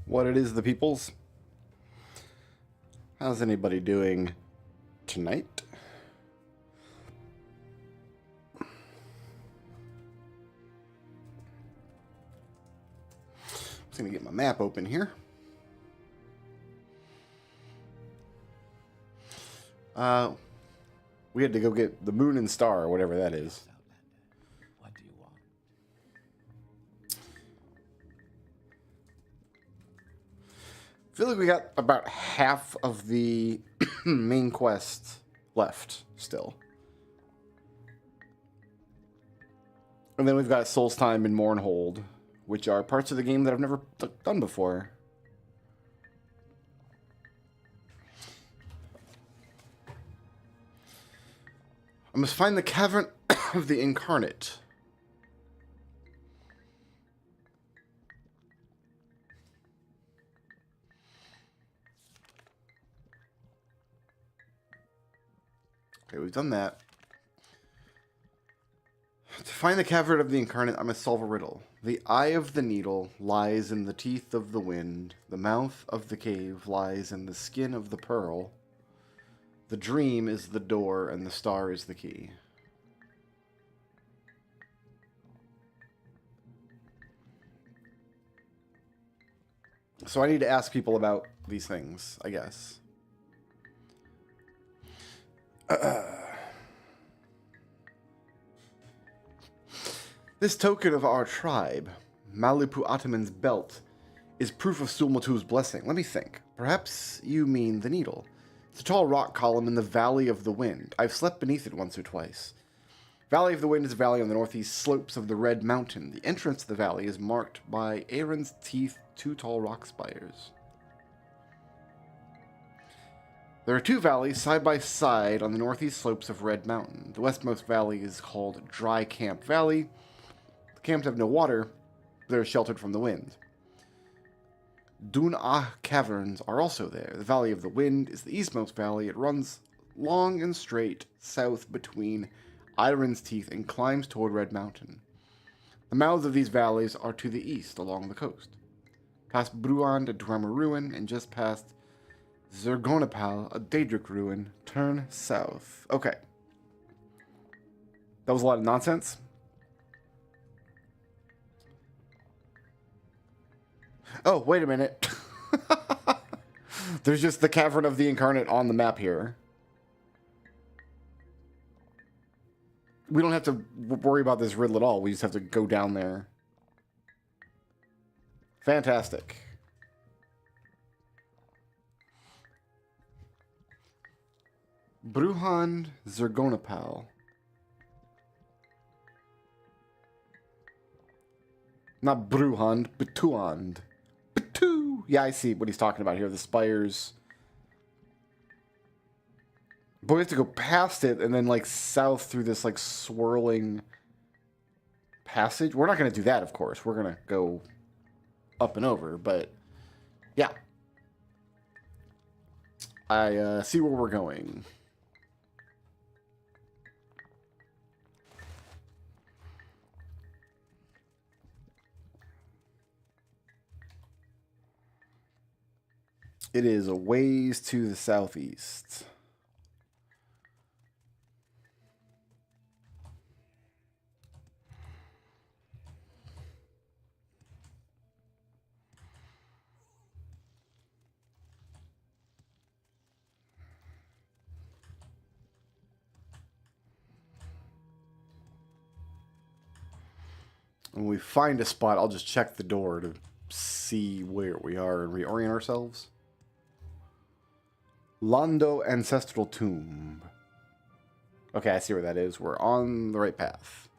What it is, the peoples? How's anybody doing tonight? I'm just gonna get my map open here. We had to go get the moon and star, or whatever that is. What do you want? I feel like we got about half of the main quest left still. And then we've got Soul's Time and Mournhold, which are parts of the game that I've never done before. I must find the Cavern of the Incarnate. Okay, we've done that. To find the Cavern of the Incarnate, I must solve a riddle. The eye of the needle lies in the teeth of the wind. The mouth of the cave lies in the skin of the pearl. The dream is the door, and the star is the key. So I need to ask people about these things, I guess. This token of our tribe, Malipu Ataman's belt, is proof of Sulmatu's blessing. Let me think. Perhaps you mean the needle. It's a tall rock column in the Valley of the Wind. I've slept beneath it once or twice. Valley of the Wind is a valley on the northeast slopes of the Red Mountain. The entrance to the valley is marked by Aaron's teeth, two tall rock spires. There are two valleys side by side on the northeast slopes of Red Mountain. The westmost valley is called Dry Camp Valley. The camps have no water, but they're sheltered from the wind. Dun-Ah Caverns are also there. The Valley of the Wind is the eastmost valley. It runs long and straight south between Iron's Teeth and climbs toward Red Mountain. The mouths of these valleys are to the east along the coast. Past Bruand, a Dwemer ruin, and just past Zergonapal, a Daedric ruin, turn south. Okay. That was a lot of nonsense. Oh, wait a minute. There's just the Cavern of the Incarnate on the map here. We don't have to worry about this riddle at all. We just have to go down there. Fantastic. Bruhand Zergonapal. Not Bruhand, Betuand. Betu! Yeah, I see what he's talking about here. The spires. But we have to go past it and then, like, south through this, like, swirling passage. We're not going to do that, of course. We're going to go up and over, but yeah. I see where we're going. It is a ways to the southeast. When we find a spot, I'll just check the door to see where we are and reorient ourselves. Londo Ancestral Tomb. Okay, I see where that is. We're on the right path.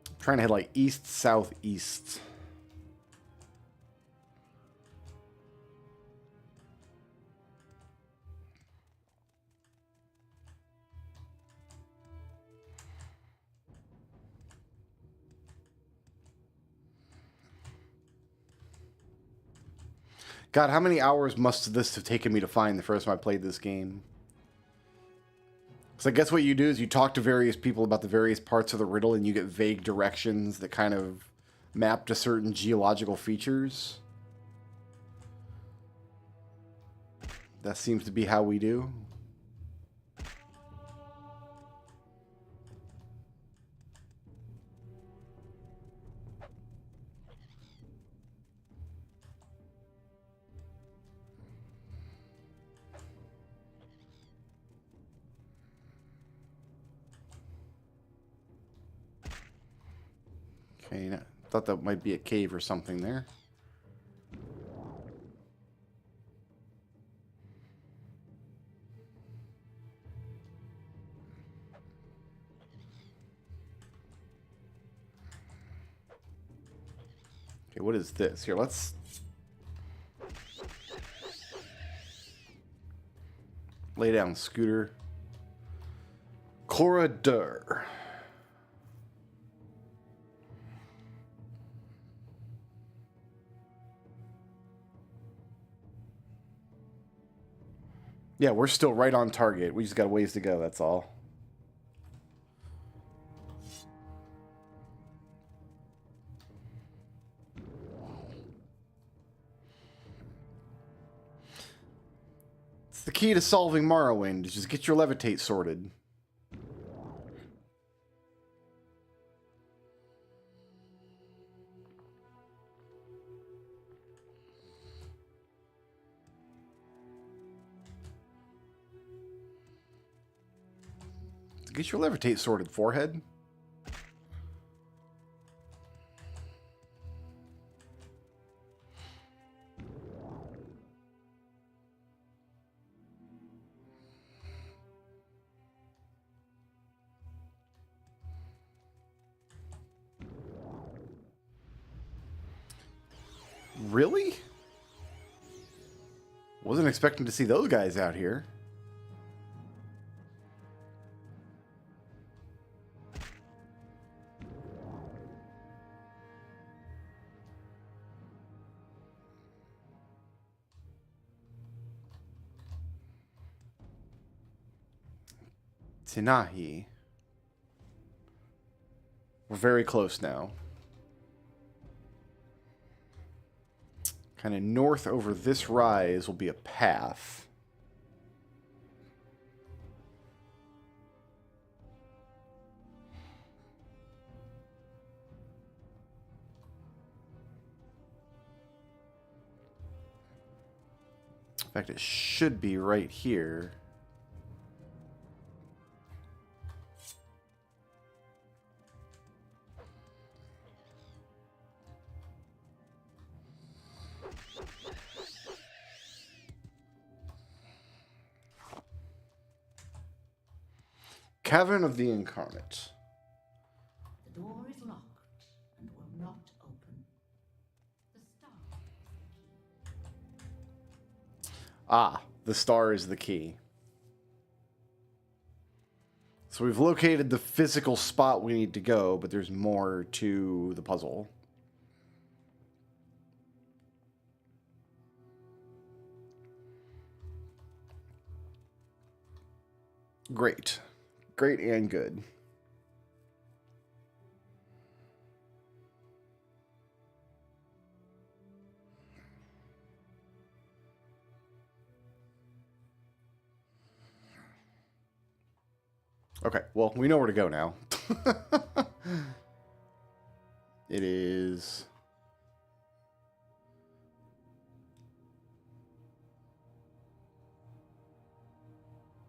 I'm trying to head like east, southeast. God, how many hours must this have taken me to find the first time I played this game? So I guess what you do is you talk to various people about the various parts of the riddle and you get vague directions that kind of map to certain geological features. That seems to be how we do. Okay, thought that might be a cave or something there. Okay, what is this? Here, let's... lay down, Scooter. Corridor. Yeah, we're still right on target. We just got a ways to go, that's all. It's the key to solving Morrowind. Just get your levitate sorted. Get your levitate sorted, forehead. Really? Wasn't expecting to see those guys out here. Tinahi. We're very close now. Kind of north over this rise will be a path. In fact, it should be right here. Cavern of the Incarnate. The door is locked and will not open. The star. Ah, the star is the key. So we've located the physical spot we need to go, but there's more to the puzzle. Great. Great and good. Okay, well, we know where to go now. It is...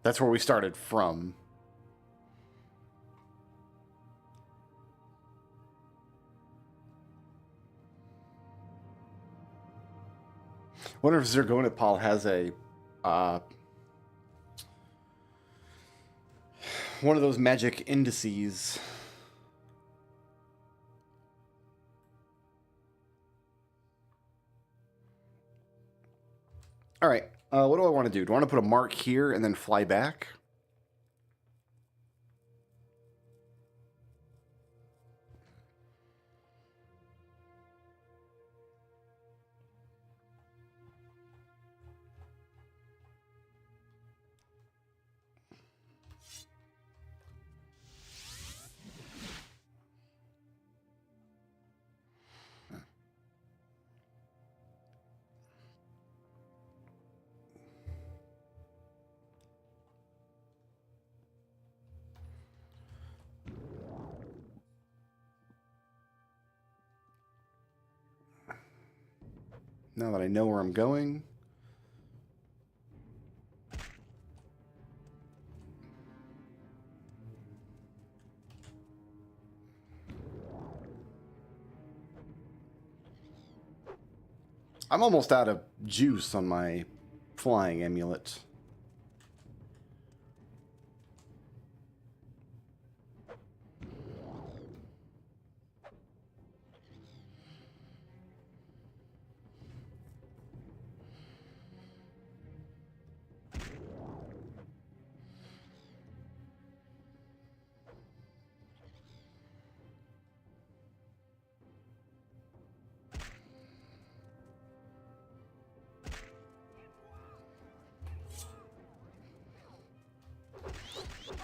That's where we started from. Wonder if Zergonipal has a one of those magic indices. All right, what do I want to do? Do I want to put a mark here and then fly back? Now that I know where I'm going. I'm almost out of juice on my flying amulet.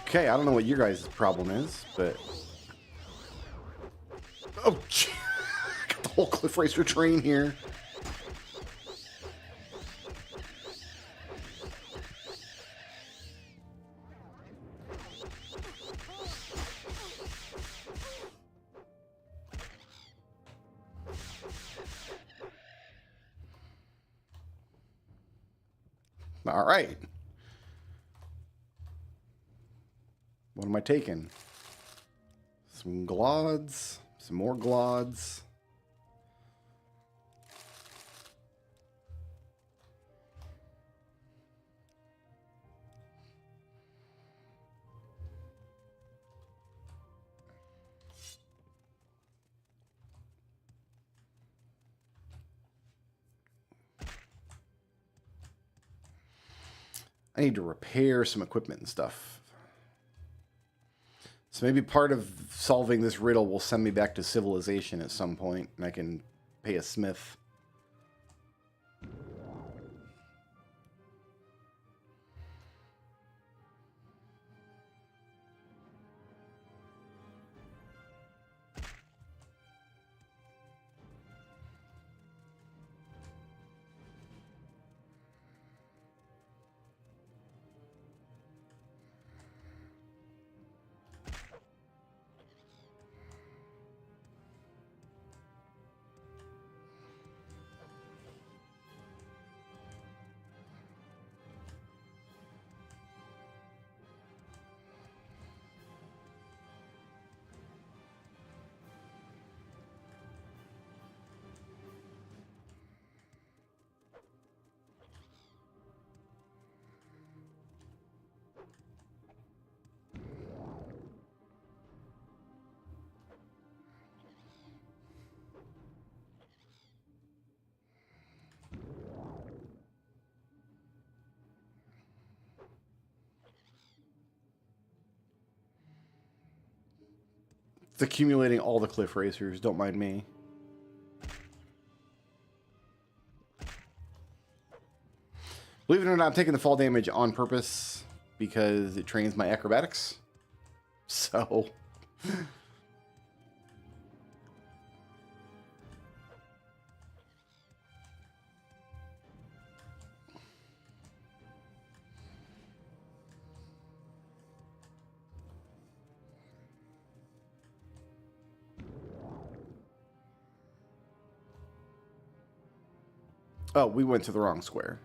Okay, I don't know what your guys' problem is, but... Oh, gee. Got the whole Cliff Racer train here. All right. What am I taking? Some glods, some more glods. I need to repair some equipment and stuff. So maybe part of solving this riddle will send me back to civilization at some point, and I can pay a smith. It's accumulating all the Cliff Racers, don't mind me. Believe it or not, I'm taking the fall damage on purpose because it trains my acrobatics. So... Oh, we went to the wrong square.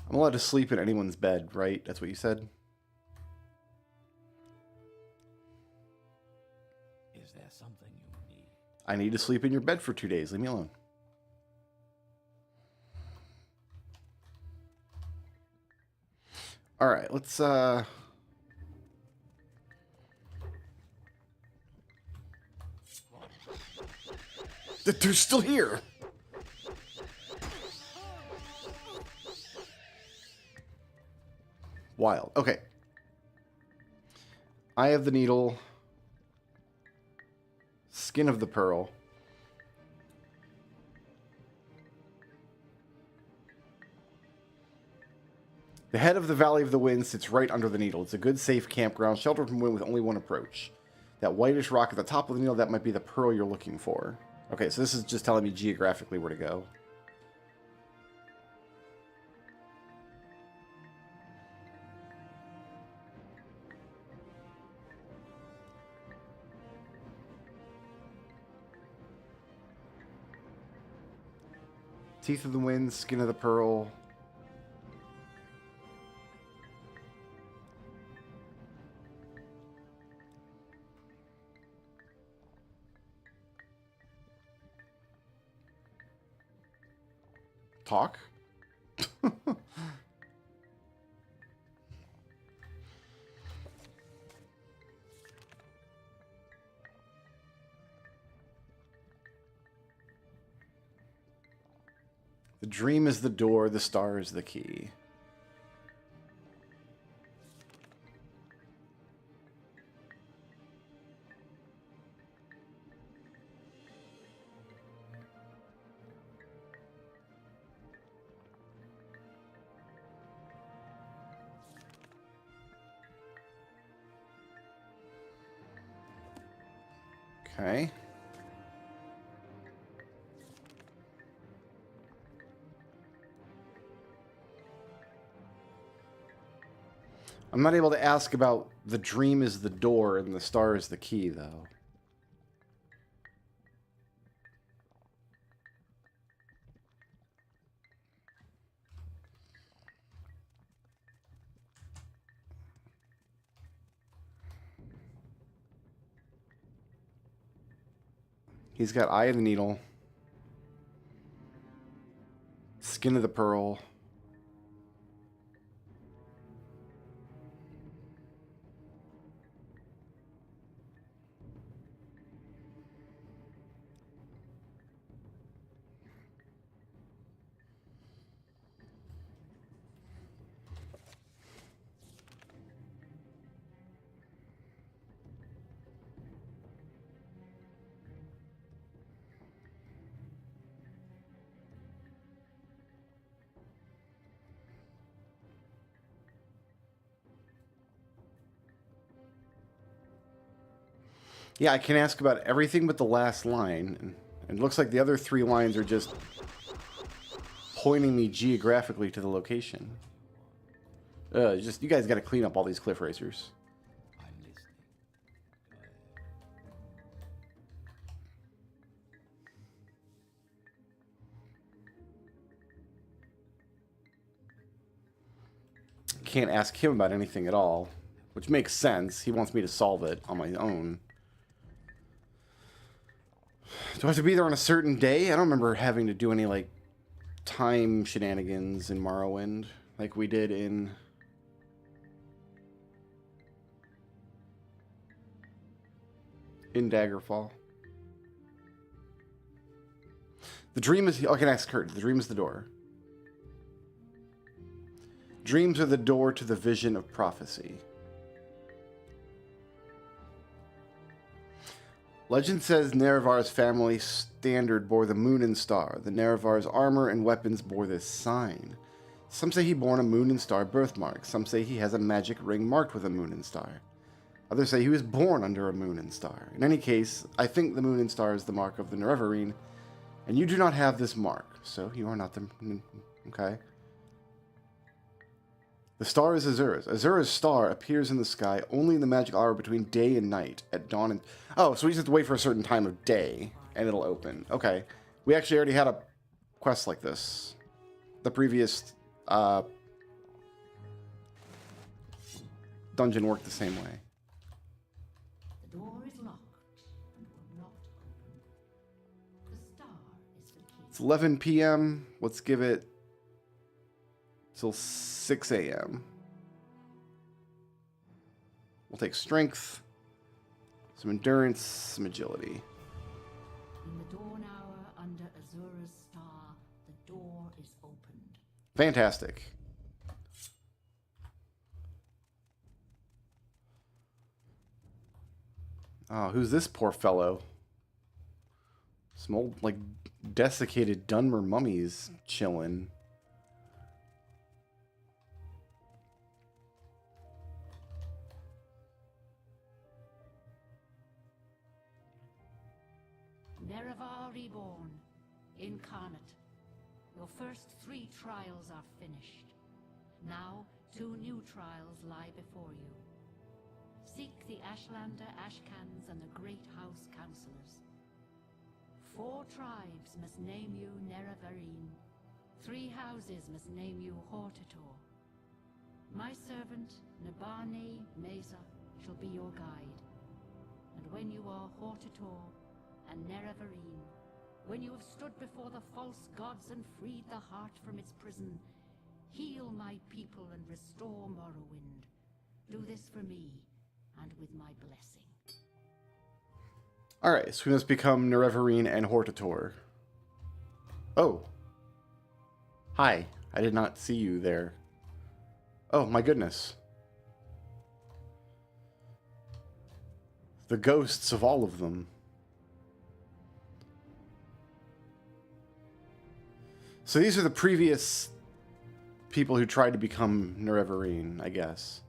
I'm allowed to sleep in anyone's bed, right? That's what you said? Is there something you need? I need to sleep in your bed for 2 days. Leave me alone. All right, let's They're still here. Wild. Okay. Eye of the Needle. Skin of the Pearl. The head of the Valley of the Wind sits right under the needle. It's a good, safe campground, sheltered from wind with only one approach. That whitish rock at the top of the needle, that might be the pearl you're looking for. Okay, so this is just telling me geographically where to go. Teeth of the Wind, Skin of the Pearl. Talk? The dream is the door, the star is the key. Okay. I'm not able to ask about the dream is the door and the star is the key, though. He's got Eye of the Needle, Skin of the Pearl. Yeah, I can ask about everything but the last line. And it looks like the other 3 lines are just pointing me geographically to the location. Just you guys got to clean up all these cliff racers. I'm listening. Can't ask him about anything at all, which makes sense. He wants me to solve it on my own. Do I have to be there on a certain day? I don't remember having to do any, like, time shenanigans in Morrowind like we did in... Daggerfall. The dream is... I can ask Kurt. The dream is the door. Dreams are the door to the vision of prophecy. Legend says Nerevar's family standard bore the moon and star. The Nerevar's armor and weapons bore this sign. Some say he bore a moon and star birthmark. Some say he has a magic ring marked with a moon and star. Others say he was born under a moon and star. In any case, I think the moon and star is the mark of the Nerevarine, and you do not have this mark, so you are not the... Okay. The star is Azura's. Azura's star appears in the sky only in the magic hour between day and night, at dawn and... Oh, so we just have to wait for a certain time of day, and it'll open. Okay. We actually already had a quest like this. The previous dungeon worked the same way. The door is locked and will not open. The star is the key. It's 11 p.m. Let's give it till 6 a.m. We'll take strength, some endurance, some agility. In the dawn hour under Azura's star, the door is opened. Fantastic. Oh, who's this poor fellow? Some old, like, desiccated Dunmer mummies chilling. Nerevar reborn, incarnate. Your first 3 trials are finished. Now 2 new trials lie before you. Seek the Ashlander Ashcans and the Great House Councillors. 4 tribes must name you Nerevarine, 3 houses must name you Hortator. My servant, Nabane Mesa, shall be your guide. And when you are Hortator and Nerevarine, when you have stood before the false gods and freed the heart from its prison, heal my people and restore Morrowind. Do this for me, and with my blessing. Alright, so we must become Nerevarine and Hortator. Oh. Hi, I did not see you there. Oh, my goodness. The ghosts of all of them. So these are the previous people who tried to become Nerevarine, I guess.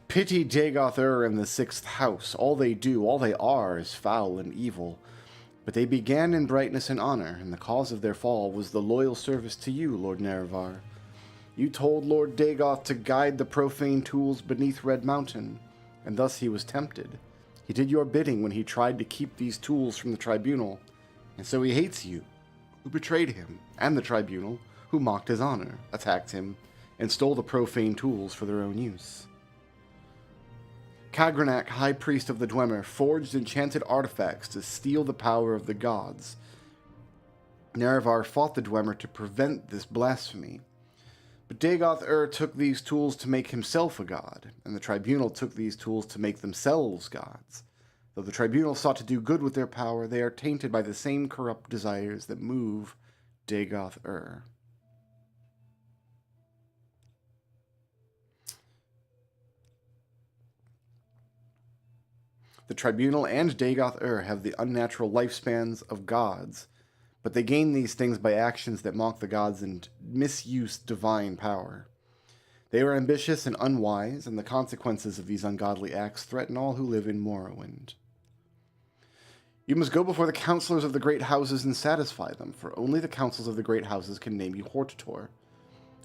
Pity Dagoth in the 6th house. All they do, all they are, is foul and evil. But they began in brightness and honor, and the cause of their fall was the loyal service to you, Lord Nerevar. You told Lord Dagoth to guide the profane tools beneath Red Mountain, and thus he was tempted. He did your bidding when he tried to keep these tools from the tribunal, and so he hates you, who betrayed him, and the tribunal, who mocked his honor, attacked him, and stole the profane tools for their own use. Kagranak, High Priest of the Dwemer, forged enchanted artifacts to steal the power of the gods. Nerevar fought the Dwemer to prevent this blasphemy. But Dagoth took these tools to make himself a god, and the tribunal took these tools to make themselves gods. Though the tribunal sought to do good with their power, they are tainted by the same corrupt desires that move Dagoth. The tribunal and Dagoth have the unnatural lifespans of gods, but they gain these things by actions that mock the gods and misuse divine power. They are ambitious and unwise, and the consequences of these ungodly acts threaten all who live in Morrowind. You must go before the counselors of the great houses and satisfy them, for only the councils of the great houses can name you Hortator.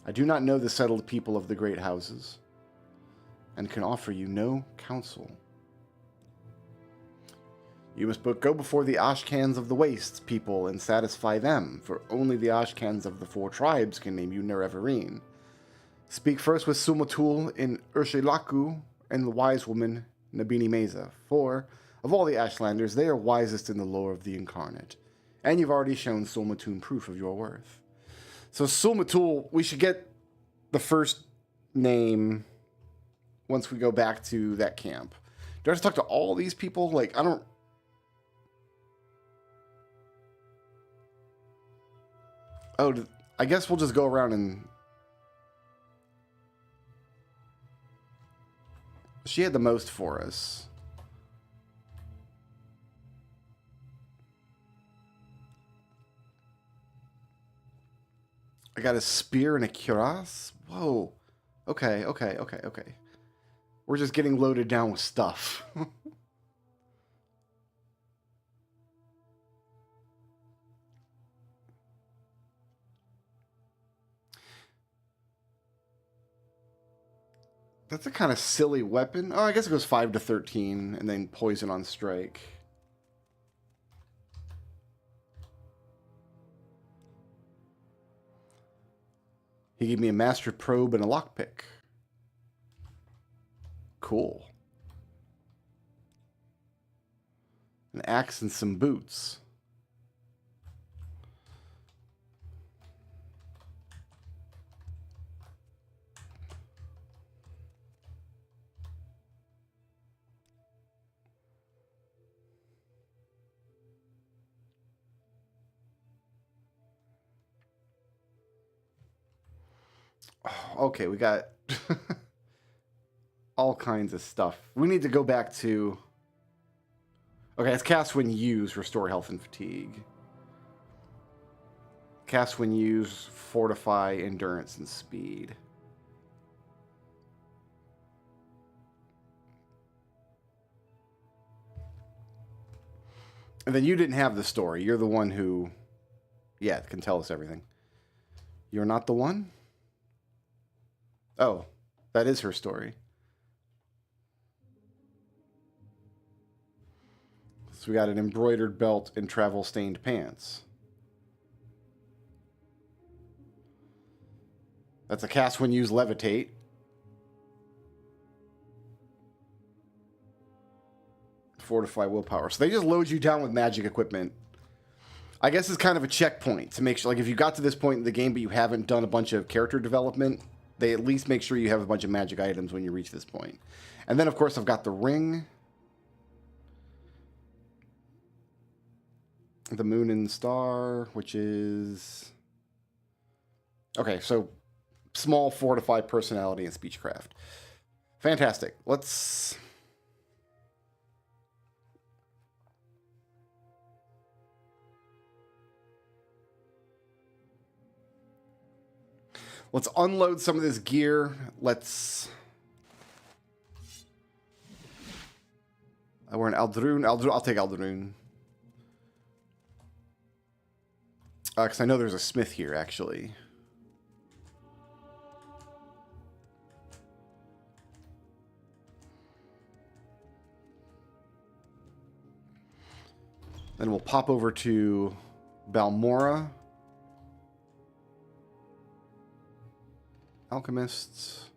I do not know the settled people of the great houses, and can offer you no counsel. You must go before the Ashcans of the Wastes people and satisfy them, for only the Ashcans of the 4 tribes can name you Nerevarine. Speak first with Sumatul in Urshilaku and the wise woman Nabini Meza, for, of all the Ashlanders, they are wisest in the lore of the Incarnate, and you've already shown Sulmatun proof of your worth. So Sulmatul, we should get the first name once we go back to that camp. Do I have to talk to all these people? Like, I don't... Oh, I guess we'll just go around and... She had the most for us. I got a spear and a cuirass? Whoa. Okay. We're just getting loaded down with stuff. That's a kind of silly weapon. Oh, I guess it goes 5 to 13, and then poison on strike. He gave me a master probe and a lockpick. Cool. An axe and some boots. Okay, we got all kinds of stuff. We need to go back to... Okay, it's cast when used, restore health and fatigue. Cast when used, fortify, endurance, and speed. And then you didn't have the story. You're the one who, yeah, can tell us everything. You're not the one? Oh. That is her story. So we got an embroidered belt and travel-stained pants. That's a cast when used levitate. Fortify willpower. So they just load you down with magic equipment. I guess it's kind of a checkpoint to make sure, like if you got to this point in the game but you haven't done a bunch of character development, they at least make sure you have a bunch of magic items when you reach this point. And then of course I've got the ring. The moon and star, which is... Okay, so small fortify personality and speechcraft. Fantastic. Let's unload some of this gear. Let's... We're in Aldrun. I'll take Aldrun. Because I know there's a smith here, actually. Then we'll pop over to Balmora. Alchemists.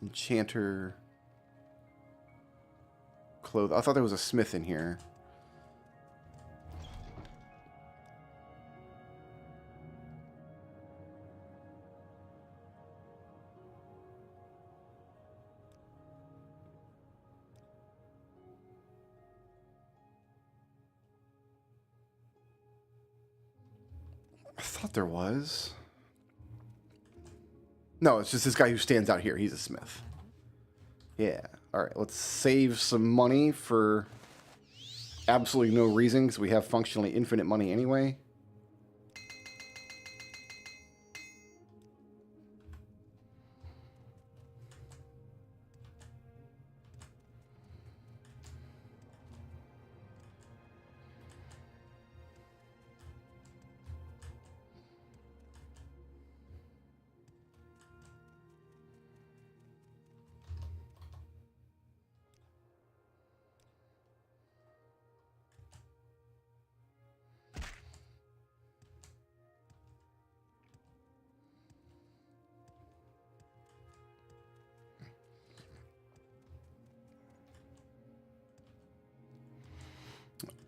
Enchanter. Cloth. I thought there was a smith in here. I thought there was. No, it's just this guy who stands out here. He's a smith. Yeah. All right, let's save some money for absolutely no reason because we have functionally infinite money anyway.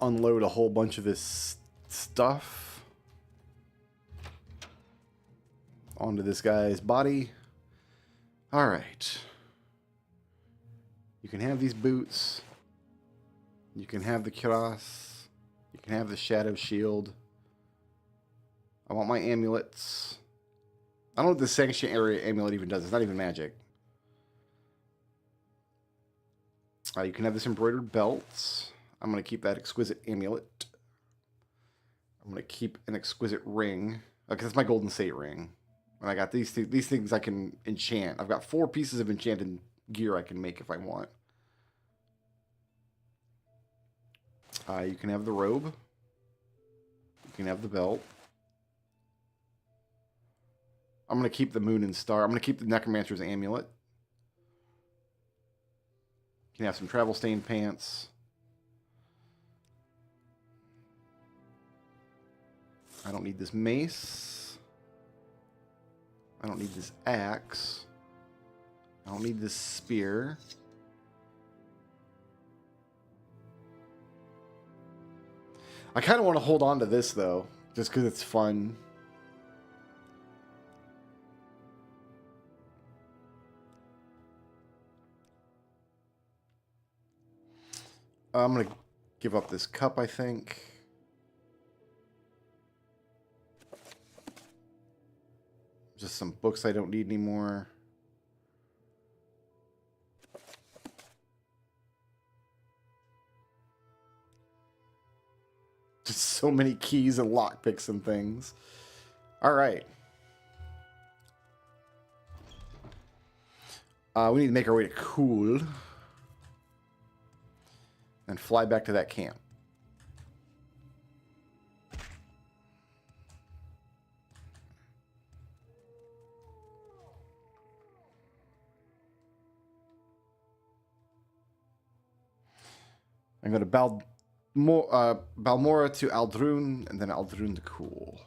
Unload a whole bunch of this stuff onto this guy's body. All right. You can have these boots. You can have the cross. You can have the shadow shield. I want my amulets. I don't know what the sanctuary amulet even does. It's not even magic. You can have this embroidered belt. I'm going to keep that exquisite amulet. I'm going to keep an exquisite ring. Okay, that's my golden state ring. And I got these things I can enchant. I've got 4 pieces of enchanted gear I can make if I want. You can have the robe. You can have the belt. I'm going to keep the moon and star. I'm going to keep the necromancer's amulet. You can have some travel stained pants. I don't need this mace. I don't need this axe. I don't need this spear. I kind of want to hold on to this, though, just because it's fun. I'm going to give up this cup, I think. Just some books I don't need anymore. Just so many keys and lockpicks and things. All right. We need to make our way to Cool. And fly back to that camp. I go to Balmora to Aldrun, and then Aldrun to Cool.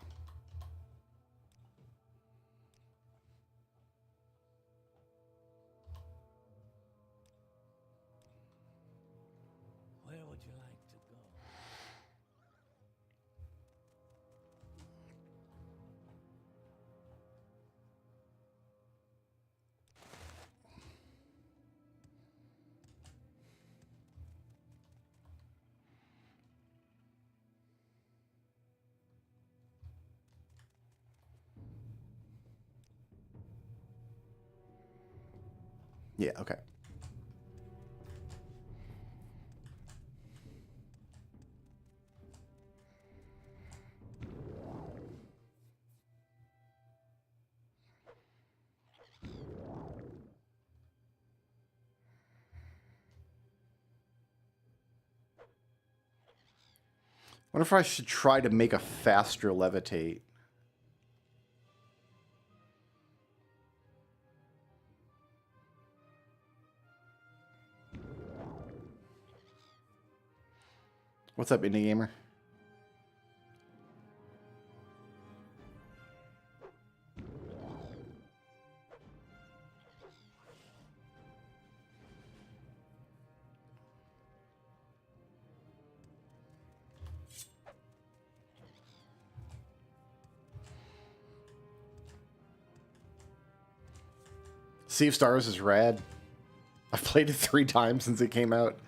Where would you like to go? Yeah, okay. Wonder if I should try to make a faster levitate. What's up, indie gamer? Sea of Stars is rad. I've played it 3 times since it came out.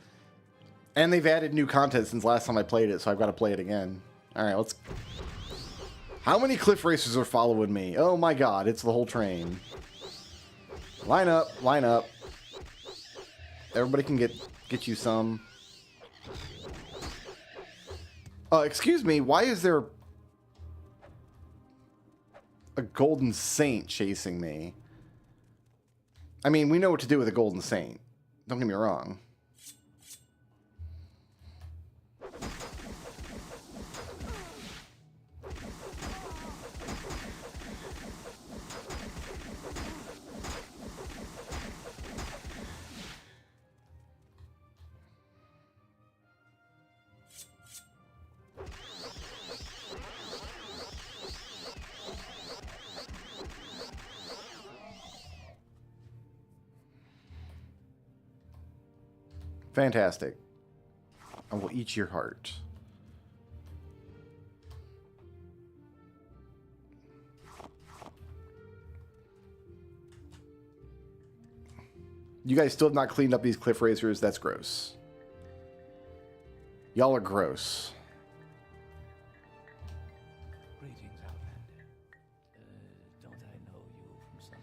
And they've added new content since last time I played it, so I've got to play it again. Alright, let's... How many cliff racers are following me? Oh my god, it's the whole train. Line up, line up. Everybody can get you some. Excuse me, why is there a golden saint chasing me? I mean, we know what to do with a golden saint. Don't get me wrong. Fantastic. I will eat your heart. You guys still have not cleaned up these cliff racers. That's gross. Y'all are gross. Greetings, Outlander. Don't I know you from somewhere?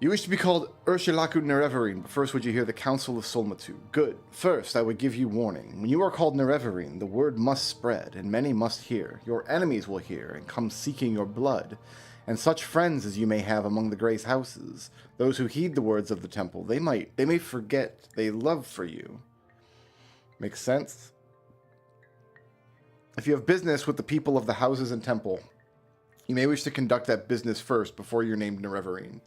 You wish to be called Ursulaku Nerevarine, but first would you hear the Council of Solmatu? Good. First, I would give you warning. When you are called Nerevarine, the word must spread, and many must hear. Your enemies will hear, and come seeking your blood. And such friends as you may have among the Grace houses, those who heed the words of the temple, they may forget they love for you. Makes sense? If you have business with the people of the houses and temple, you may wish to conduct that business first before you're named Nerevarine.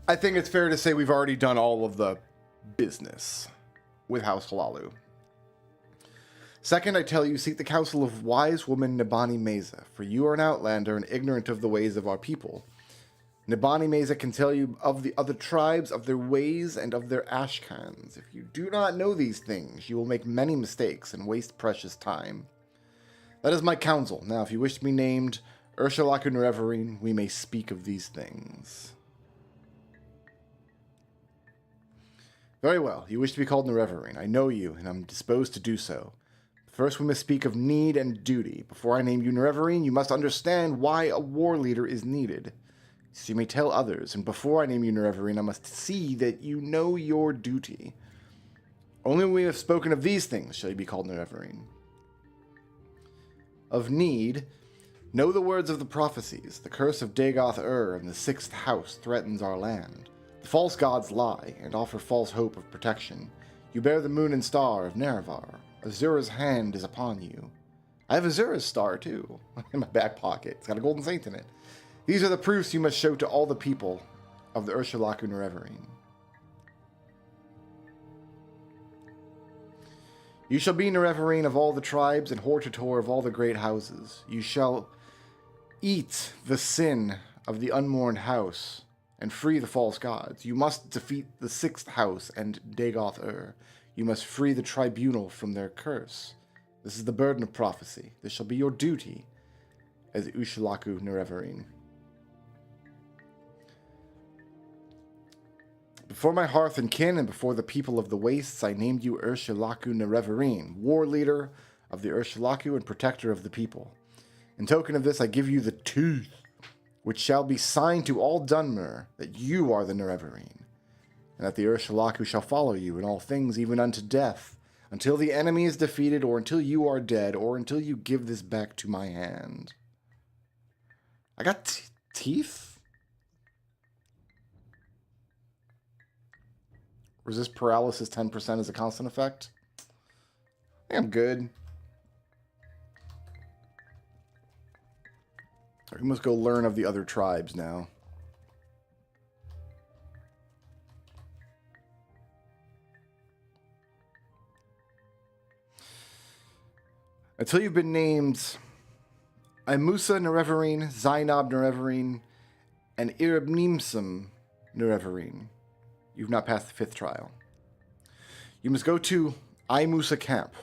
I think it's fair to say we've already done all of the business with House Halalu. Second, I tell you, seek the counsel of wise woman Nibani Meza, for you are an outlander and ignorant of the ways of our people. Nibani Meza can tell you of the other tribes, of their ways, and of their ashkans. If you do not know these things, you will make many mistakes and waste precious time. That is my counsel. Now, if you wish to be named Ursulaku Nerevarine, we may speak of these things. Very well. You wish to be called Nerevarine. I know you, and I'm disposed to do so. First, we must speak of need and duty. Before I name you Nerevarine, you must understand why a war leader is needed, so you may tell others. And before I name you Nerevarine, I must see that you know your duty. Only when we have spoken of these things shall you be called Nerevarine. Of need, know the words of the prophecies. The curse of Dagoth-Ur and the 6th house threatens our land. The false gods lie and offer false hope of protection. You bear the moon and star of Nerevar. Azura's hand is upon you. I have Azura's star, too, in my back pocket. It's got a golden saint in it. These are the proofs you must show to all the people of the Ursulaku Nerevarine. You shall be Nerevarine of all the tribes and Hortator of all the great houses. You shall eat the sin of the unmourned house and free the false gods. You must defeat the sixth house and Dagoth-Ur. You must free the tribunal from their curse. This is the burden of prophecy. This shall be your duty as Ushalaku Nerevarine. Before my hearth and kin and before the people of the wastes, I named you Ushalaku Nerevarine, war leader of the Ushalaku and protector of the people. In token of this, I give you the tooth, which shall be signed to all Dunmer that you are the Nerevarine, and that the Ushalaku shall follow you in all things, even unto death, until the enemy is defeated, or until you are dead, or until you give this back to my hand. I got teeth? Resist paralysis 10% as a constant effect. I think I'm good. We must go learn of the other tribes now. Until you've been named Imusa Nerevarine, Zainab Nerevarine, and Iribnimsum Nerevarine, you've not passed the fifth trial. You must go to Imusa camp.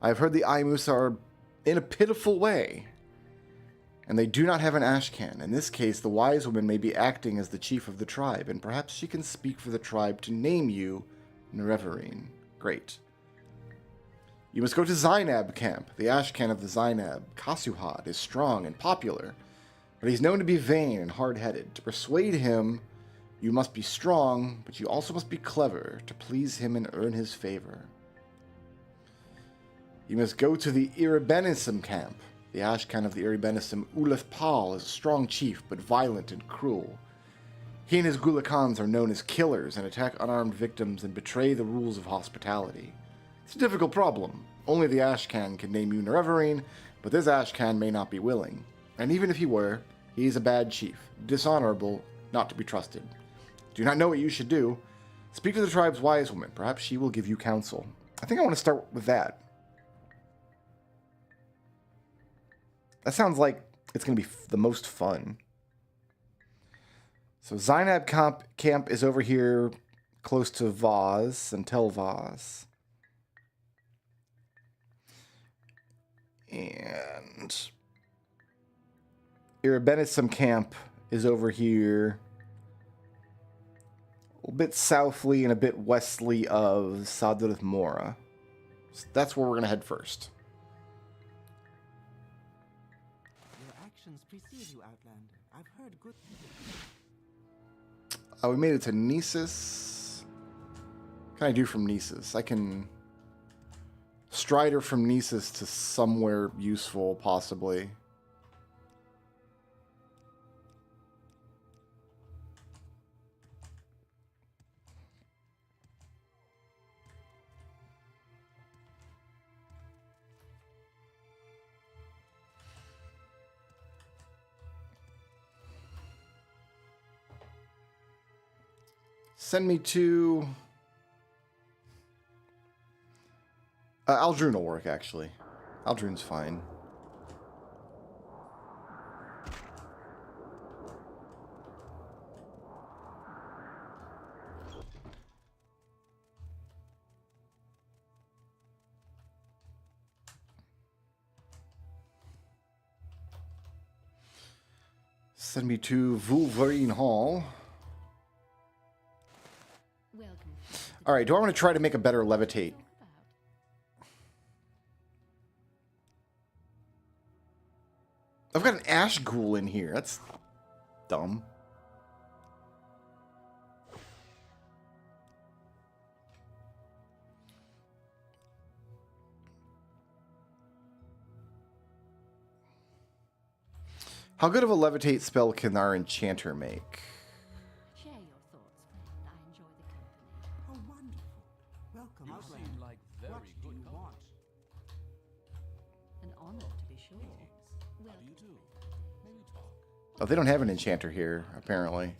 I have heard the Imusa are in a pitiful way, and they do not have an ashcan. In this case, the wise woman may be acting as the chief of the tribe, and perhaps she can speak for the tribe to name you Nerevarine. Great. You must go to Zainab camp. The ashcan of the Zainab, Kasuhad, is strong and popular, but he's known to be vain and hard-headed. To persuade him, you must be strong, but you also must be clever to please him and earn his favor. You must go to the Iribenisum camp. The ashcan of the Iribenisum, Uleth Pal, is a strong chief, but violent and cruel. He and his Gulakans are known as killers and attack unarmed victims and betray the rules of hospitality. It's a difficult problem. Only the ashcan can name you Nerevarine, but this ashcan may not be willing. And even if he were, he is a bad chief, dishonorable, not to be trusted. Do not know what you should do. Speak to the tribe's wise woman. Perhaps she will give you counsel. I think I want to start with that. That sounds like it's going to be the most fun. So Zainab camp is over here close to Vaz and Tel Vaz. And Iribenisum camp is over here a bit southly and a bit westly of Sadrith Mora. So that's where we're going to head first. Your actions precede you, Outlander. I've heard good things. We made it to Nisus. What can I do from Nisus? I can Strider from Nisus to somewhere useful, possibly. Send me to... Aldrun will work, actually. Aldrun's fine. Send me to Wolverine Hall. Welcome. All right, do I want to try to make a better levitate? I've got an ash ghoul in here. That's dumb. How good of a levitate spell can our enchanter make? Share your thoughts, friend. I enjoy the company. Oh, wonderful. Welcome, You Outlander. seem like very What do good you want? An honor to be sure. How do you do? May we talk? Oh, they don't have an enchanter here, apparently.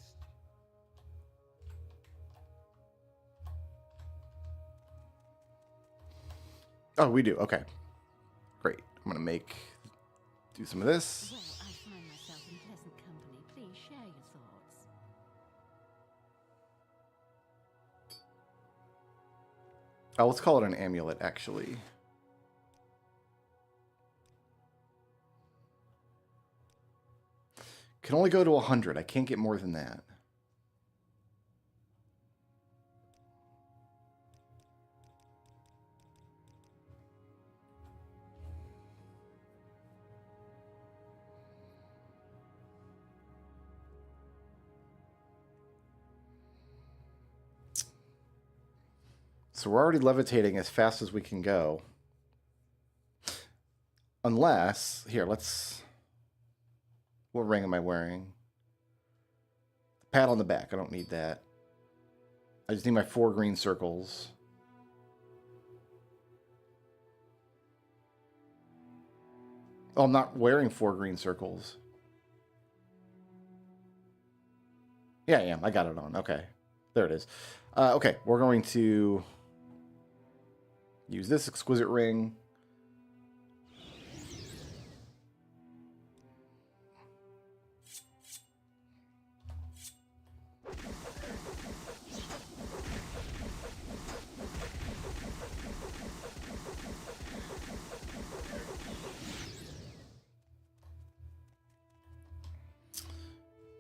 Oh, we do. Okay. Great. I'm going to do some of this. Well, I find myself in pleasant company. Please share your thoughts. Oh, let's call it an amulet, actually. Can only go to 100. I can't get more than that. So we're already levitating as fast as we can go. Unless, here, let's... What ring am I wearing? Pat on the back. I don't need that. I just need my 4 green circles. Oh, I'm not wearing 4 green circles. Yeah, I am. I got it on. Okay. There it is. Okay, we're going to use this exquisite ring.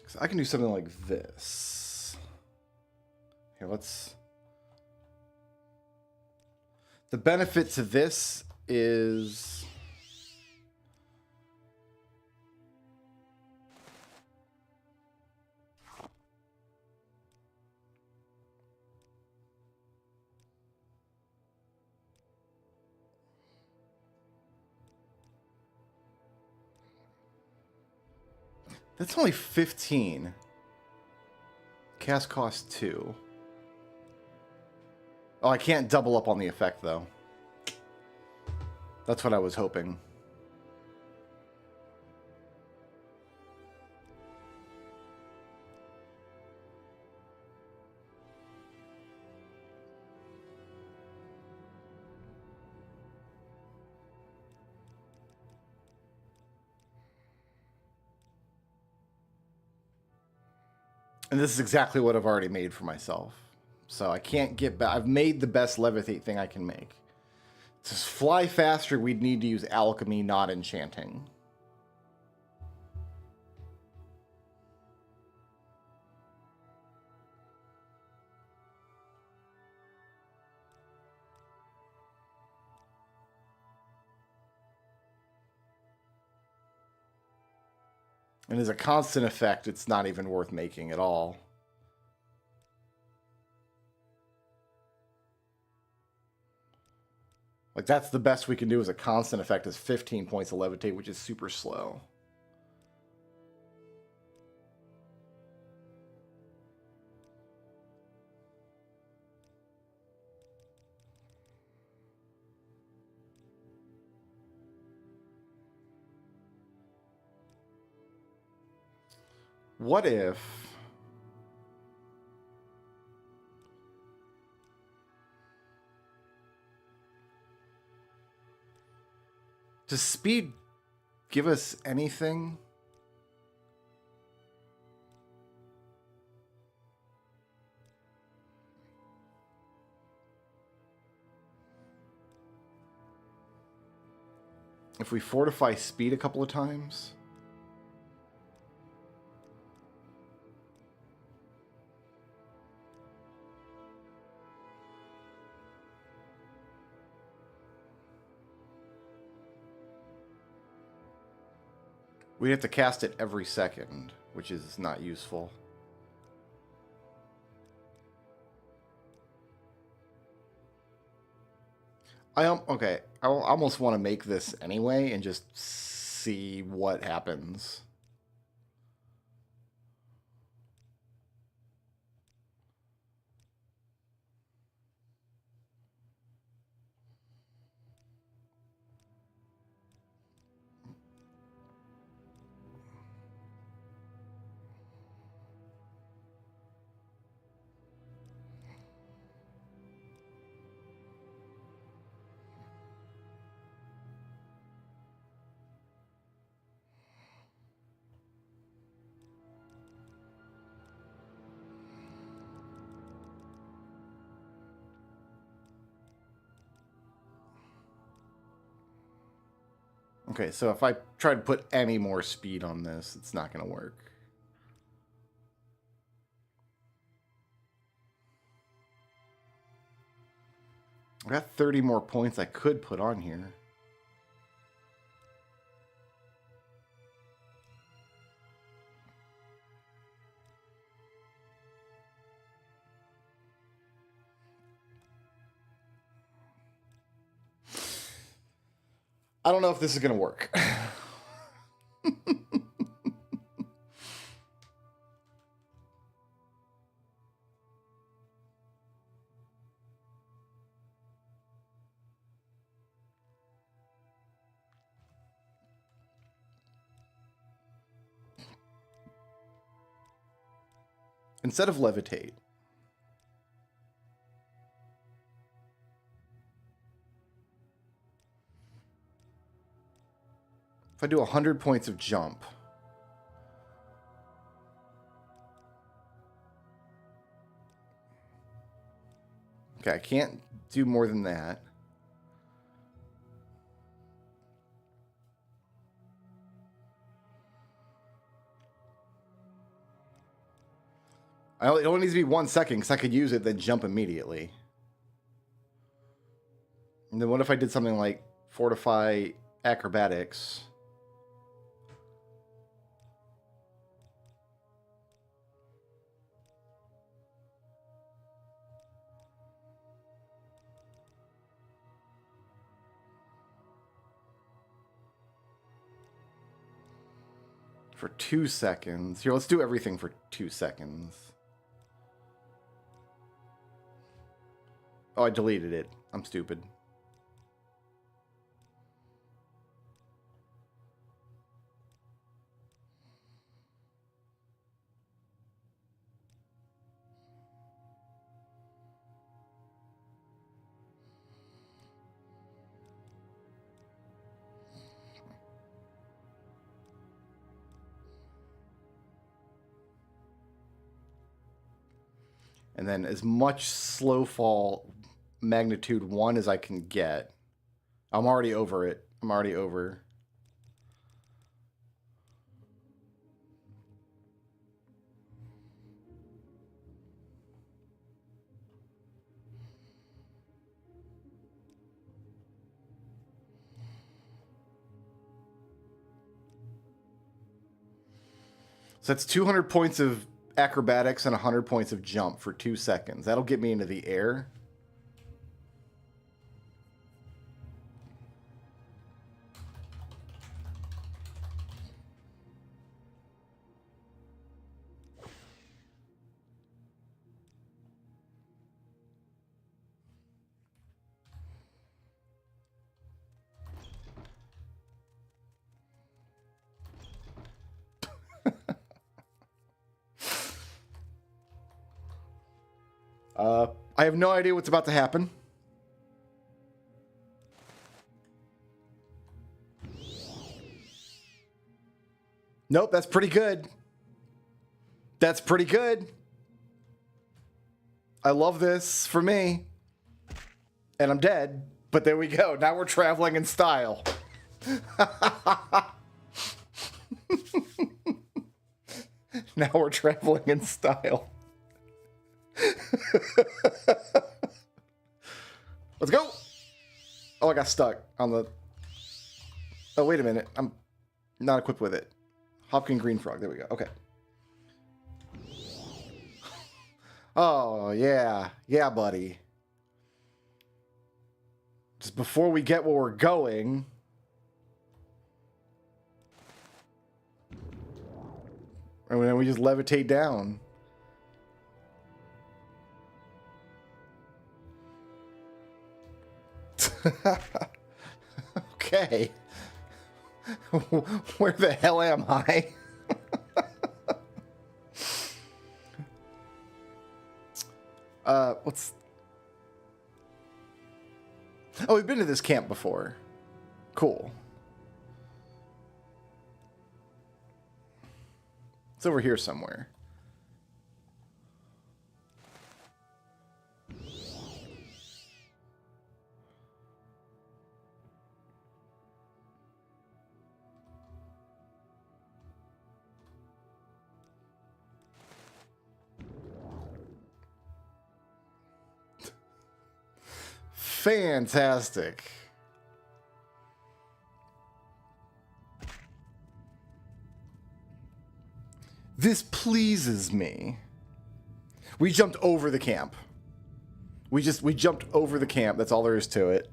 So I can do something like this. Here, let's... The benefit to this is... That's only 15. Cast cost 2. Oh, I can't double up on the effect, though. That's what I was hoping. And this is exactly what I've already made for myself. So I can't get back. I've made the best levitate thing I can make. To fly faster, we'd need to use alchemy, not enchanting. And as a constant effect, it's not even worth making at all. Like, that's the best we can do as a constant effect is 15 points of levitate, which is super slow. What if... Does speed give us anything? If we fortify speed a couple of times? We have to cast it every second, which is not useful. Okay, I almost want to make this anyway and just see what happens. Okay, so if I try to put any more speed on this, it's not going to work. I got 30 more points I could put on here. I don't know if this is going to work. Instead of levitate, if I do 100 points of jump, okay, I can't do more than that. It only needs to be 1 second because I could use it, then jump immediately. And then what if I did something like fortify acrobatics? For 2 seconds. Here, let's do everything for 2 seconds. Oh, I deleted it. I'm stupid. And then as much slow fall magnitude 1 as I can get. I'm already over it. I'm already over. So that's 200 points of acrobatics and 100 points of jump for 2 seconds. That'll get me into the air. I have no idea what's about to happen. Nope, that's pretty good. That's pretty good. I love this for me. And I'm dead. But there we go. Now we're traveling in style. Now we're traveling in style. Let's go. Oh, I got stuck on the... Oh, wait a minute. I'm not equipped with it. Hopkin Green Frog. There we go. Okay. Oh, yeah. Yeah, buddy. Just before we get where we're going... And then we just levitate down. Okay. Where the hell am I? What's... Oh, we've been to this camp before. Cool. It's over here somewhere. Fantastic. This pleases me. We jumped over the camp. We jumped over the camp. That's all there is to it.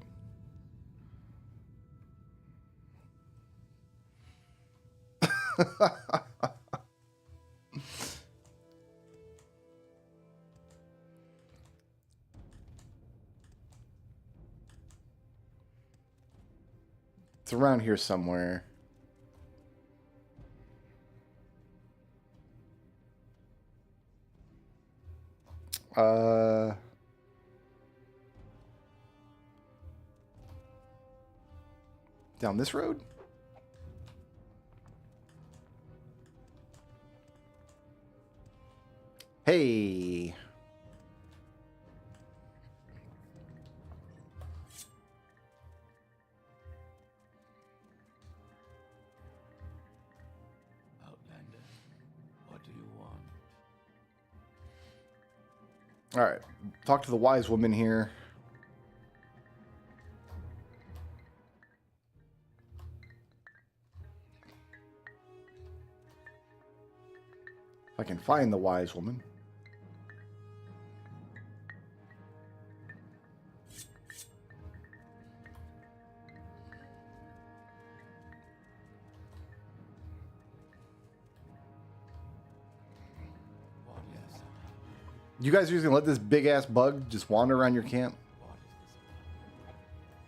It's around here somewhere. Down this road? Hey. Outlander, what do you want? All right. Talk to the wise woman here. If I can find the wise woman. What is it? You guys are just gonna let this big ass bug just wander around your camp? What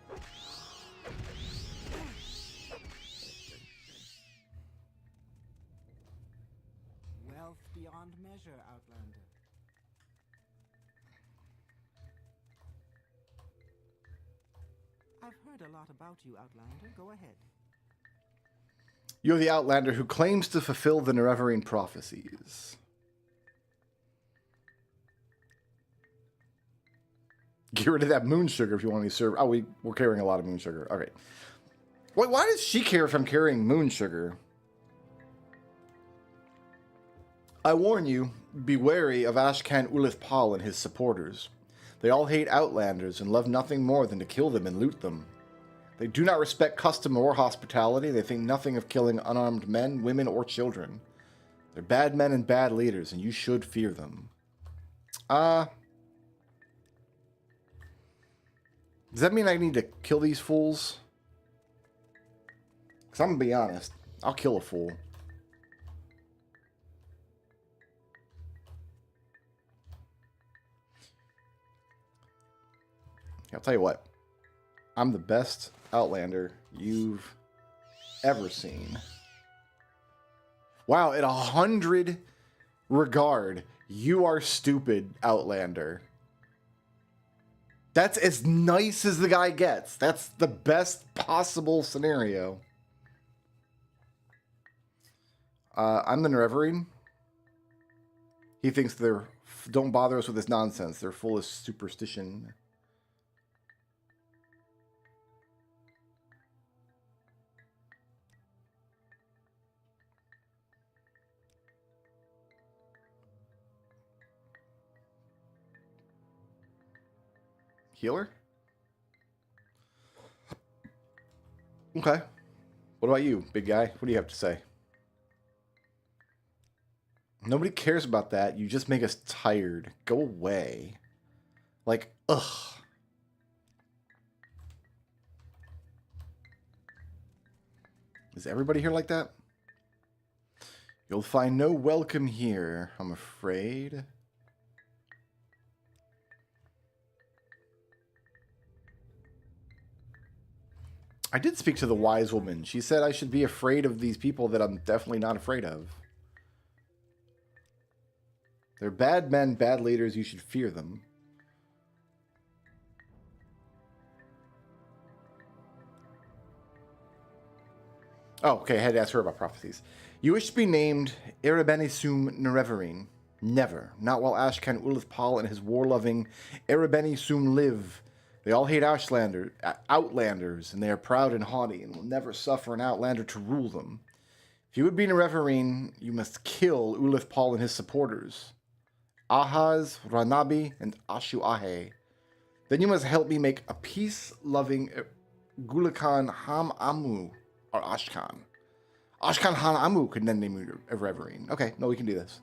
is this? Wealth beyond measure, Outlander. I've heard a lot about you, Outlander. Go ahead. You're the Outlander who claims to fulfill the Nerevarine prophecies. Get rid of that moon sugar if you want any serve. Oh, we're carrying a lot of moon sugar. Okay. Wait, why does she care if I'm carrying moon sugar? I warn you, be wary of Ashcan Ulithpal and his supporters. They all hate Outlanders and love nothing more than to kill them and loot them. They do not respect custom or hospitality. They think nothing of killing unarmed men, women, or children. They're bad men and bad leaders, and you should fear them. Does that mean I need to kill these fools? Because I'm going to be honest. I'll kill a fool. I'll tell you what. I'm the best Outlander you've ever seen. Wow, at 100 regard, you are stupid, Outlander. That's as nice as the guy gets. That's the best possible scenario. I'm the Nerevarine. He thinks they're... Don't bother us with this nonsense. They're full of superstition. Healer? Okay. What about you, big guy? What do you have to say? Nobody cares about that. You just make us tired. Go away. Like, ugh. Is everybody here like that? You'll find no welcome here, I'm afraid. I did speak to the wise woman. She said I should be afraid of these people that I'm definitely not afraid of. They're bad men, bad leaders. You should fear them. Oh, okay. I had to ask her about prophecies. You wish to be named Erebenisum Nerevarine. Never. Not while Ashcan Ulithpal and his war-loving Erebenisum live. They all hate Outlanders, and they are proud and haughty, and will never suffer an Outlander to rule them. If you would be Nerevarine, you must kill Ulithpal and his supporters. Ahaz, Ranabi, and Ashu Ahe. Then you must help me make a peace-loving Gulakan Ham Amu or Ashkan. Ashkan Han Amu could then name you a Reverine. Okay, no, we can do this.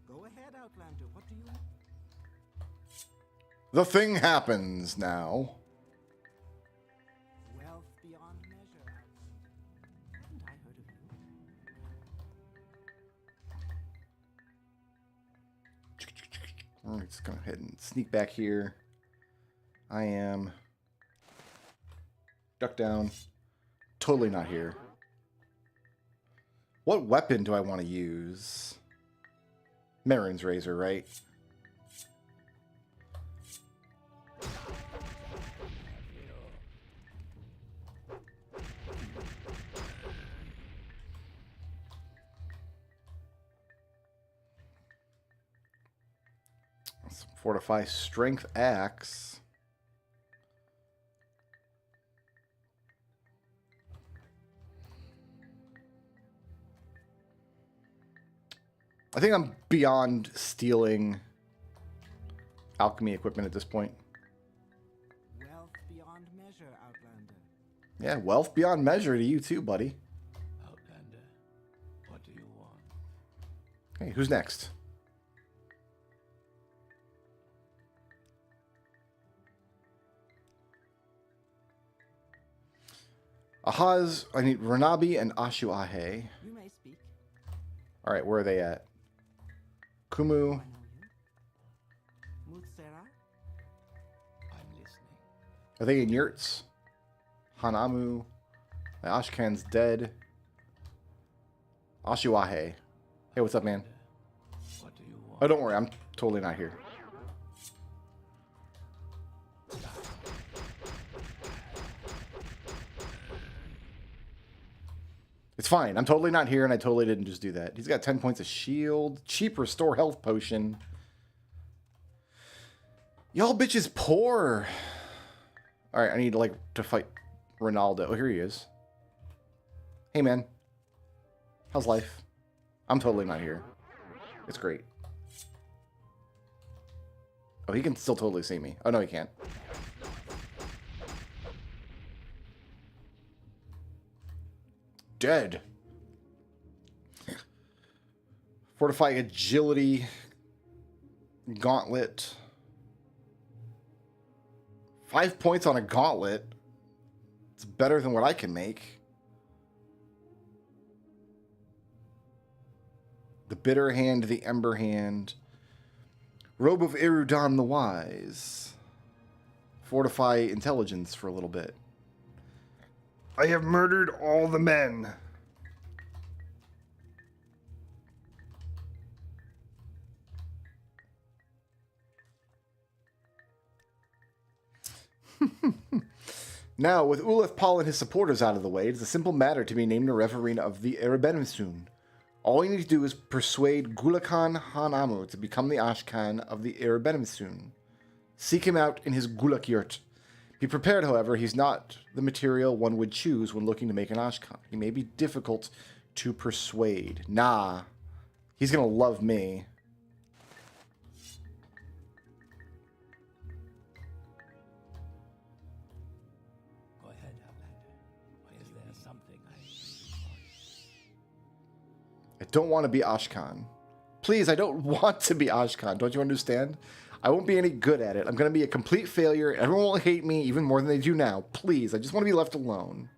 Go ahead, Outlander. What do you... The thing happens now. Wealth beyond measure, Outlander. Haven't I heard of you? I'm just going to go ahead and sneak back here. I am... Duck down. Totally not here. What weapon do I want to use? Marin's Razor, right? Let's fortify Strength Axe. I think I'm beyond stealing alchemy equipment at this point. Wealth beyond measure, Outlander. Yeah, wealth beyond measure to you too, buddy. Outlander, what do you want? Hey, who's next? Ahaz, I need Ranabi and Ashuahe. You may speak. All right, where are they at? Kumu. I know you. Mutsera? I'm listening. Are they in yurts? Hanamu. Ashkan's dead. Ashuahe. Hey, what's up, man? What do you want? Oh, don't worry. I'm totally not here. It's fine. I'm totally not here, and I totally didn't just do that. He's got 10 points of shield. Cheap restore health potion. Y'all bitches poor. All right, I need to fight Ronaldo. Oh, here he is. Hey, man. How's life? I'm totally not here. It's great. Oh, he can still totally see me. Oh, no, he can't. Dead. Fortify agility. Gauntlet. 5 points on a gauntlet. It's better than what I can make. The Bitter Hand, the Ember Hand. Robe of Erudan the Wise. Fortify intelligence for a little bit. I have murdered all the men. Now, with Ulef Paul and his supporters out of the way, it is a simple matter to be named a Reverine of the Erebenimsun. All you need to do is persuade Gulakan Hanamu to become the Ashkan of the Erebenimsun. Seek him out in his Gulak yurt. Be prepared, however, he's not the material one would choose when looking to make an Ashkan. He may be difficult to persuade. Nah, he's gonna love me. Go ahead, Outlander. Is there something I want? I don't want to be Ashkan. Please, I don't want to be Ashkan. Don't you understand? I won't be any good at it. I'm going to be a complete failure. Everyone will hate me even more than they do now. Please, I just want to be left alone.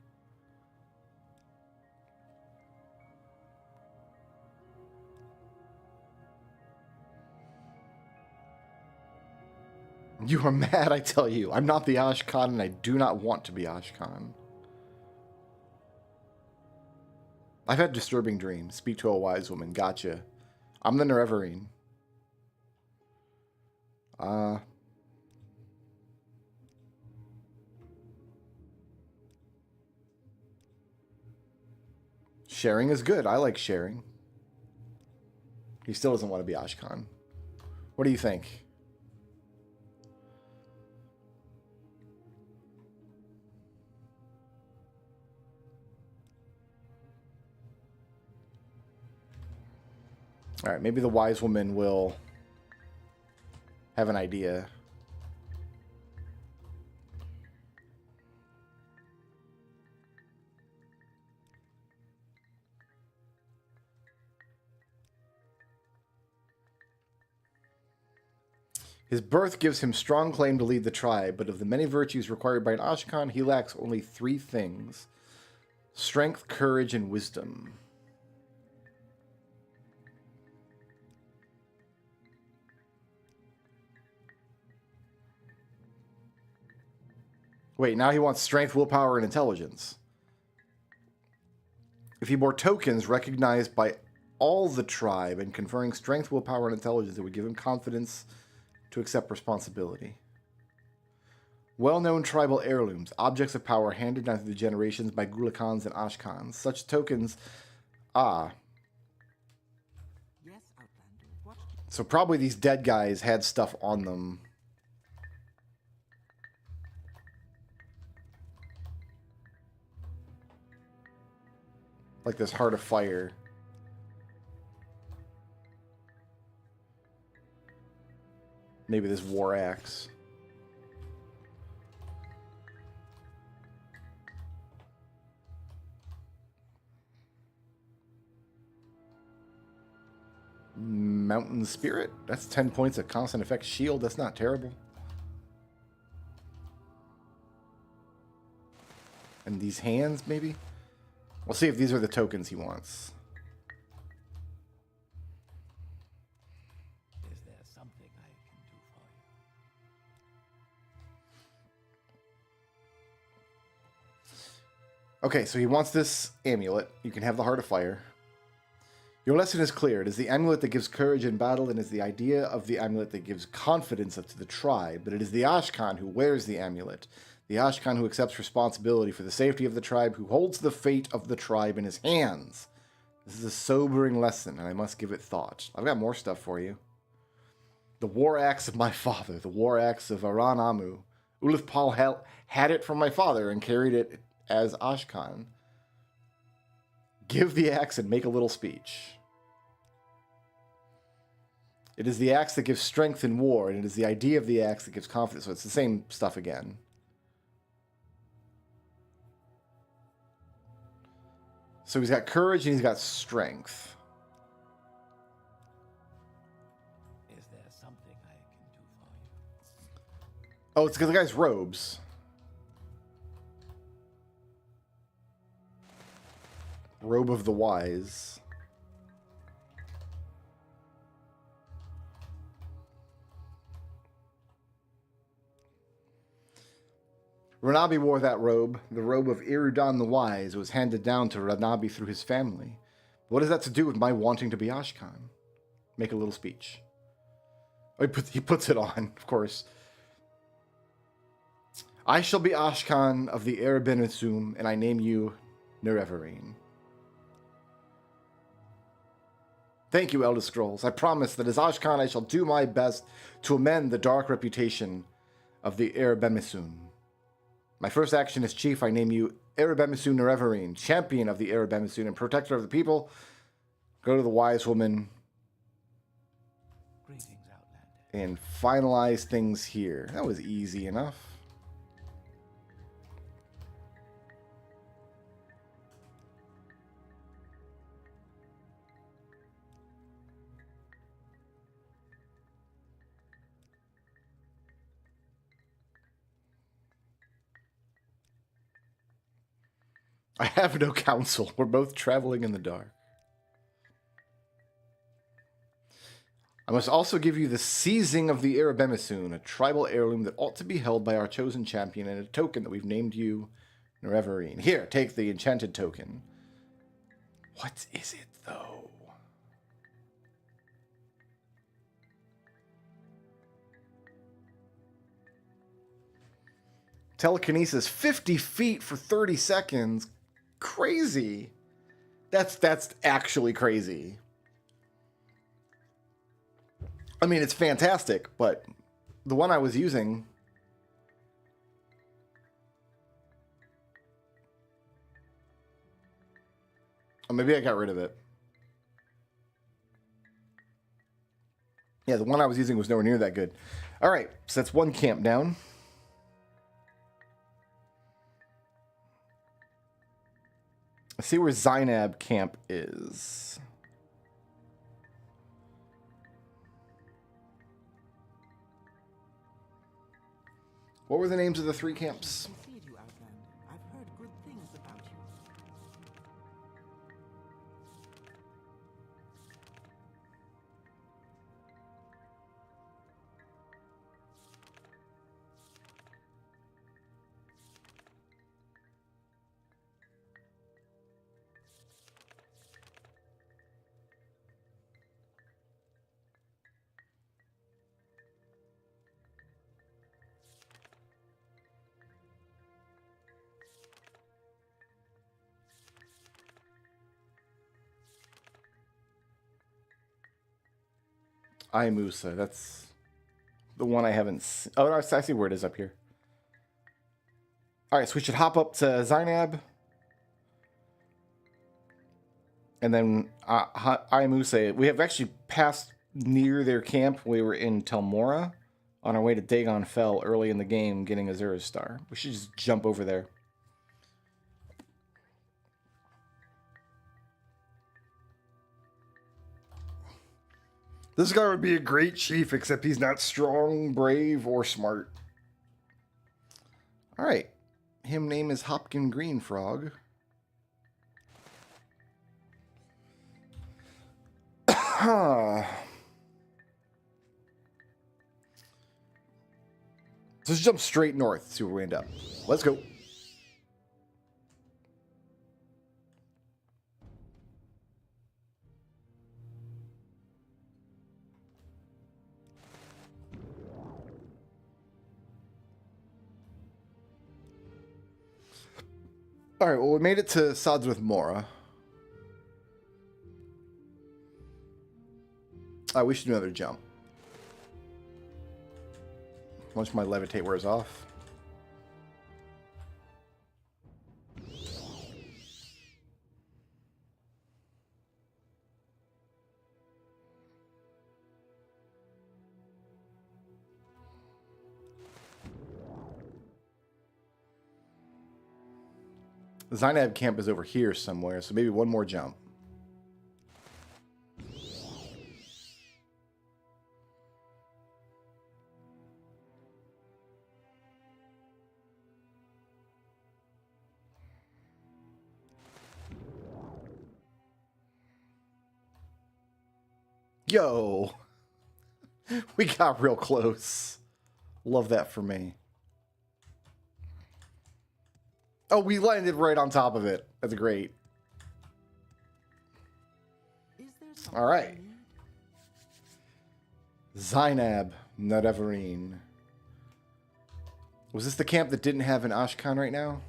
You are mad, I tell you. I'm not the Ashkan, and I do not want to be Ashkan. I've had disturbing dreams. Speak to a wise woman. Gotcha. I'm the Nerevarine. Sharing is good. I like sharing. He still doesn't want to be Ashkan. What do you think? All right, maybe the wise woman will have an idea. His birth gives him strong claim to lead the tribe, but of the many virtues required by an Ashkan, he lacks only 3 things: strength, courage, and wisdom. Wait, now he wants strength, willpower, and intelligence. If he bore tokens recognized by all the tribe and conferring strength, willpower, and intelligence, it would give him confidence to accept responsibility. Well-known tribal heirlooms, objects of power handed down through the generations by Gulakans and Ashkans. Such tokens, Yes, Outlander. What? so probably these dead guys had stuff on them. Like this Heart of Fire. Maybe this War Axe. Mountain Spirit. That's 10 points of constant effect shield. That's not terrible. And these hands, maybe? We'll see if these are the tokens he wants. Is there something I can do for you? Okay, so he wants this amulet. You can have the Heart of Fire. Your lesson is clear. It is the amulet that gives courage in battle, and is the idea of the amulet that gives confidence to the tribe. But it is the Ashkan who wears the amulet. The Ashkan who accepts responsibility for the safety of the tribe, who holds the fate of the tribe in his hands. This is a sobering lesson, and I must give it thought. I've got more stuff for you. The War Axe of my father, the War Axe of Aran Amu. Ulif Paul had it from my father and carried it as Ashkan. Give the axe and make a little speech. It is the axe that gives strength in war, and it is the idea of the axe that gives confidence. So it's the same stuff again. So he's got courage and he's got strength. Is there something I can do for you? Oh, it's because the guy's robes. Robe of the Wise. Ranabi wore that robe. The robe of Irudan the Wise was handed down to Ranabi through his family. What has that to do with my wanting to be Ashkan? Make a little speech. Oh, he puts it on, of course. I shall be Ashkan of the Erebin Isum, and I name you Nerevarine. Thank you, Elder Scrulz. I promise that as Ashkan I shall do my best to amend the dark reputation of the Erebemisun. My first action as chief, I name you Erebemisun Nerevarine, champion of the Erebemisun and protector of the people. Go to the wise woman Greetings, Outlander. and finalize things here. That was easy enough. I have no counsel. We're both traveling in the dark. I must also give you the seizing of the Erebemisun, a tribal heirloom that ought to be held by our chosen champion, and a token that we've named you Nerevarine. Here, take the enchanted token. What is it, though? Telekinesis 50 feet for 30 seconds. Crazy. That's actually crazy. I mean, it's fantastic, but the one I was using... Oh, maybe I got rid of it. Yeah, the one I was using was nowhere near that good. All right, so that's one camp down. Let's see where Zainab camp is. What were the names of the 3 camps? Precede you, Outlander. I've heard good things about you. Musa, that's the one I haven't seen. Oh, no, I see where it is up here. All right, so we should hop up to Zainab. And then Musa, we have actually passed near their camp. We were in Telmora on our way to Dagon Fell early in the game, getting Azura's Star. We should just jump over there. This guy would be a great chief, except he's not strong, brave, or smart. All right. Him name is Hopkin Greenfrog. So let's jump straight north, see where we end up. Let's go. All right, well, we made it to Sods with Mora. We should do another jump. Once my levitate wears off. The Zainab camp is over here somewhere, so maybe one more jump. Yo! We got real close. Love that for me. Oh, we landed right on top of it. That's great. Is there something All right. you need? Zainab Nadevarine. Was this the camp that didn't have an Ashkan right now?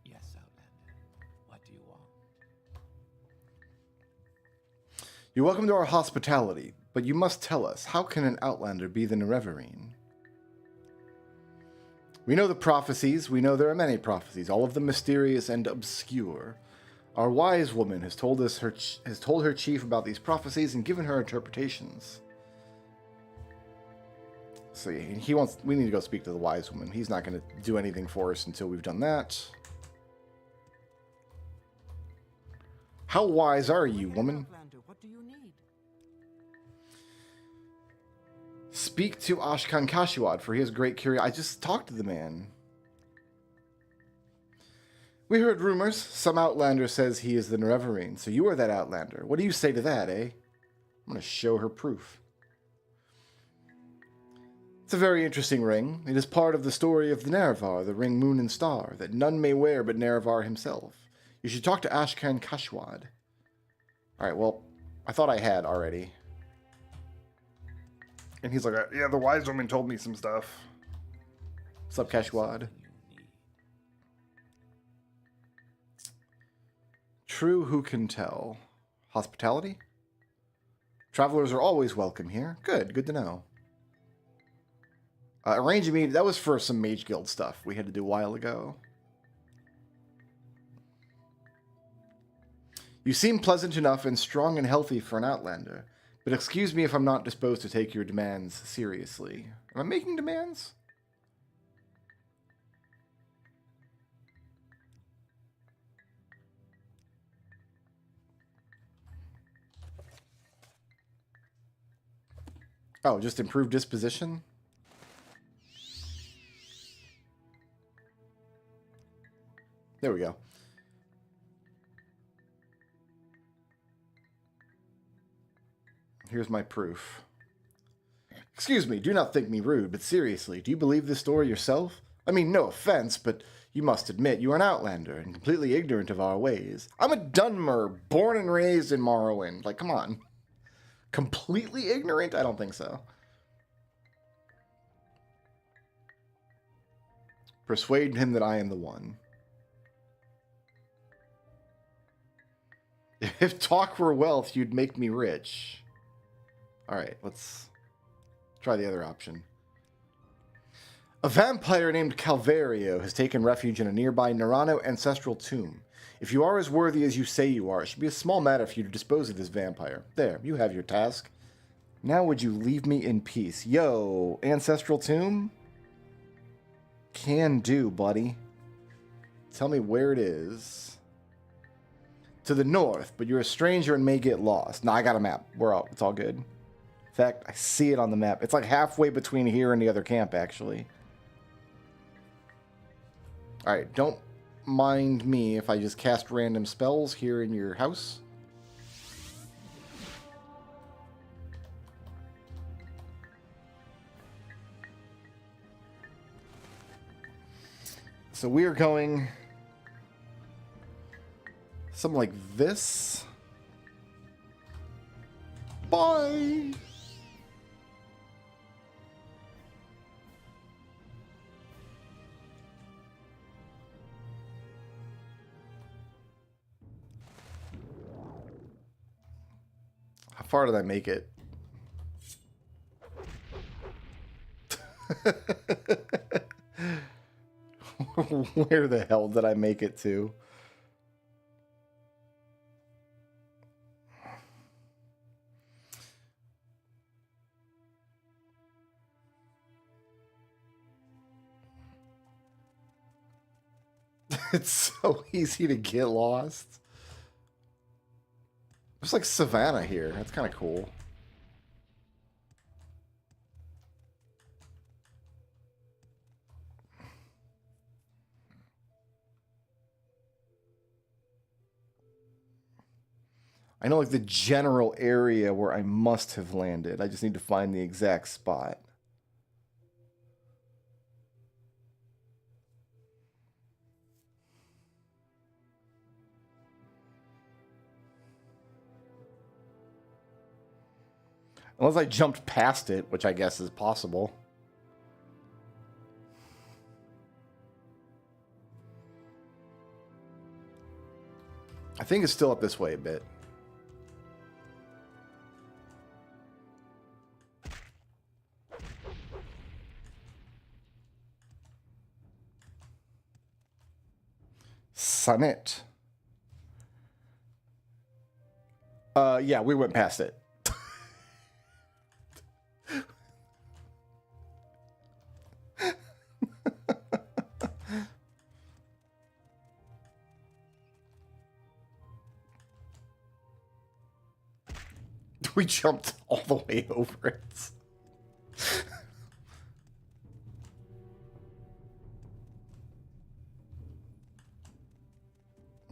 Yes, Outlander. What do you want? You're welcome to our hospitality, but you must tell us, how can an Outlander be the Nerevarine? We know the prophecies. We know there are many prophecies, all of them mysterious and obscure. Our wise woman has told her chief about these prophecies and given her interpretations. So we need to go speak to the wise woman. He's not going to do anything for us until we've done that. How wise are you, woman? Outlander, what do you need? Speak to Ashkan Kashiwad, for he has great curiosity. I just talked to the man. We heard rumors. Some Outlander says he is the Nerevarine, so you are that Outlander. What do you say to that, eh? I'm going to show her proof. It's a very interesting ring. It is part of the story of the Nerevar, the ring Moon and Star, that none may wear but Nerevar himself. You should talk to Ashkan Kashiwad. Alright, well, I thought I had already. And he's like, yeah, the wise woman told me some stuff. What's up, Kashiwad? True, who can tell? Hospitality? Travelers are always welcome here. Good to know. Arrange a meeting. That was for some Mage Guild stuff we had to do a while ago. You seem pleasant enough and strong and healthy for an outlander, but excuse me if I'm not disposed to take your demands seriously. Am I making demands? Oh, just improved disposition? There we go. Here's my proof. Excuse me, do not think me rude, but seriously, do you believe this story yourself? I mean, no offense, but you must admit you are an outlander and completely ignorant of our ways. I'm a Dunmer, born and raised in Morrowind. Like, come on. Completely ignorant? I don't think so. Persuade him that I am the one. If talk were wealth, you'd make me rich. Alright, let's try the other option. A vampire named Calvario has taken refuge in a nearby Nerano ancestral tomb. If you are as worthy as you say you are, it should be a small matter for you to dispose of this vampire. There, you have your task. Now would you leave me in peace? Yo, ancestral tomb? Can do, buddy. Tell me where it is. To the north, but you're a stranger and may get lost. Nah, I got a map. We're out. It's all good. In fact, I see it on the map. It's like halfway between here and the other camp, actually. Alright, don't mind me if I just cast random spells here in your house. So we are going something like this. Bye! How far did I make it? Where the hell did I make it to? It's so easy to get lost. There's like savannah here. That's kind of cool. I know like the general area where I must have landed. I just need to find the exact spot. Unless I jumped past it, which I guess is possible. I think it's still up this way a bit. Sonnet. Yeah, we went past it. We jumped all the way over it.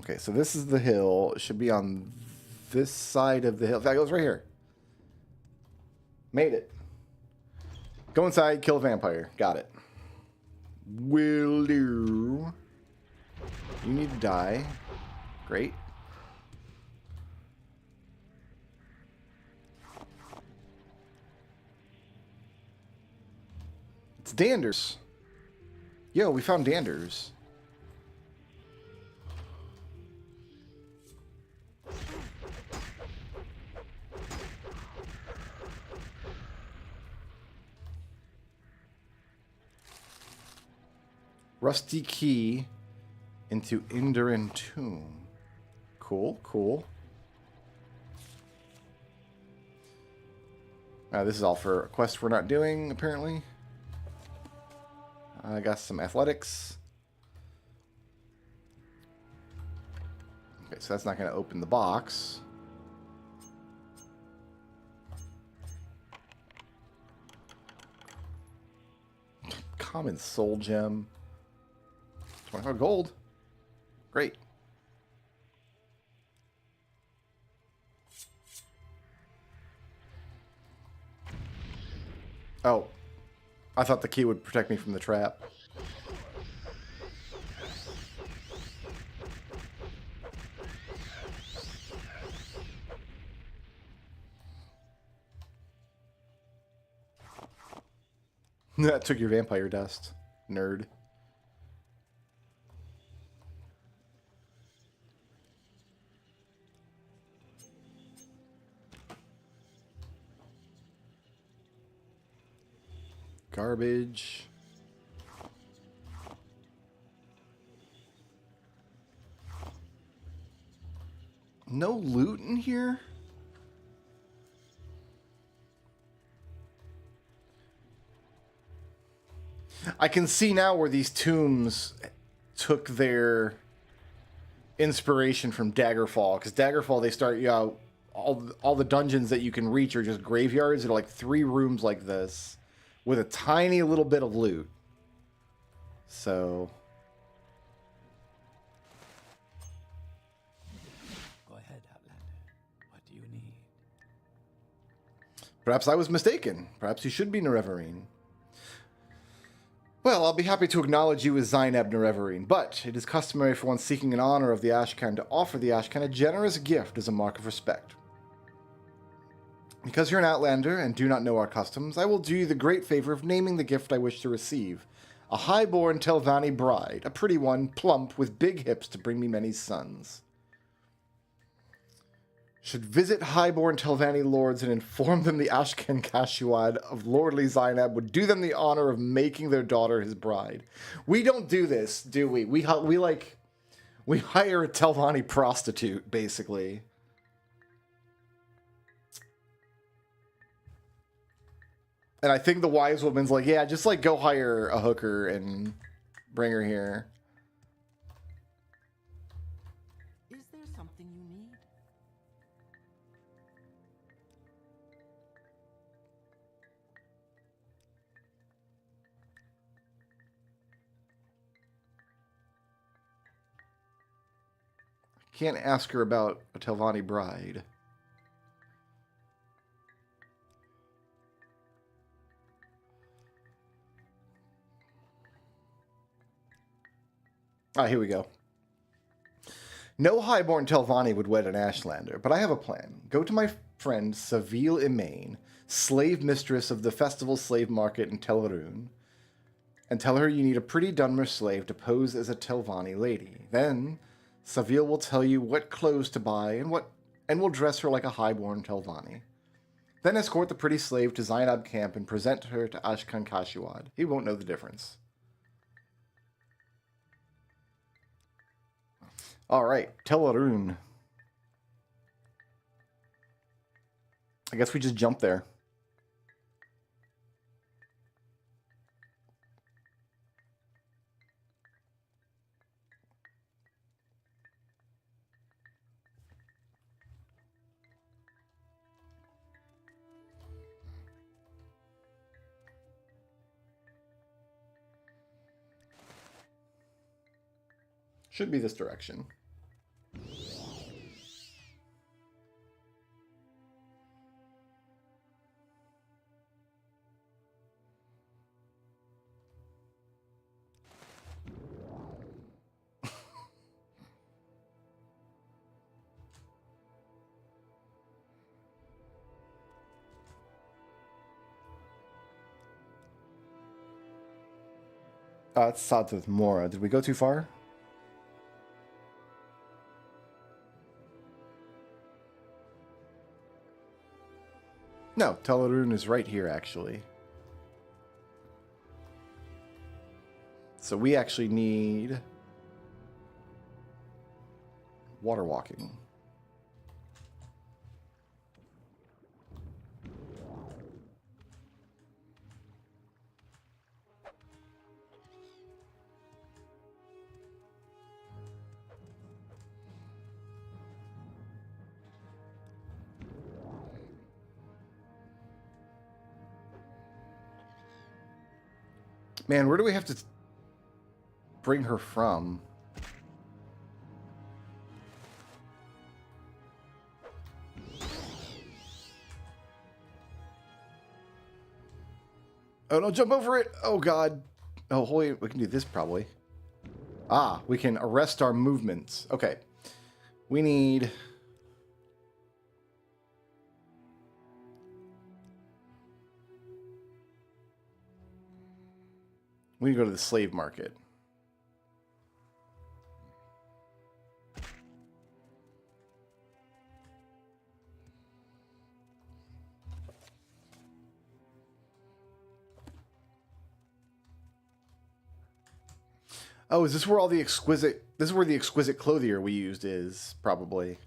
Okay, so this is the hill. It should be on this side of the hill. That goes right here. Made it. Go inside, kill a vampire. Got it. Will do. You need to die. Great. It's Danders. Yo, we found Danders. Rusty key into Indarin tomb. Cool, cool. This is all for a quest we're not doing, apparently. I got some athletics. Okay, so that's not going to open the box. Common soul gem. 25 gold. Great. Oh. I thought the key would protect me from the trap. That took your vampire dust, nerd. Garbage. No loot in here? I can see now where these tombs took their inspiration from Daggerfall, because Daggerfall, they start, you know, all the dungeons that you can reach are just graveyards. They're like 3 rooms like this with a tiny little bit of loot. So Go ahead, Outlander. What do you need? perhaps I was mistaken. Perhaps you should be Nerevarine. Well, I'll be happy to acknowledge you as Zainab Nerevarine, but it is customary for one seeking an honor of the Ashcan to offer the Ashcan a generous gift as a mark of respect. Because you're an outlander and do not know our customs, I will do you the great favor of naming the gift I wish to receive. A high-born Telvanni bride, a pretty one, plump, with big hips to bring me many sons. Should visit high-born Telvanni lords and inform them the Ashcan Kashuad of lordly Zainab would do them the honor of making their daughter his bride. We don't do this, do we? We hire a Telvanni prostitute, basically. And I think the wise woman's like, yeah, just like go hire a hooker and bring her here. Is there something you need? Can't ask her about a Telvanni bride. Ah, here we go. No highborn Telvanni would wed an Ashlander, but I have a plan. Go to my friend Savile Imain, slave mistress of the festival slave market in Telrune, and tell her you need a pretty Dunmer slave to pose as a Telvanni lady. Then Savile will tell you what clothes to buy and will dress her like a highborn Telvanni. Then escort the pretty slave to Zainab camp and present her to Ashkan Kashuad. He won't know the difference. All right, Telrune. I guess we just jump there. Should be this direction. It's south of Mora. Did we go too far? No, Telrune is right here, actually. So we actually need water walking. Man, where do we have to bring her from? Oh, no, jump over it. Oh, God. Oh, holy, we can do this probably. Ah, we can arrest our movements. Okay. We need... We need to go to the slave market. Oh, is this where all the exquisite... This is where the exquisite clothier we used is, probably.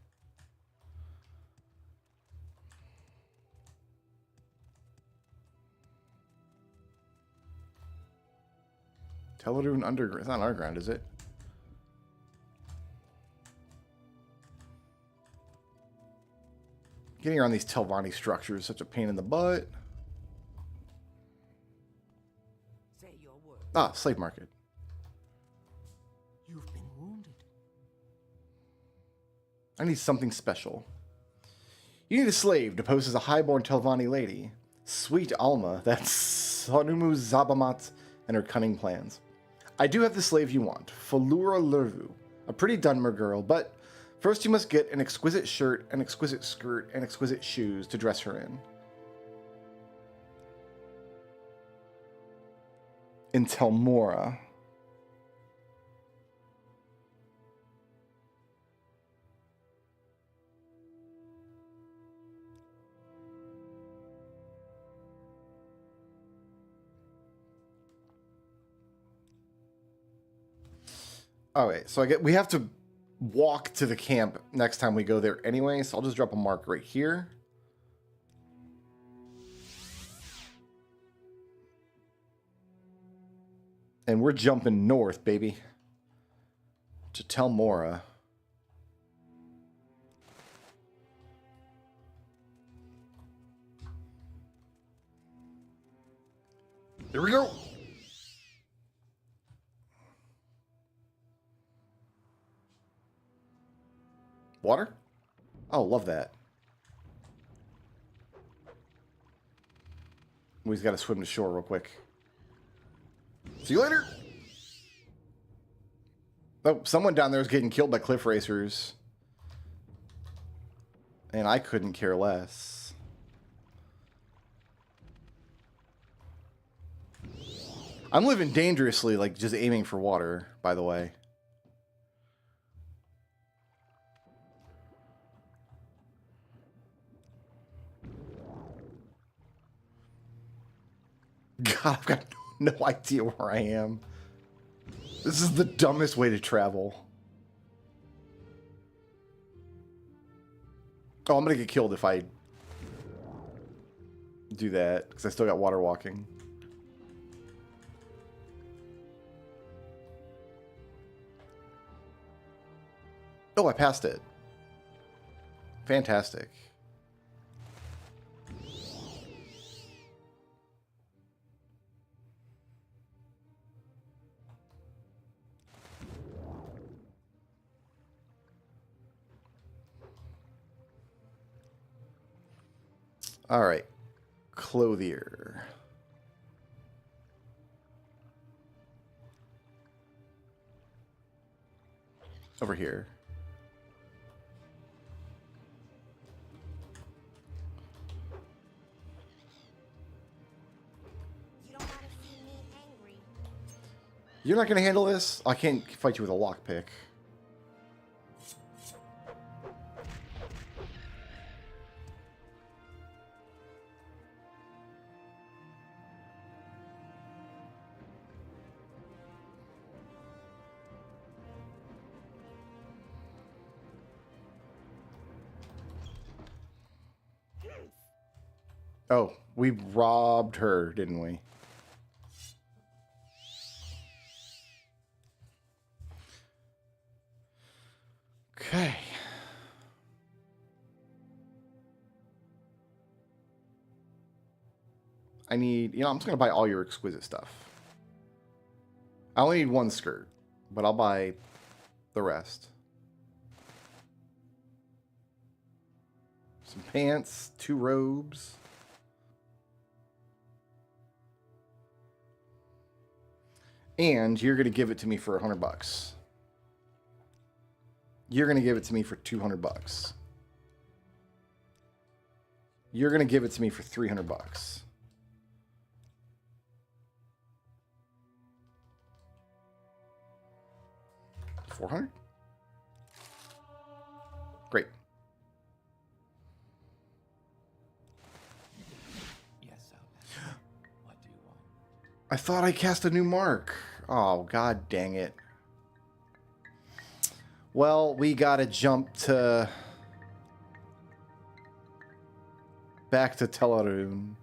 Teledoon Underground. It's not underground, is it? Getting around these Telvanni structures is such a pain in the butt. Say your word. Ah, slave market. You've been wounded. I need something special. You need a slave to pose as a highborn Telvanni lady. Sweet Alma, that's Sonumu Zabamat and her cunning plans. I do have the slave you want, Falura Lurvu, a pretty Dunmer girl, but first you must get an exquisite shirt, an exquisite skirt, and exquisite shoes to dress her in Telmora. Alright, so we have to walk to the camp next time we go there anyway, so I'll just drop a mark right here. And we're jumping north, baby. To Telmora. Here we go! Water? Oh, love that. We just gotta swim to shore real quick. See you later! Oh, someone down there is getting killed by cliff racers. And I couldn't care less. I'm living dangerously, like just aiming for water, by the way. God, I've got no idea where I am. This is the dumbest way to travel. Oh, I'm gonna get killed if I do that, because I still got water walking. Oh, I passed it. Fantastic. All right, clothier. Over here. You don't want to see me angry. You're not gonna handle this? I can't fight you with a lockpick. Oh, we robbed her, didn't we? Okay. I need, I'm just going to buy all your exquisite stuff. I only need one skirt, but I'll buy the rest. Some pants, 2 robes. And you're going to give it to me for $100. You're going to give it to me for $200. You're going to give it to me for $300. $400? Great. Yes, Outlander. What do you want? I thought I cast a new mark. Oh, god dang it. Well, we gotta jump to... back to Telarun.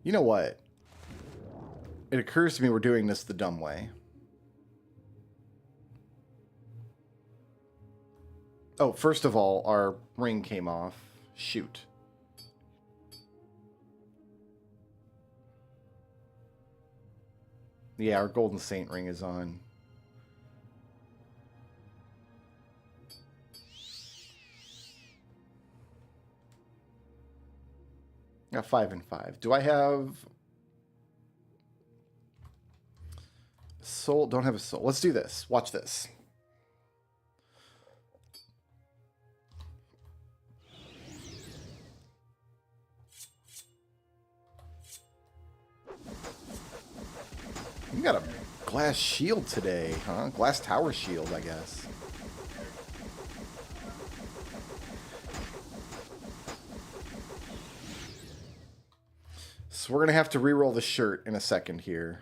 You know what? It occurs to me we're doing this the dumb way. Oh, first of all, our ring came off. Shoot. Yeah, our Golden Saint ring is on. Got 5 and 5. Do I have soul? Don't have a soul. Let's do this. Watch this. You got a glass shield today, huh? Glass tower shield, I guess. So we're going to have to re-roll the shirt in a second here.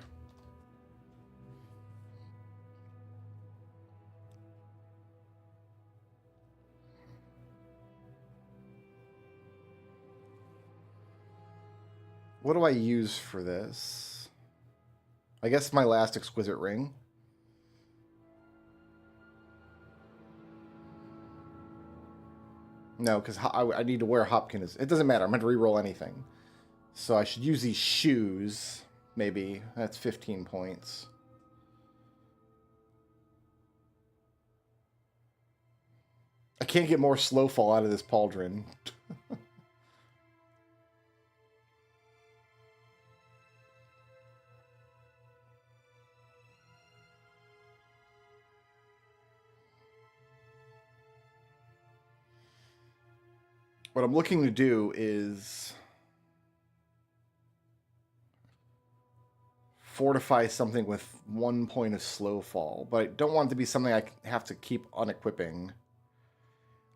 What do I use for this? I guess my last exquisite ring. No, because I need to wear Hopkins. It doesn't matter. I'm going to re-roll anything. So I should use these shoes, maybe. That's 15 points. I can't get more slow fall out of this pauldron. What I'm looking to do is fortify something with 1 point of slow fall, but I don't want it to be something I have to keep unequipping.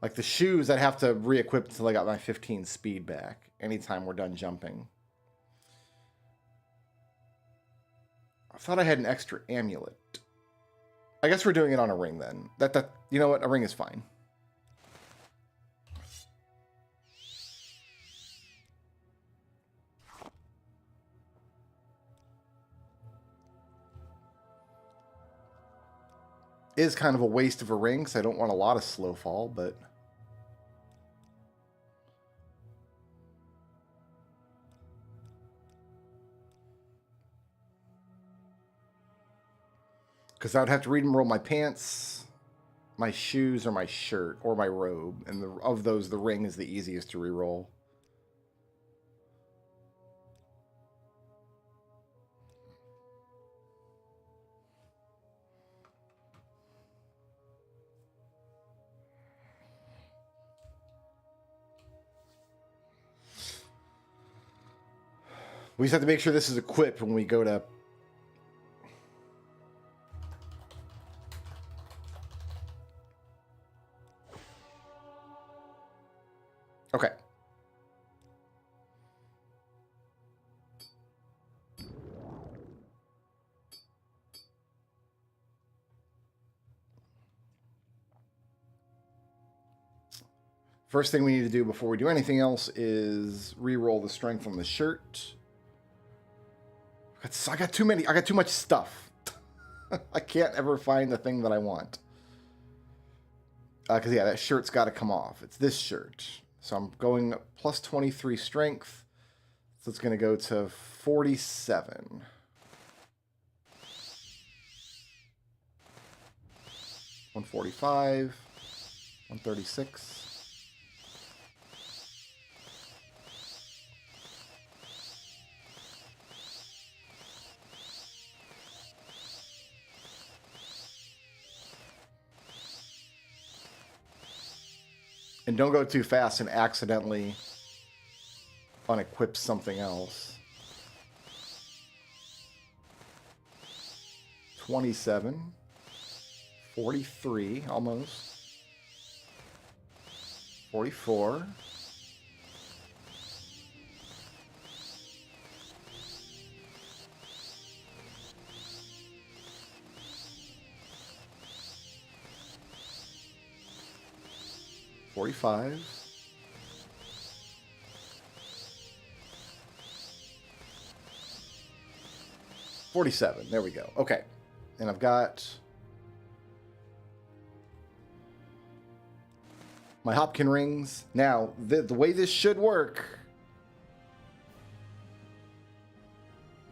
Like the shoes, I'd have to re-equip until I got my 15 speed back anytime we're done jumping. I thought I had an extra amulet. I guess we're doing it on a ring then. You know what? A ring is fine. Is kind of a waste of a ring, because I don't want a lot of slow fall, but... Because I would have to re-roll my pants, my shoes, or my shirt, or my robe. And of those, the ring is the easiest to re-roll. We just have to make sure this is equipped when we go to... Okay. First thing we need to do before we do anything else is re-roll the strength on the shirt. I got too much stuff. I can't ever find the thing that I want. Because, yeah, that shirt's got to come off. It's this shirt. So I'm going plus 23 strength. So it's going to go to 47. $145. $136. And don't go too fast and accidentally unequip something else. 27. 43, almost. 44. $45. $47. There we go. Okay. And I've got my Hopkin rings. Now, the way this should work.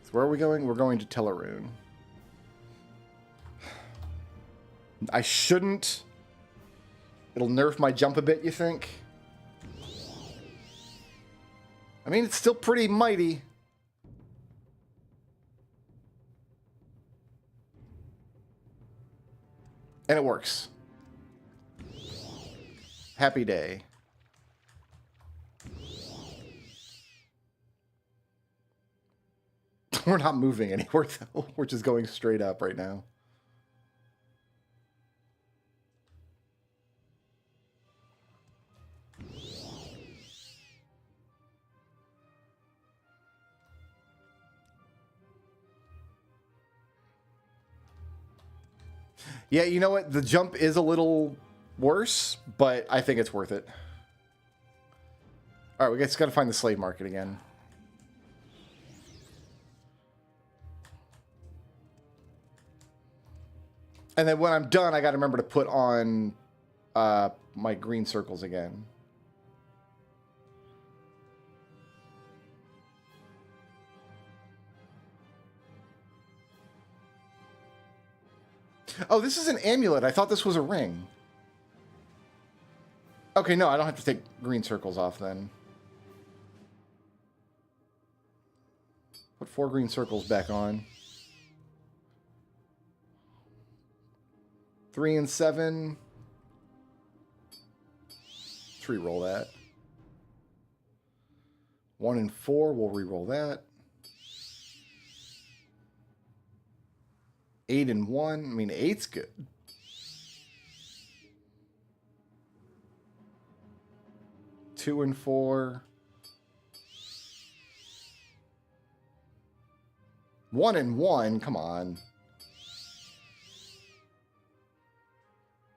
So where are we going? We're going to Tellarune. I shouldn't. It'll nerf my jump a bit, you think? I mean, it's still pretty mighty. And it works. Happy day. We're not moving anywhere, though. We're just going straight up right now. Yeah, you know what? The jump is a little worse, but I think it's worth it. All right, we just got to find the slave market again. And then when I'm done, I got to remember to put on my green circles again. Oh, this is an amulet. I thought this was a ring. Okay, no, I don't have to take green circles off then. Put 4 green circles back on. 3 and 7. 3 roll that. 1 and 4, we'll re-roll that. 8 and 1. I mean, 8's good. Two and 4. 1 and 1. Come on.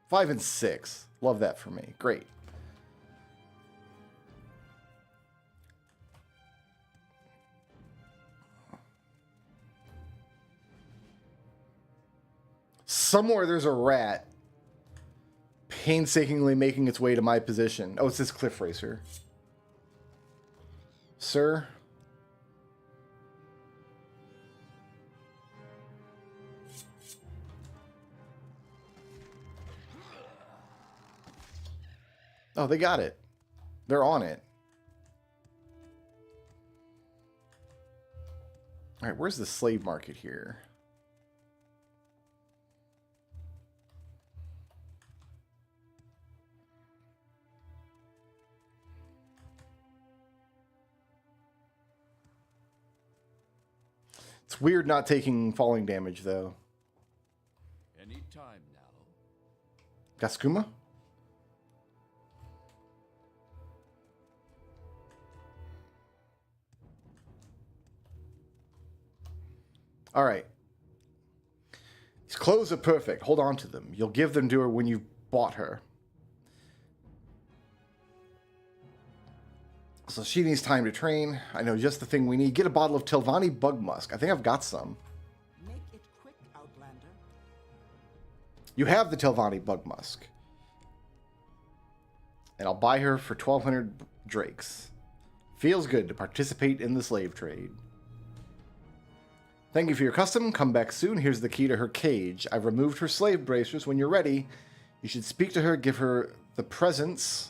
5 and 6. Love that for me. Great. Somewhere there's a rat painstakingly making its way to my position. Oh, it's this cliff racer. Sir? Oh, they got it. They're on it. All right, where's the slave market here? It's weird not taking falling damage, though. Any time now. Gaskuma? All right. These clothes are perfect. Hold on to them. You'll give them to her when you've bought her. So she needs time to train. I know just the thing we need. Get a bottle of Tilvani Bug Musk. I think I've got some. Make it quick, Outlander. You have the Tilvani Bug Musk. And I'll buy her for 1,200 drakes. Feels good to participate in the slave trade. Thank you for your custom. Come back soon. Here's the key to her cage. I've removed her slave bracers. When you're ready, you should speak to her, give her the presents,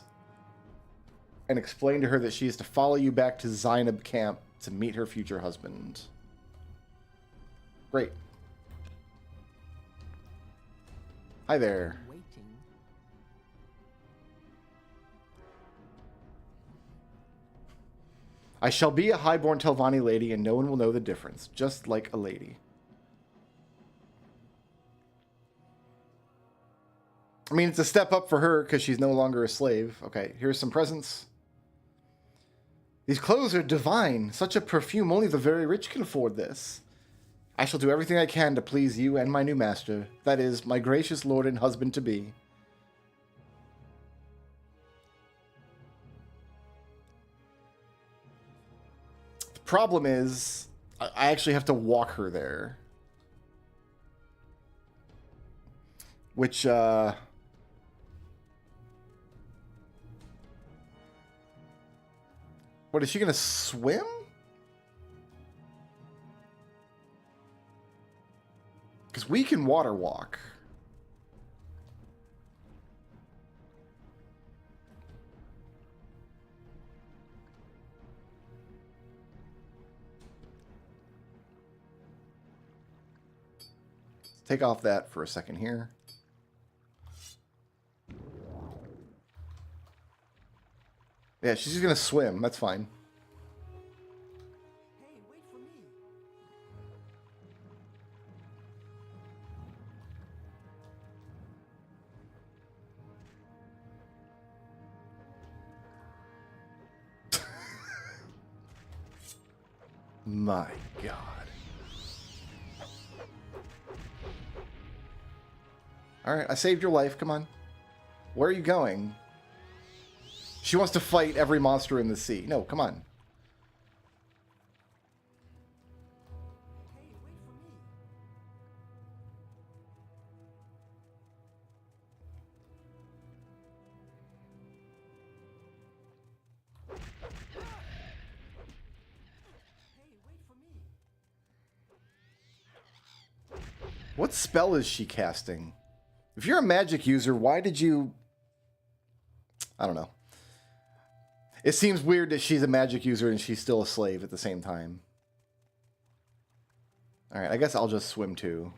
and explain to her that she is to follow you back to Zainab camp to meet her future husband. Great. Hi there. Waiting. I shall be a highborn Telvanni lady, and no one will know the difference, just like a lady. I mean, it's a step up for her, because she's no longer a slave. Okay, here's some presents. These clothes are divine. Such a perfume, only the very rich can afford this. I shall do everything I can to please you and my new master. That is, my gracious lord and husband-to-be. Problem is, I actually have to walk her there. Which, what, is she gonna swim? Because we can water walk. Take off that for a second here. Yeah, she's just gonna swim. That's fine. Hey, wait for me. My God. Alright, I saved your life. Come on. Where are you going? She wants to fight every monster in the sea. No, come on. Hey, wait for me. Hey, wait for me. What spell is she casting? If you're a magic user, why did you... I don't know. It seems weird that she's a magic user and she's still a slave at the same time. Alright, I guess I'll just swim too.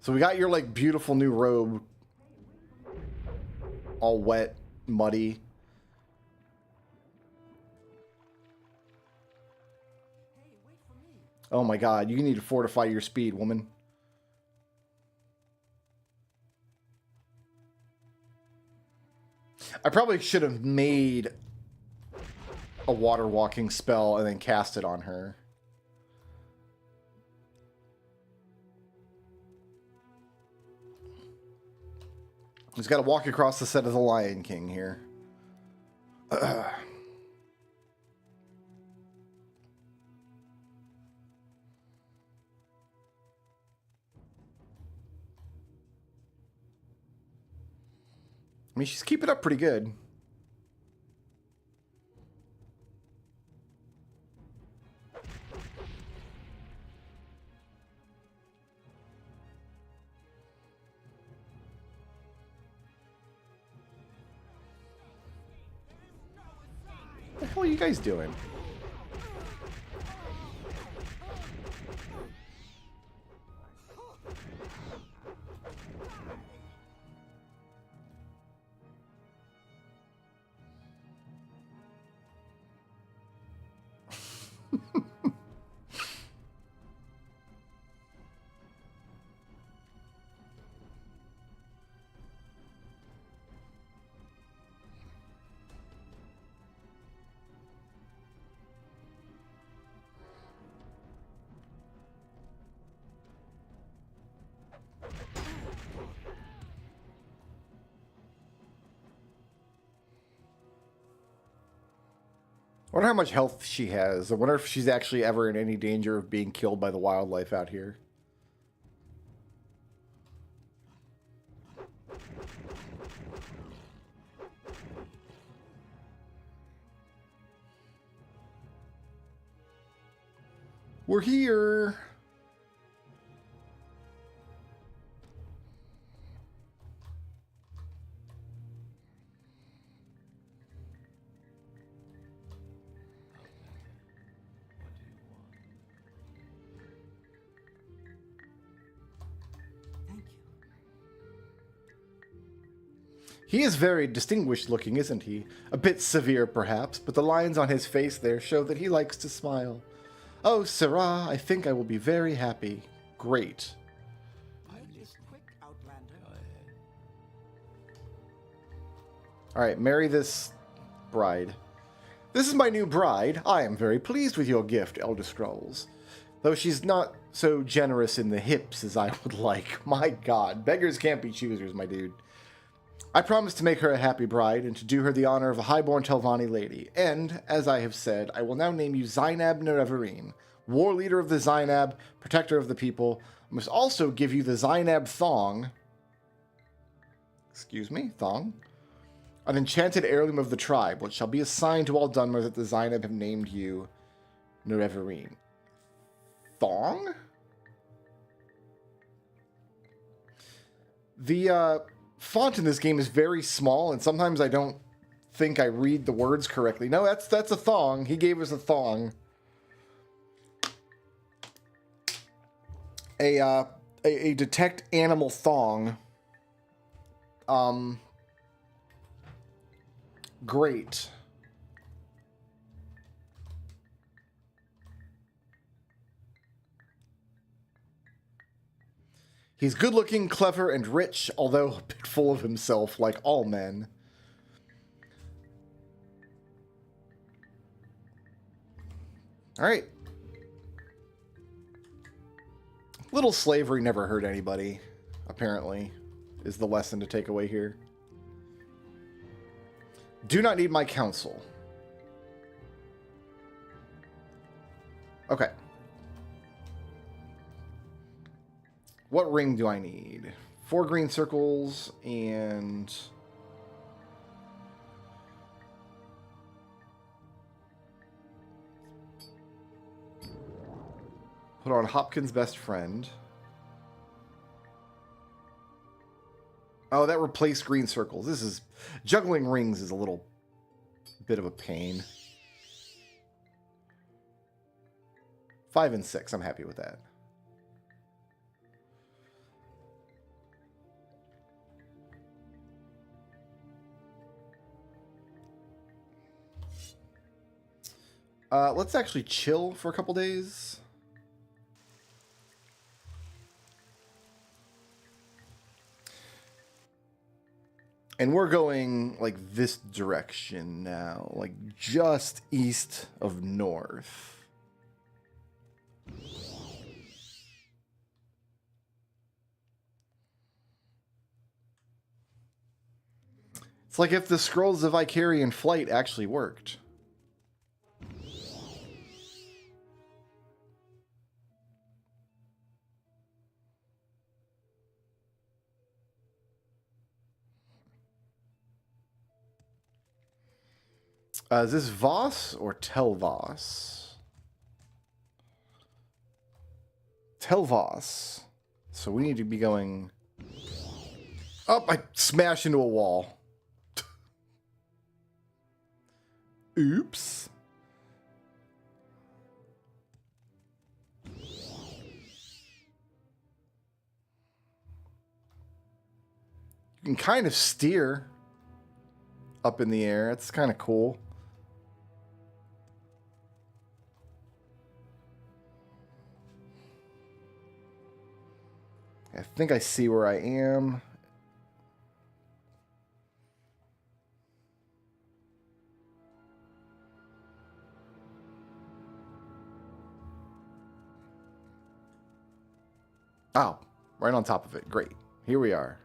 So we got your, like, beautiful new robe. All wet, muddy. Hey, wait for me. Oh my God, you need to fortify your speed, woman. I probably should have made a water walking spell and then cast it on her. He's got to walk across the set of the Lion King here. I mean, she's keeping up pretty good. What the hell are you guys doing? wonder how much health she has. I wonder if she's actually ever in any danger of being killed by the wildlife out here. We're here. Thank you. He is very distinguished looking, isn't he? A bit severe, perhaps, but the lines on his face there show that he likes to smile. Oh, Sirrah, I think I will be very happy. Great. Make this quick, Outlander. All right, marry this bride. This is my new bride. I am very pleased with your gift, Elder Scrulz. Though she's not so generous in the hips as I would like. My God, beggars can't be choosers, my dude. I promise to make her a happy bride and to do her the honor of a highborn Telvanni lady. And, as I have said, I will now name you Zainab Nerevarine, war leader of the Zainab, protector of the people. I must also give you the Zainab Thong. Excuse me, Thong? An enchanted heirloom of the tribe, which shall be assigned to all Dunmer that the Zainab have named you Nerevarine. Thong? The, font in this game is very small, and sometimes I don't think I read the words correctly. No, that's a thong. He gave us a thong. A detect animal thong. Great. He's good-looking, clever, and rich, although a bit full of himself, like all men. All right. Little slavery never hurt anybody, apparently, is the lesson to take away here. Do not need my counsel. Okay. What ring do I need? 4 green circles and... put on Hopkins' best friend. Oh, that replaced green circles. This is... juggling rings is a little bit of a pain. 5 and 6. I'm happy with that. Let's actually chill for a couple days. And we're going, like, this direction now. Like, just east of north. It's like if the Scrolls of Vicarian Flight actually worked. Is this Voss or Telvoss? Telvoss. So we need to be going... Oh, I smashed into a wall. Oops. You can kind of steer up in the air. It's kind of cool. I think I see where I am. Oh, right on top of it. Great. Here we are.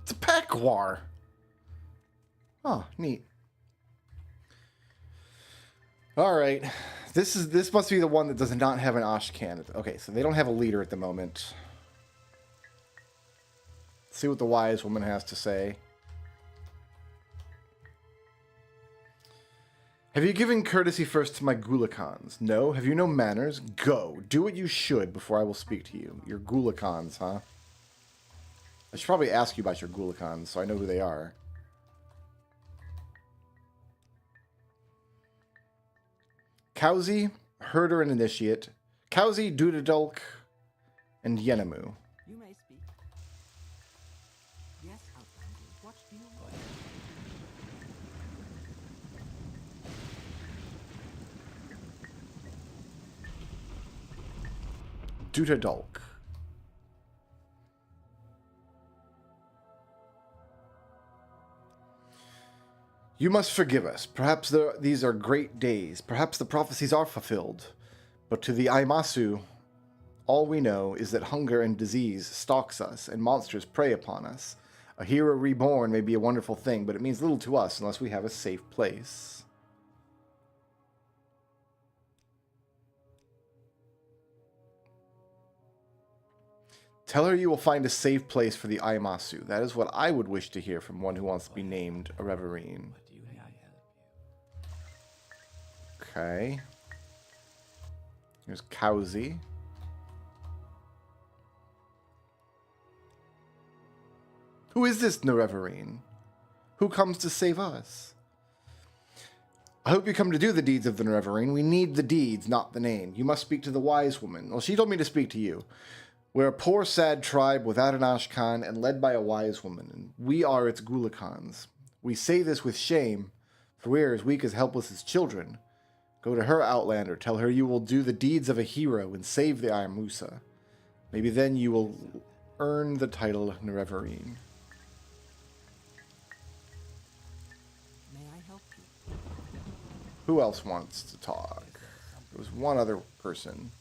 It's a pequar. Oh, neat. All right. This must be the one that does not have an Ashcan. Okay, so they don't have a leader at the moment. Let's see what the wise woman has to say. Have you given courtesy first to my Gulakans? No. Have you no manners? Go. Do what you should before I will speak to you. Your Gulakans, huh? I should probably ask you about your Gulakans so I know who they are. Kauzi, Herder and Initiate. Kauzi, Dudadulk, and Yenemu. You may speak. Yes, Outlander. What do you want? Dudadulk. You must forgive us. Perhaps these are great days. Perhaps the prophecies are fulfilled. But to the Aimasu, all we know is that hunger and disease stalks us, and monsters prey upon us. A hero reborn may be a wonderful thing, but it means little to us unless we have a safe place. Tell her you will find a safe place for the Aimasu. That is what I would wish to hear from one who wants to be named a Reverine. What do you may I help you? Okay. Here's Kauzi. Who is this Nerevarine? Who comes to save us? I hope you come to do the deeds of the Nerevarine. We need the deeds, not the name. You must speak to the wise woman. Well, she told me to speak to you. We're a poor, sad tribe without an Ashkan and led by a wise woman, and we are its Gulakans. We say this with shame, for we are as weak as helpless as children. Go to her, Outlander. Tell her you will do the deeds of a hero and save the Ayamusa. Maybe then you will earn the title of Nerevarine. May I help you? Who else wants to talk? There was one other person.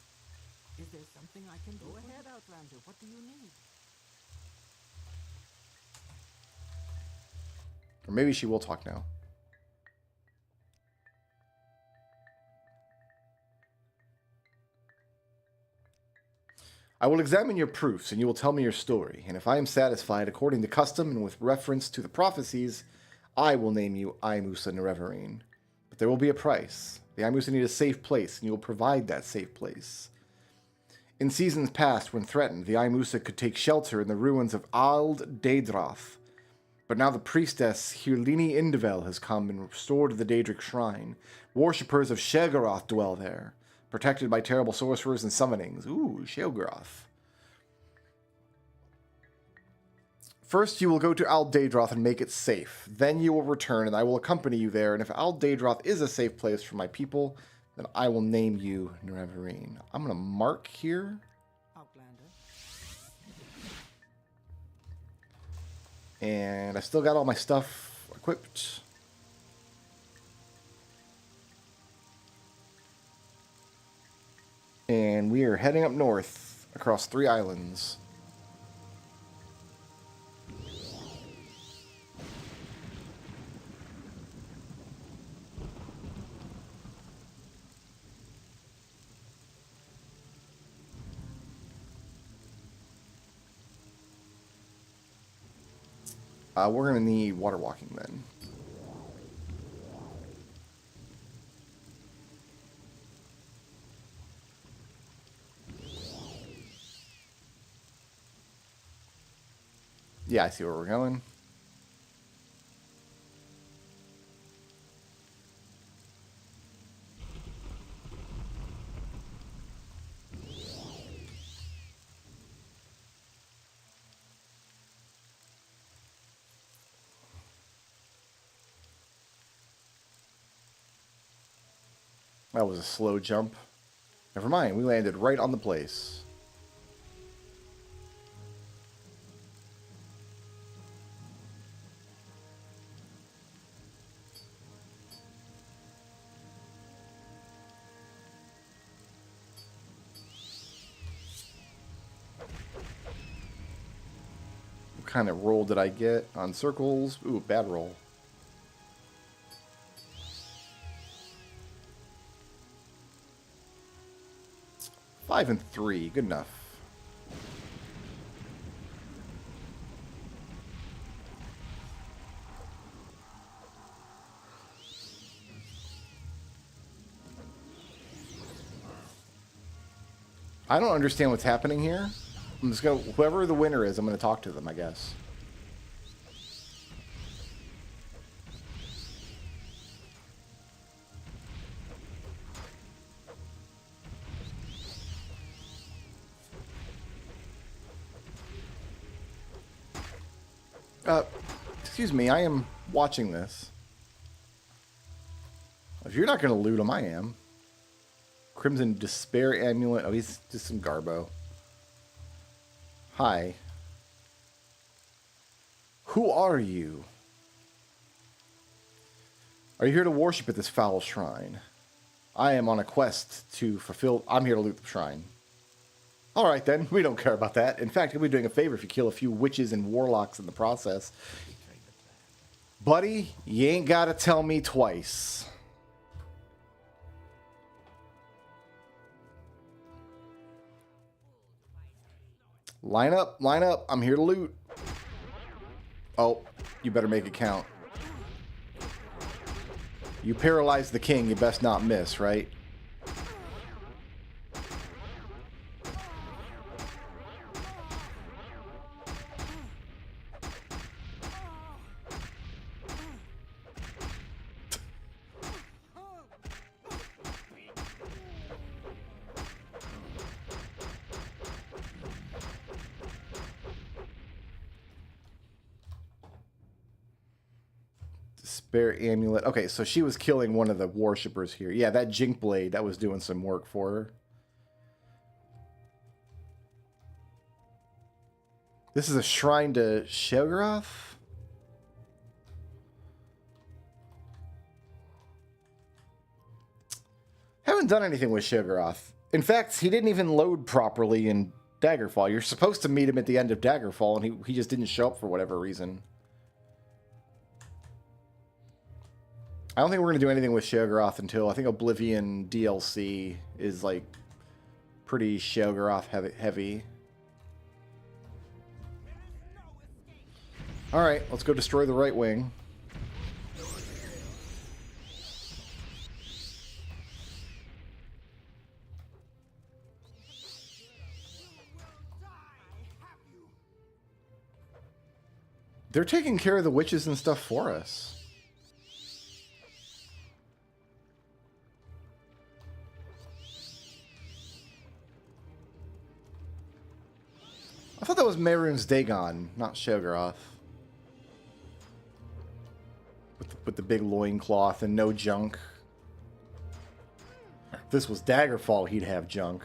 Is there something I can do? Go ahead, Outlander. What do you need? Or maybe she will talk now. I will examine your proofs, and you will tell me your story. And if I am satisfied, according to custom and with reference to the prophecies, I will name you Aimusa Nerevarine. But there will be a price. The Aimusa need a safe place, and you will provide that safe place. In seasons past, when threatened, the Aimusa could take shelter in the ruins of Ald Daedroth. But now the priestess Hirlini Indivel has come and restored the Daedric Shrine. Worshippers of Sheogorath dwell there, protected by terrible sorcerers and summonings. Ooh, Sheogorath. First, you will go to Ald Daedroth and make it safe. Then you will return, and I will accompany you there. And if Ald Daedroth is a safe place for my people, then I will name you Nerevarine. I'm going to mark here. Outlander. And I still got all my stuff equipped. And we are heading up north across 3 islands. We're going to need water walking then. Yeah, I see where we're going. That was a slow jump. Never mind, we landed right on the place. What kind of roll did I get on circles? Ooh, bad roll. 5 and 3. Good enough. I don't understand what's happening here. I'm just gonna, whoever the winner is, I'm gonna talk to them, I guess. Excuse me, I am watching this. If you're not gonna loot him, I am. Crimson Despair Amulet. Oh, he's just some garbo. Hi. Who are you? Are you here to worship at this foul shrine? I am on a quest to fulfill... I'm here to loot the shrine. Alright then, we don't care about that. In fact, you'll be doing a favor if you kill a few witches and warlocks in the process. Buddy, you ain't gotta tell me twice. Line up, line up. I'm here to loot. Oh, you better make it count. You paralyzed the king, you best not miss, right? Despair Amulet. Okay, so she was killing one of the worshippers here. Yeah, that Jink Blade, that was doing some work for her. This is a shrine to Sheogorath? Haven't done anything with Sheogorath. In fact, he didn't even load properly in Daggerfall. You're supposed to meet him at the end of Daggerfall, and he just didn't show up for whatever reason. I don't think we're going to do anything with Sheogorath until I think Oblivion DLC is like pretty Sheogorath heavy. Alright, let's go destroy the right wing. They're taking care of the witches and stuff for us. I thought that was Mehrunes Dagon, not Sheogorath. With the big loincloth and no junk. If this was Daggerfall, he'd have junk.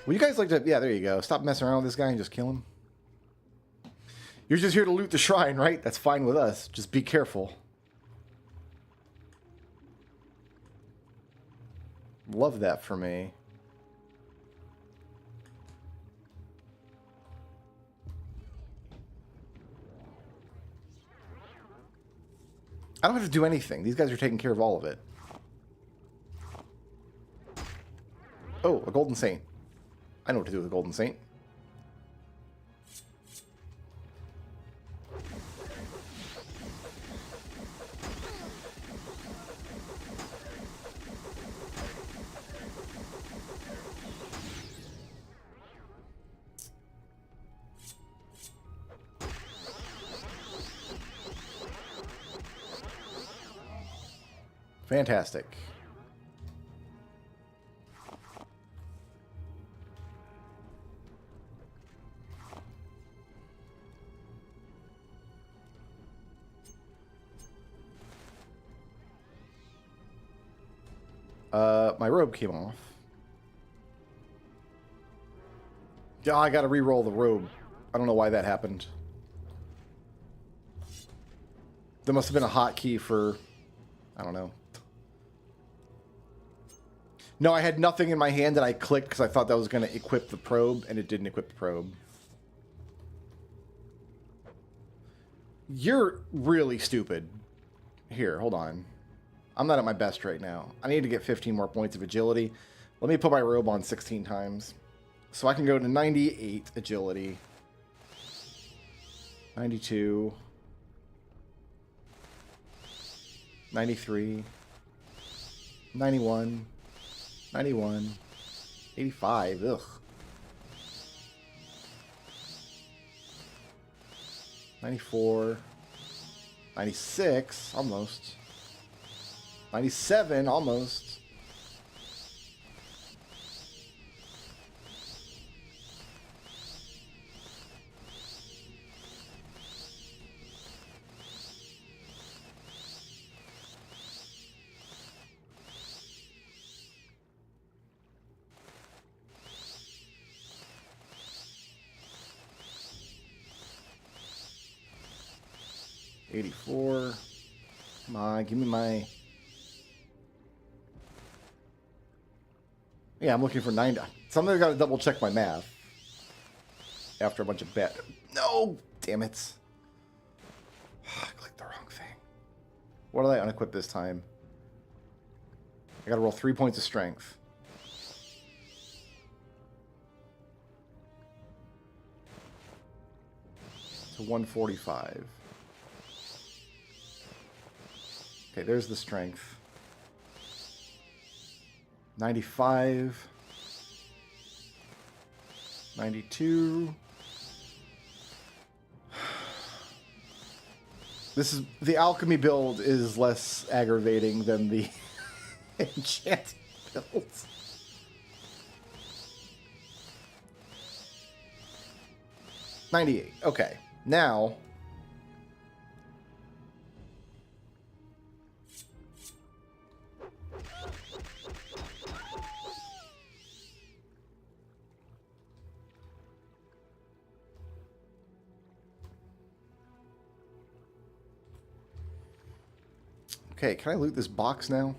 Would you guys like to... Yeah, there you go. Stop messing around with this guy and just kill him. You're just here to loot the shrine, right? That's fine with us. Just be careful. Love that for me. I don't have to do anything. These guys are taking care of all of it. Oh, a Golden Saint. I know what to do with a Golden Saint. Fantastic. My robe came off. Yeah, I gotta re-roll the robe. I don't know why that happened. There must have been a hotkey for... I don't know. No, I had nothing in my hand that I clicked because I thought that was going to equip the probe, and it didn't equip the probe. You're really stupid. Here, hold on. I'm not at my best right now. I need to get 15 more points of agility. Let me put my robe on 16 times. So I can go to 98 agility. 92. 93. 91. 91. 85. Ugh. 94. 96. Almost. 97. Almost. 84. Come on, give me my... Yeah, I'm looking for 90. Something I gotta double check my math. After a bunch of bet. No! Damn it. I clicked the wrong thing. What did I unequip this time? I gotta roll 3 points of strength. To 145. Okay, there's the strength. 95. 92. This is the alchemy build is less aggravating than the enchanting build. $98. Okay, now. Okay, can I loot this box now?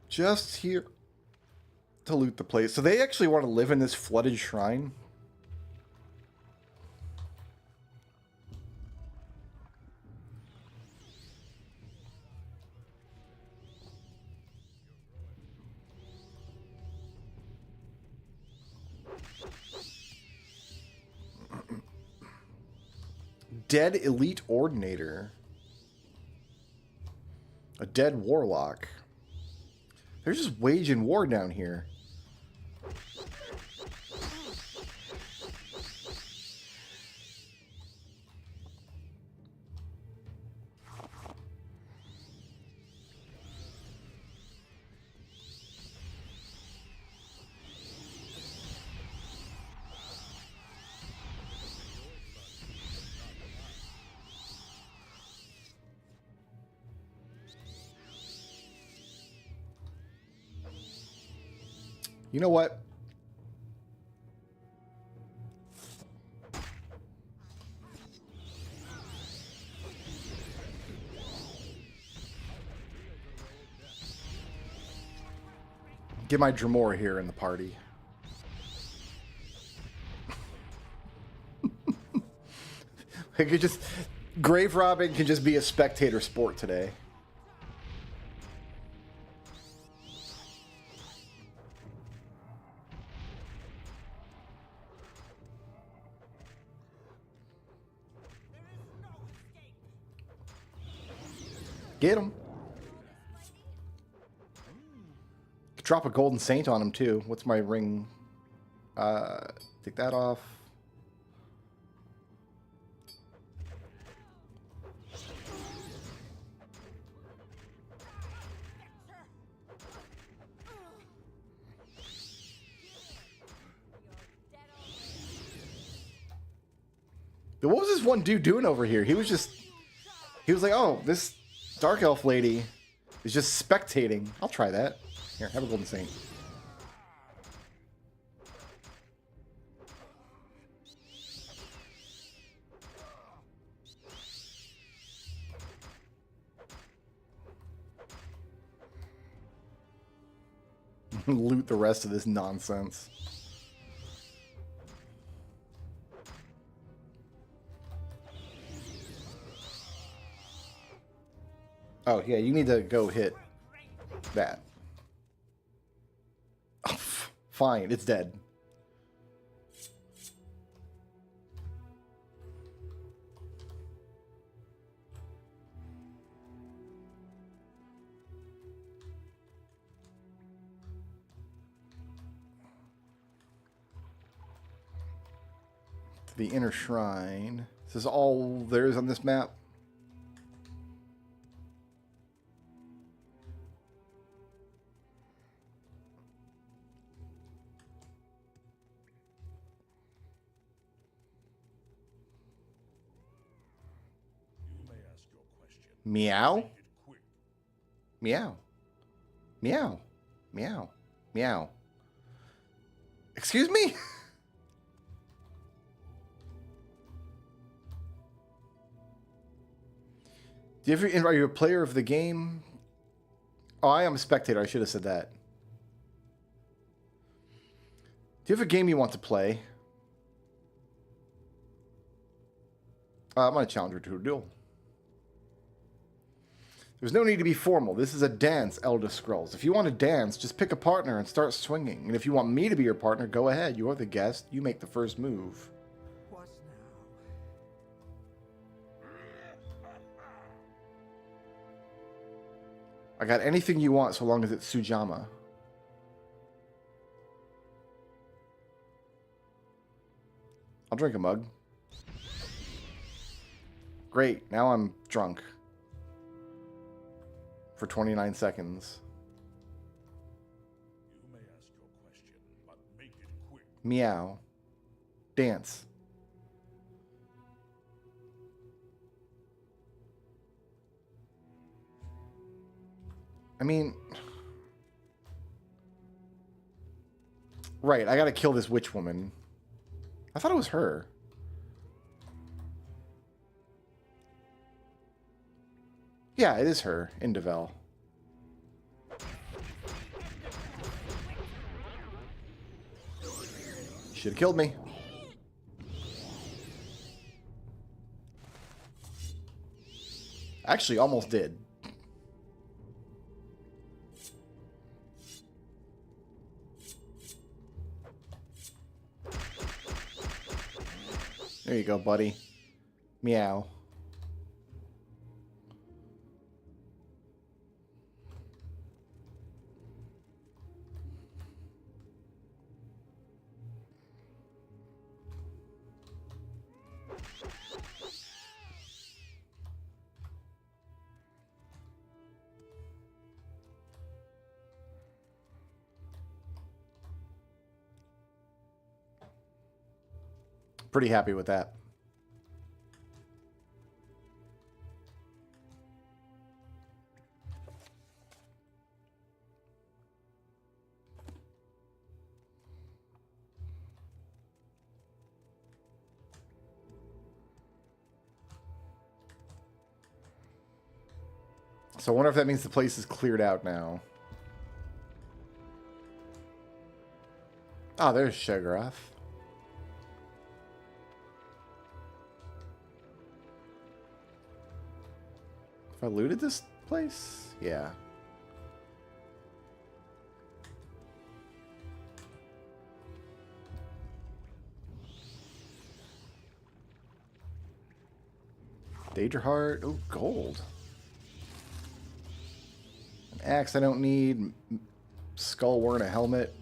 Just here to loot the place. So they actually want to live in this flooded shrine? Dead elite ordinator. A dead warlock. They're just waging war down here. You know what? Get my Dremor here in the party. I could just... Grave robbing can just be a spectator sport today. Get him. Could drop a golden saint on him too. What's my ring? Take that off. What was this one dude doing over here? He was like, oh, this Dark Elf lady is just spectating. I'll try that. Here, have a golden saint. Loot the rest of this nonsense. Oh, yeah, you need to go hit that. Oh, fine, it's dead. The inner shrine. This is all there is on this map. Meow? Meow. Meow. Meow. Meow. Excuse me? Are you a player of the game? Oh, I am a spectator. I should have said that. Do you have a game you want to play? I'm going to challenge her to a duel. There's no need to be formal. This is a dance, Elda Scrulz. If you want to dance, just pick a partner and start swinging. And if you want me to be your partner, go ahead. You are the guest. You make the first move. What now? I got anything you want so long as it's Sujama. I'll drink a mug. Great. Now I'm drunk. For 29 seconds. You may ask your question, but make it quick. Meow. Dance. I mean... Right, I gotta kill this witch woman. I thought it was her. Yeah, it is her, Indevel. Should have killed me. Actually, almost did. There you go, buddy. Meow. Pretty happy with that. So I wonder if that means the place is cleared out now. Ah, there's Shaggorath. Have I looted this place? Yeah. Daedra Heart. Oh, gold. An axe I don't need. Skull wearing a helmet.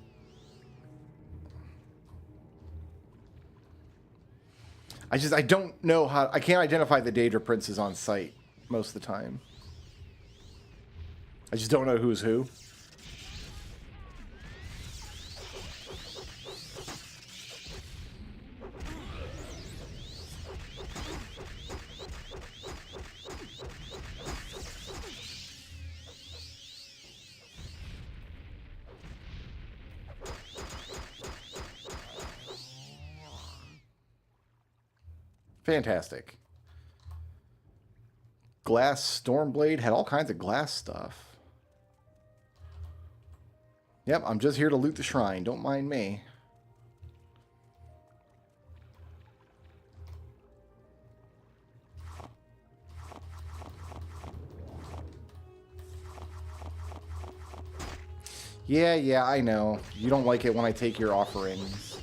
I don't know how... I can't identify the Daedra princes on site most of the time. I just don't know who's who. Fantastic. Glass Stormblade had all kinds of glass stuff. Yep, I'm just here to loot the shrine. Don't mind me. Yeah, I know. You don't like it when I take your offerings.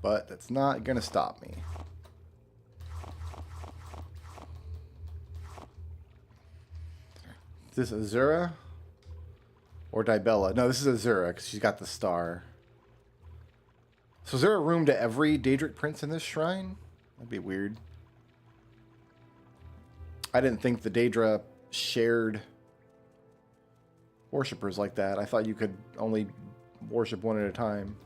But that's not gonna stop me. Is this Azura? Or Dibella? No, this is Azura, because she's got the star. So is there a room to every Daedric prince in this shrine? That'd be weird. I didn't think the Daedra shared worshippers like that. I thought you could only worship one at a time.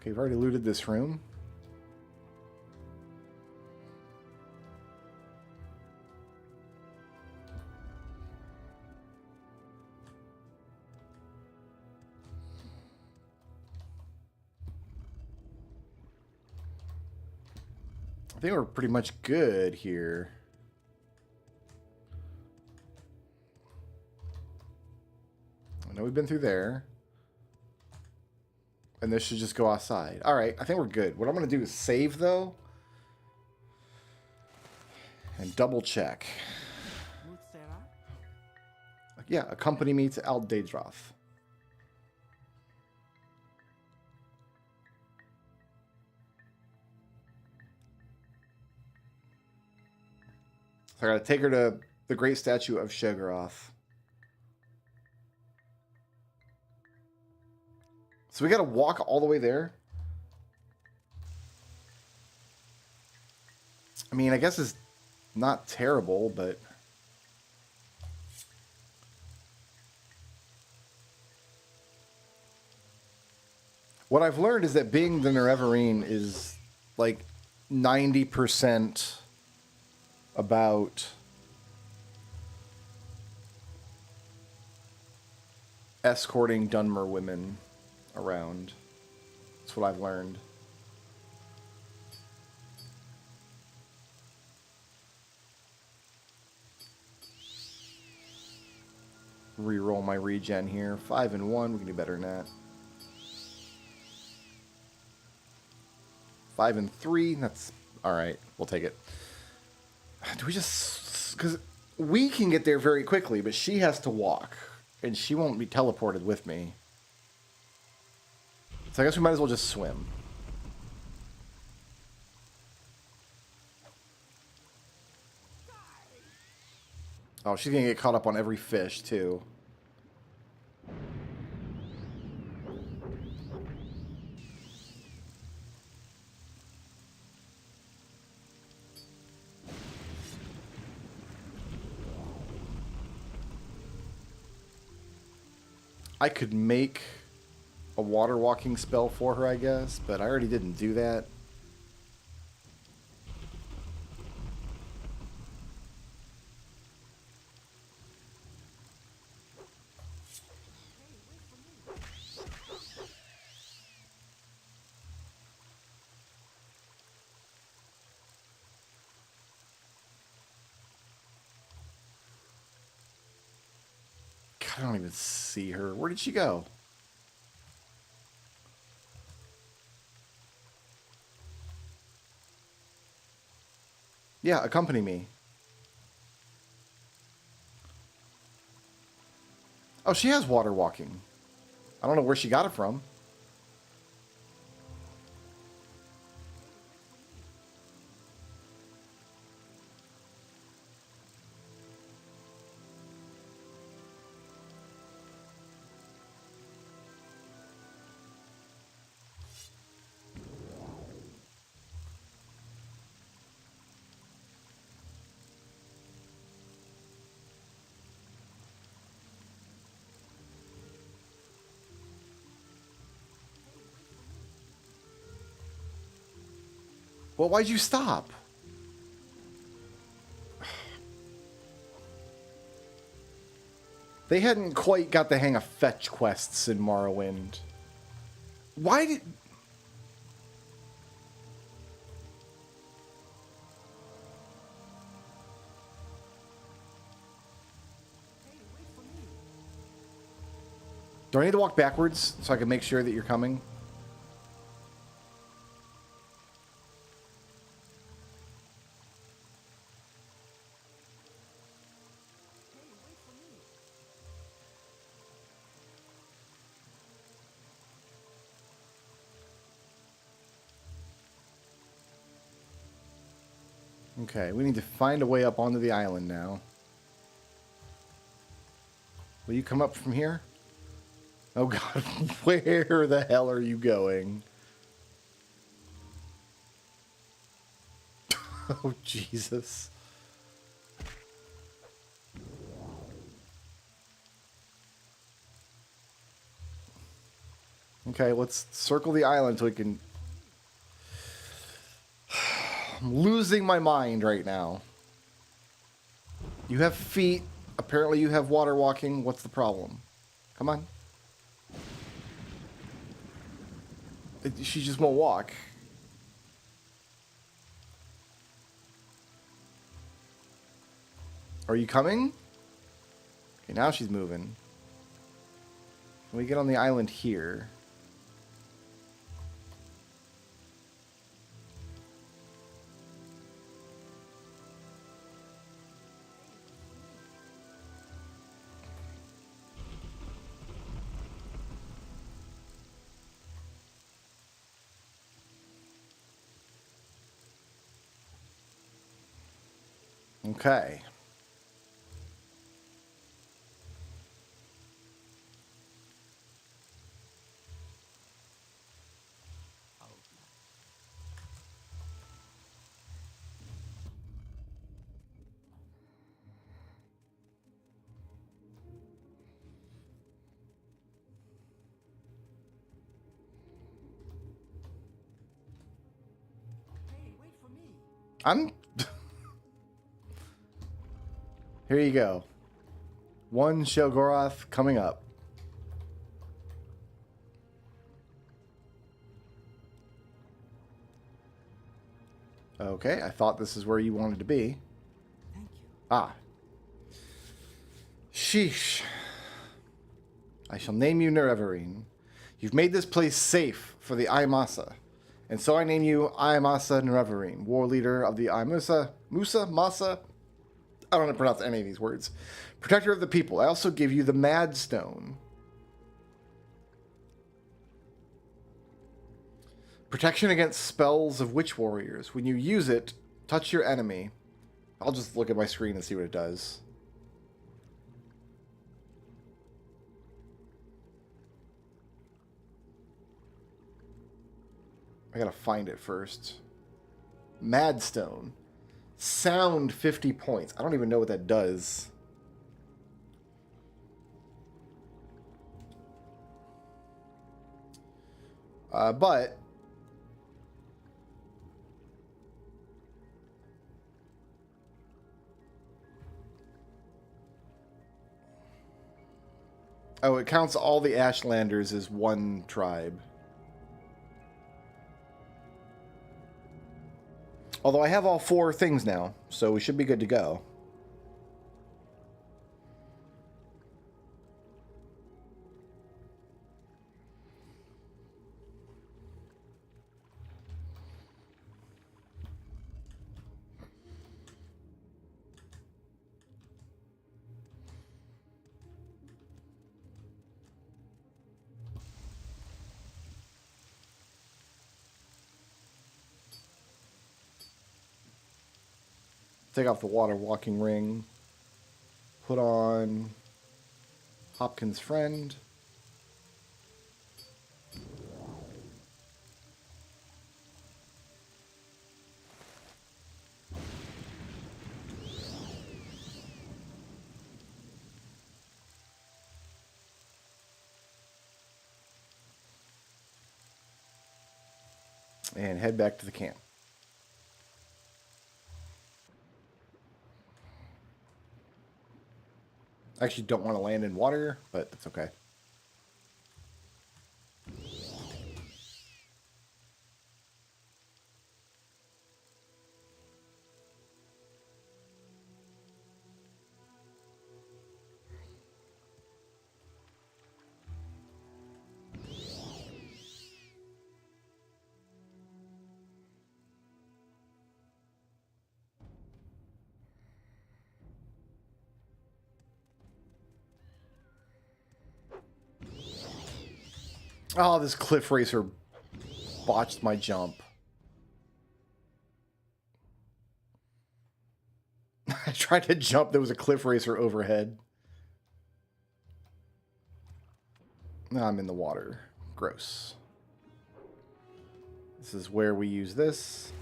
Okay, we've already looted this room. I think we're pretty much good here. I know we've been through there. And this should just go outside. Alright, I think we're good. What I'm going to do is save, though. And double check. Yeah, accompany me to Aldaedroth. So I gotta take her to the great statue of Sheogorath. So we gotta walk all the way there? I mean, I guess it's not terrible, but... What I've learned is that being the Nerevarine is like 90% about escorting Dunmer women around. That's what I've learned. Reroll my regen here. 5 and 1. We can do better than that. 5 and 3. That's all right. We'll take it. Do we just... Because we can get there very quickly, but she has to walk. And she won't be teleported with me. So I guess we might as well just swim. Oh, she's going to get caught up on every fish, too. I could make a water walking spell for her, I guess, but I already didn't do that. I don't even see her. Where did she go? Yeah, accompany me. Oh, she has water walking. I don't know where she got it from. Well, why'd you stop? They hadn't quite got the hang of fetch quests in Morrowind. Why did... Do I need to walk backwards so I can make sure that you're coming? Okay, we need to find a way up onto the island now. Will you come up from here? Oh god, where the hell are you going? Oh Jesus. Okay, let's circle the island so we can... I'm losing my mind right now. You have feet. Apparently you have water walking. What's the problem? Come on. She just won't walk. Are you coming? Okay, now she's moving. Can we get on the island here? Okay. Hey, wait for me. I'm... Here you go. One Shelgoroth coming up. Okay, I thought this is where you wanted to be. Thank you. Ah. Sheesh. I shall name you Nerevarine. You've made this place safe for the Aimasa. And so I name you Aimasa Nerevarine, war leader of the Aimusa, Masa? I don't know how to pronounce any of these words. Protector of the people. I also give you the Mad Stone. Protection against spells of witch warriors. When you use it, touch your enemy. I'll just look at my screen and see what it does. I gotta find it first. Mad Stone. Sound 50 points. I don't even know what that does. But oh, it counts all the Ashlanders as one tribe. Although I have all 4 things now, so we should be good to go. Take off the water walking ring. Put on Hopkins' friend. And head back to the camp. I actually don't want to land in water, but that's okay. Oh, this cliff racer botched my jump. I tried to jump. There was a cliff racer overhead. Now I'm in the water. Gross. This is where we use this.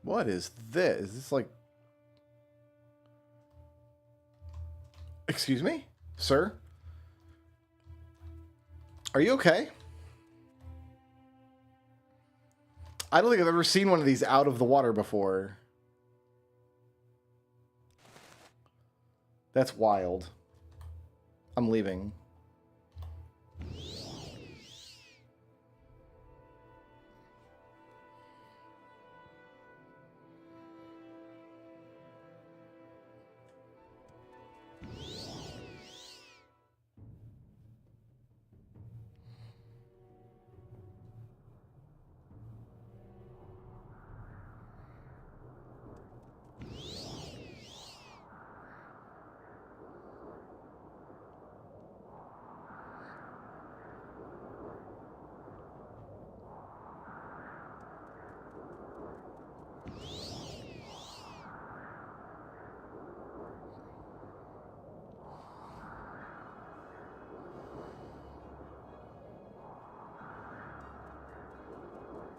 What is this? Is this like... Excuse me? Sir? Are you okay? I don't think I've ever seen one of these out of the water before. That's wild. I'm leaving.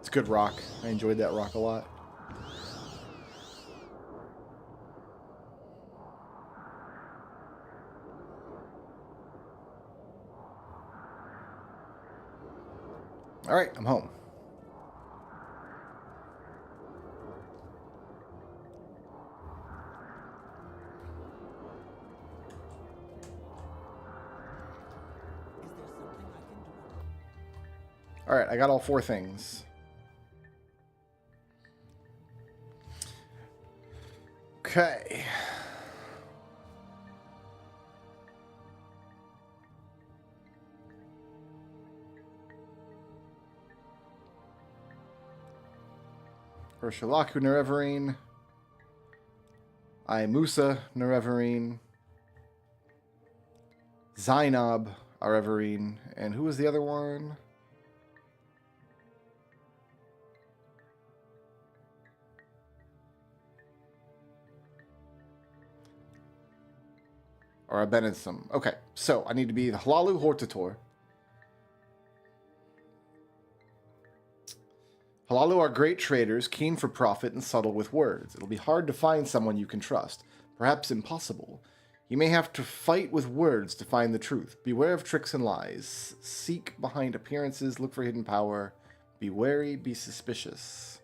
It's a good rock. I enjoyed that rock a lot. All right, I'm home. Is there something I can do? All right, I got all 4 things. Okay. Urshalaku Nerevarine. Musa Nerevarine. Zainab Arevarine. And who was the other one? Or Abenisum. Okay, so I need to be the Halalu Hortator. Halalu are great traders, keen for profit and subtle with words. It'll be hard to find someone you can trust. Perhaps impossible. You may have to fight with words to find the truth. Beware of tricks and lies. Seek behind appearances, look for hidden power. Be wary, be suspicious.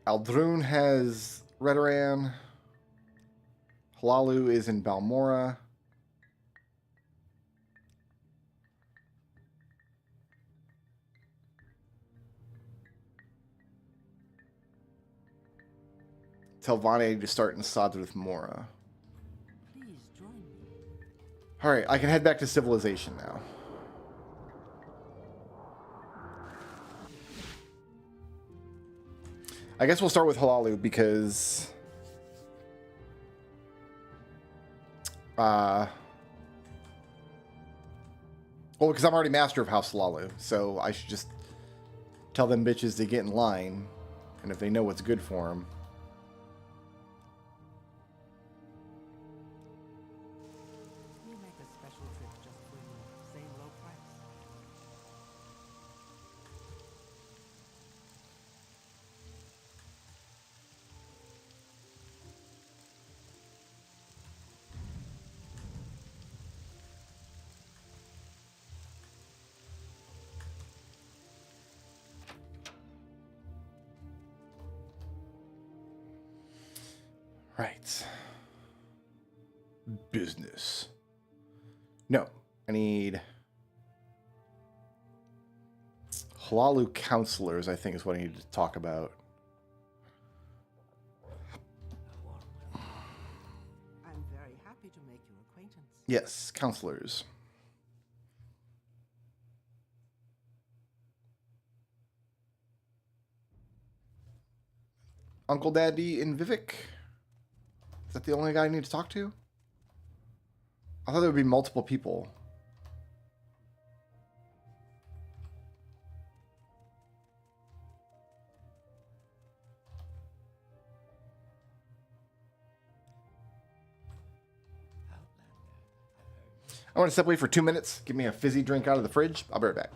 Aldrun has Redoran. Halalu is in Balmora. Tell Vane to start in Sad with Mora. Please join me. Alright, I can head back to civilization now. I guess we'll start with Halalu because... well, because I'm already master of House Halalu, so I should just tell them bitches to get in line, and if they know what's good for them. We make a special trip just for you. Same low price. Right. Business. No, I need Hlalu counselors, I think is what I need to talk about. I'm very happy to make your acquaintance. Yes, counselors. Uncle Daddy and Vivek? Is that the only guy I need to talk to? I thought there would be multiple people. I want to step away for 2 minutes. Give me a fizzy drink out of the fridge. I'll be right back.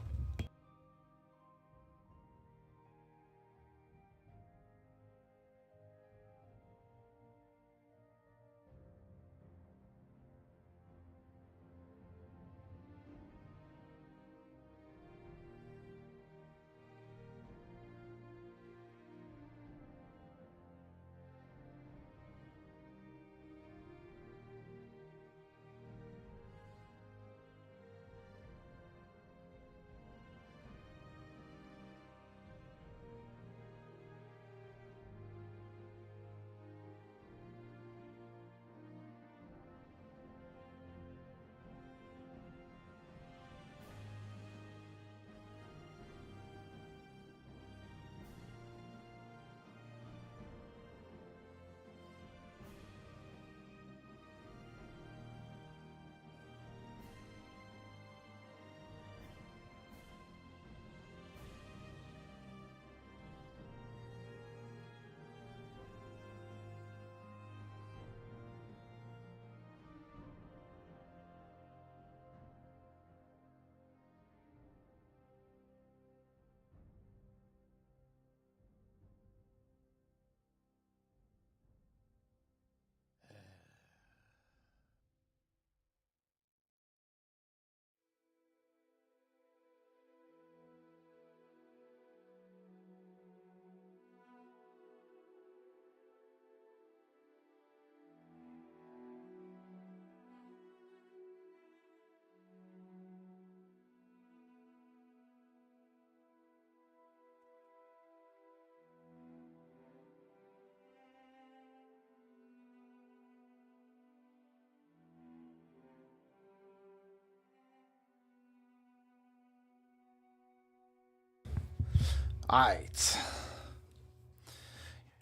Alright.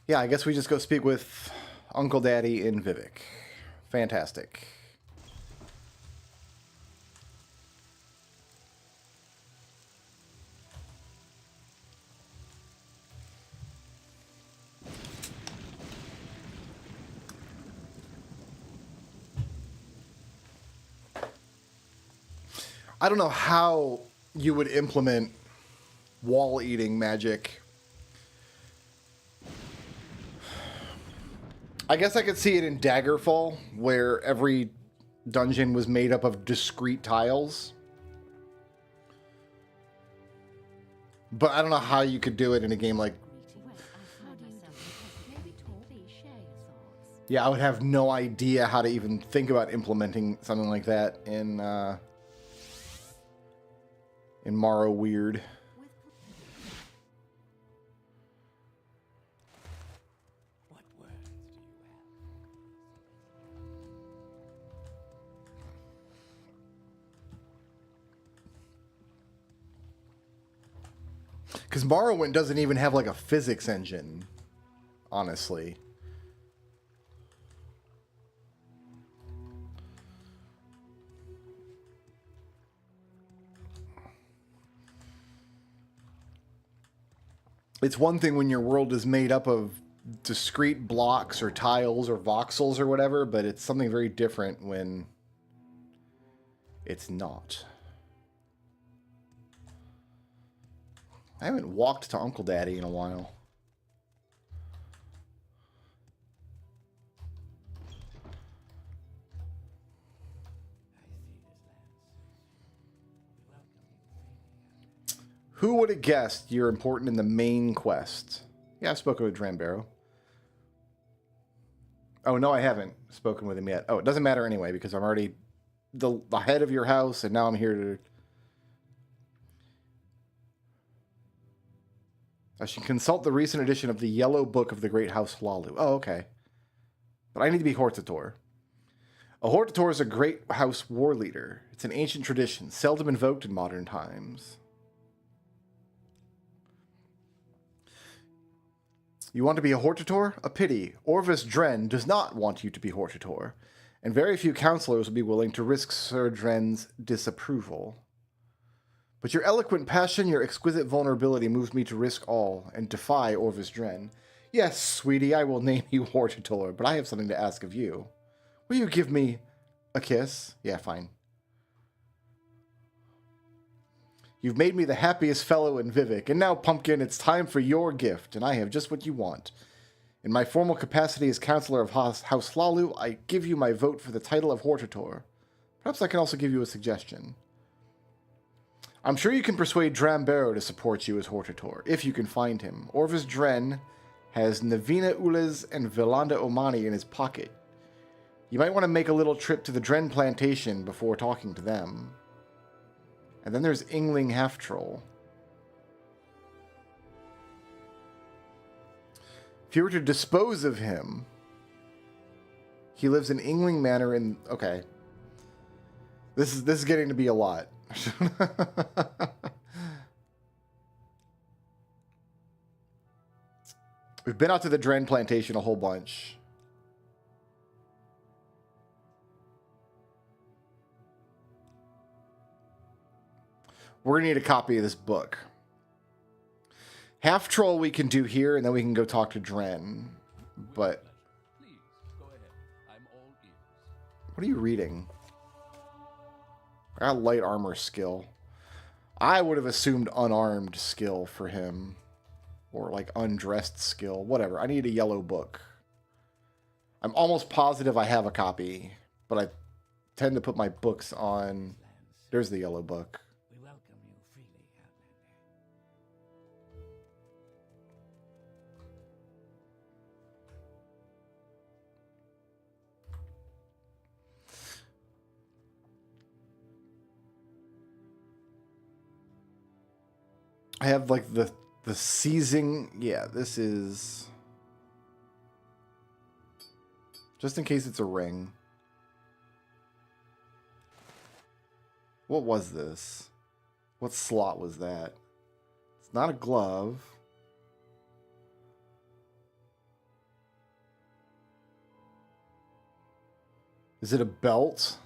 Yeah, I guess we just go speak with Uncle Daddy and Vivek. Fantastic. I don't know how you would implement wall eating magic. I guess I could see it in Daggerfall, where every dungeon was made up of discrete tiles. But I don't know how you could do it in a game like... Yeah, I would have no idea how to even think about implementing something like that in Morrowind. What words do you have? Because Morrowind doesn't even have like a physics engine, honestly. It's one thing when your world is made up of discrete blocks or tiles or voxels or whatever, but it's something very different when it's not. I haven't walked to Uncle Daddy in a while. Who would have guessed you're important in the main quest? Yeah, I've spoken with Dranbaro. Oh, no, I haven't spoken with him yet. Oh, it doesn't matter anyway, because I'm already the head of your house, and now I'm here to... I should consult the recent edition of the Yellow Book of the Great House Hlalu. Oh, okay. But I need to be Hortator. A Hortator is a great house war leader. It's an ancient tradition, seldom invoked in modern times. You want to be a Hortator? A pity. Orvis Dren does not want you to be Hortator, and very few counselors will be willing to risk Sir Dren's disapproval. But your eloquent passion, your exquisite vulnerability moves me to risk all and defy Orvis Dren. Yes, sweetie, I will name you Hortator, but I have something to ask of you. Will you give me a kiss? Yeah, fine. You've made me the happiest fellow in Vivek, and now, Pumpkin, it's time for your gift, and I have just what you want. In my formal capacity as Counselor of House Hlalu, I give you my vote for the title of Hortator. Perhaps I can also give you a suggestion. I'm sure you can persuade Drambero to support you as Hortator, if you can find him. Orvis Dren has Navina Ulez and Vilanda Omani in his pocket. You might want to make a little trip to the Dren plantation before talking to them. And then there's Ingling Half-Troll. If you were to dispose of him, he lives in Ingling Manor in... Okay. This is getting to be a lot. We've been out to the Dren plantation a whole bunch. We're going to need a copy of this book. Half Troll we can do here, and then we can go talk to Dren. But... Please, go ahead. I'm all ears. What are you reading? I got light armor skill. I would have assumed unarmed skill for him. Or like undressed skill. Whatever. I need a yellow book. I'm almost positive I have a copy. But I tend to put my books on... There's the yellow book. We welcome you freely, I have like the seizing. Yeah, this is just in case it's a ring. What was this? What slot was that? It's not a glove. Is it a belt?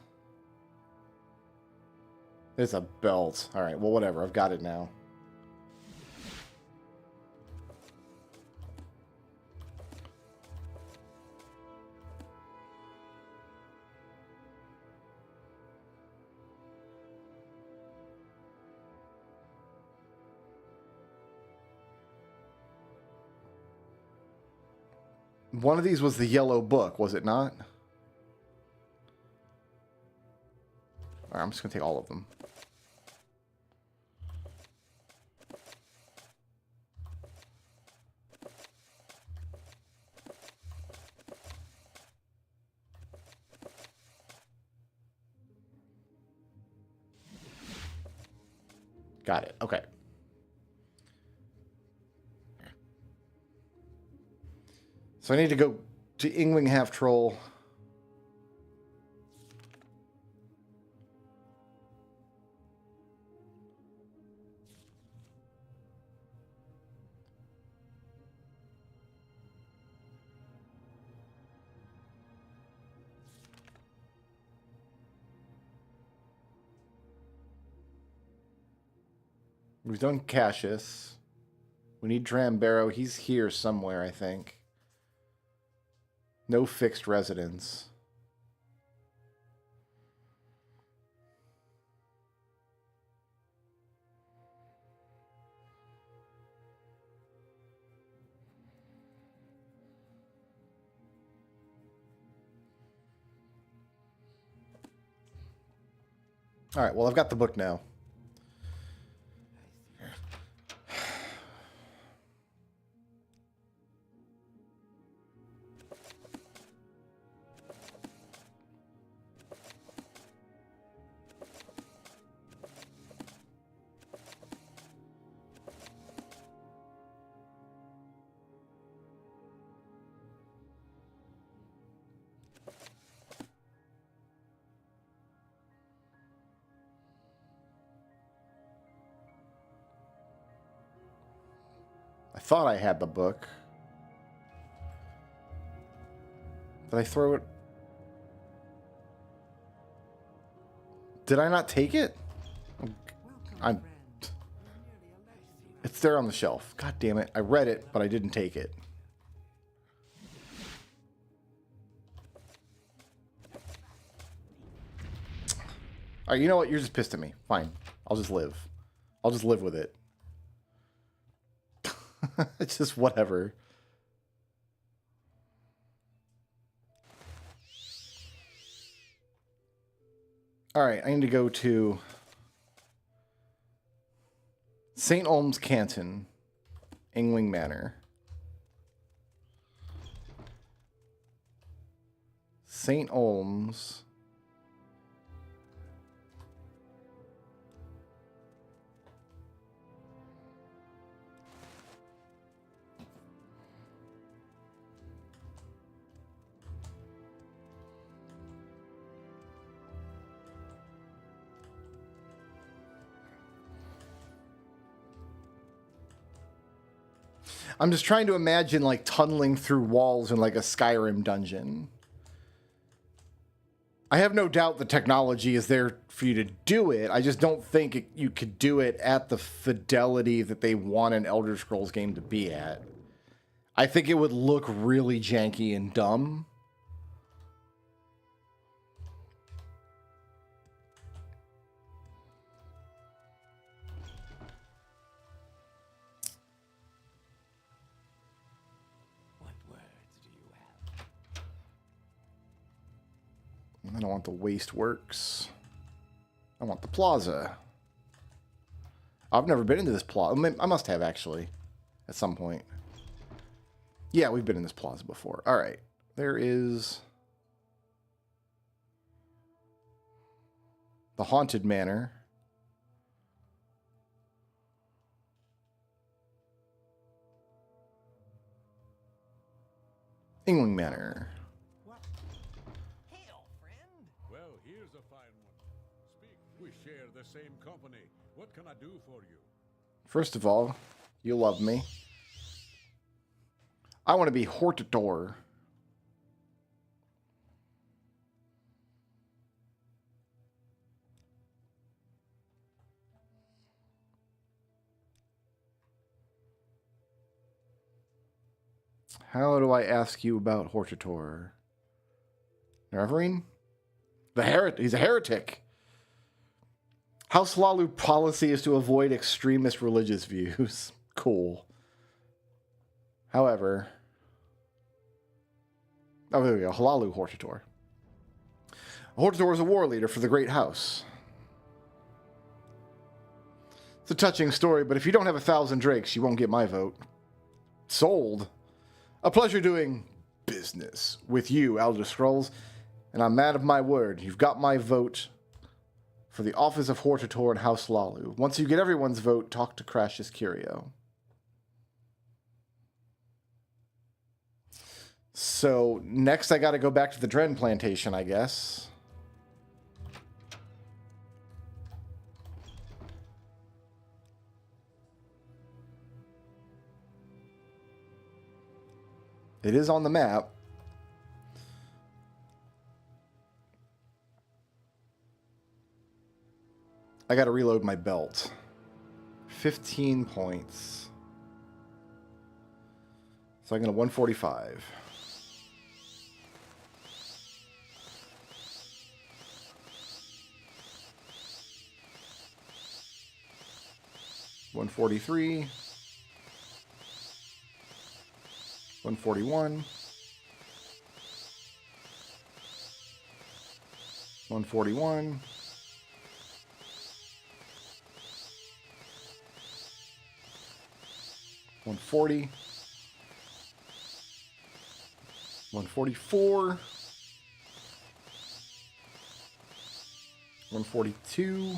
It's a belt. All right, well, whatever. I've got it now. One of these was the yellow book, was it not? All right, I'm just going to take all of them. Got it. Okay. So I need to go to Ingling Half-Troll. We've done Cassius. We need Drambero. He's here somewhere, I think. No fixed residence. All right, well, I've got the book now. I thought I had the book. Did I throw it? Did I not take it? I'm... It's there on the shelf. God damn it. I read it, but I didn't take it. Alright, you know what? You're just pissed at me. Fine. I'll just live. I'll just live with it. It's just whatever. Alright, I need to go to St. Olm's Canton, Ingling Manor. St. Olm's. I'm just trying to imagine, like, tunneling through walls in, like, a Skyrim dungeon. I have no doubt the technology is there for you to do it. I just don't think you could do it at the fidelity that they want an Elder Scrolls game to be at. I think it would look really janky and dumb. I don't want the waste works. I want the plaza. I've never been into this plaza. I must have, actually, at some point. Yeah, we've been in this plaza before. All right. There is the Haunted Manor. Ingling Manor. The same company. What can I do for you? First of all, you love me. I want to be Hortator. How do I ask you about Hortator? Reverine? He's a heretic. House Lalu policy is to avoid extremist religious views. Cool. However... Oh, there we go. Halalu Hortator. Hortator is a war leader for the Great House. It's a touching story, but if you don't have 1,000 drakes, you won't get my vote. Sold. A pleasure doing business with you, Elder Scrolls, and I'm man of my word. You've got my vote for the office of Hortator in House Lalu. Once you get everyone's vote, talk to Crassus Curio. So, next I gotta go back to the Dren Plantation, I guess. It is on the map. I gotta reload my belt. 15 points. So I'm gonna 145. $143. 141. 141. 140, 144, 142,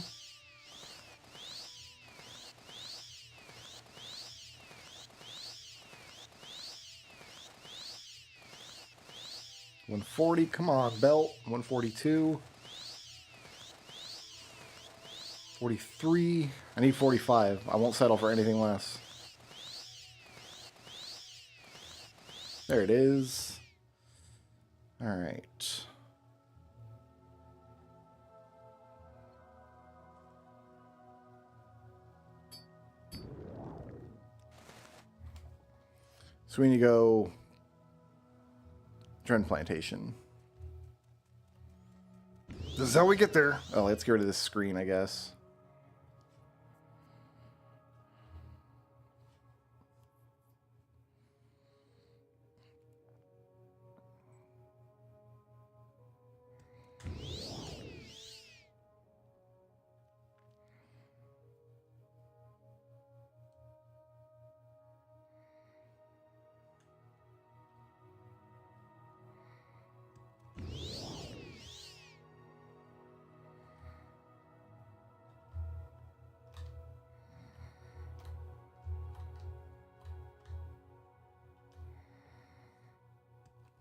140, come on, belt, 142, 43, I need 45, I won't settle for anything less. There it is. All right. So we need to go Dren Plantation. This is how we get there. Oh, let's get rid of this screen, I guess.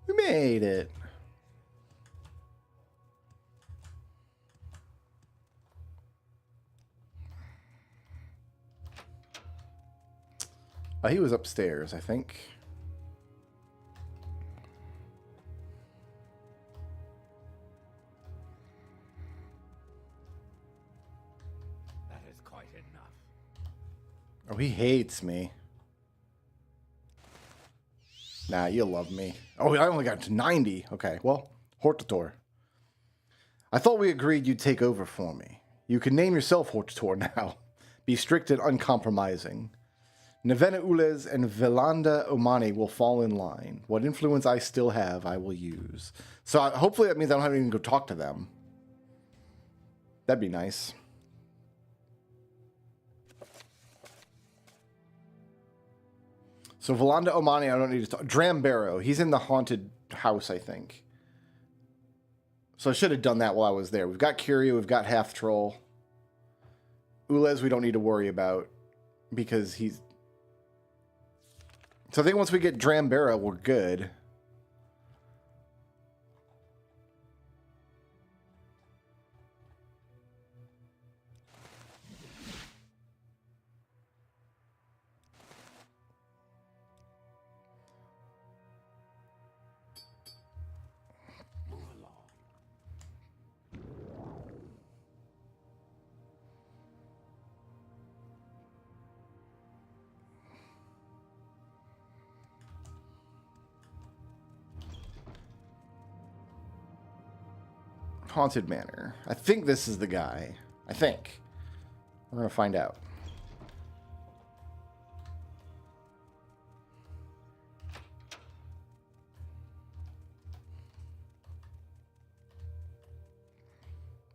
We made it. He was upstairs, I think. That is quite enough. Oh, he hates me. Nah, you love me. Oh, I only got to 90. Okay, well, Hortator. I thought we agreed you'd take over for me. You can name yourself Hortator now. Be strict and uncompromising. Nevena Ules and Velanda Omani will fall in line. What influence I still have, I will use. So hopefully that means I don't have to even go talk to them. That'd be nice. So Velanda Omani, I don't need to talk. Drambaro, he's in the haunted house, I think. So I should have done that while I was there. We've got Curio, we've got Half Troll. Ules we don't need to worry about because he's... So I think once we get Drambaro, we're good. Haunted Manor. I think this is the guy. I think. We're going to find out.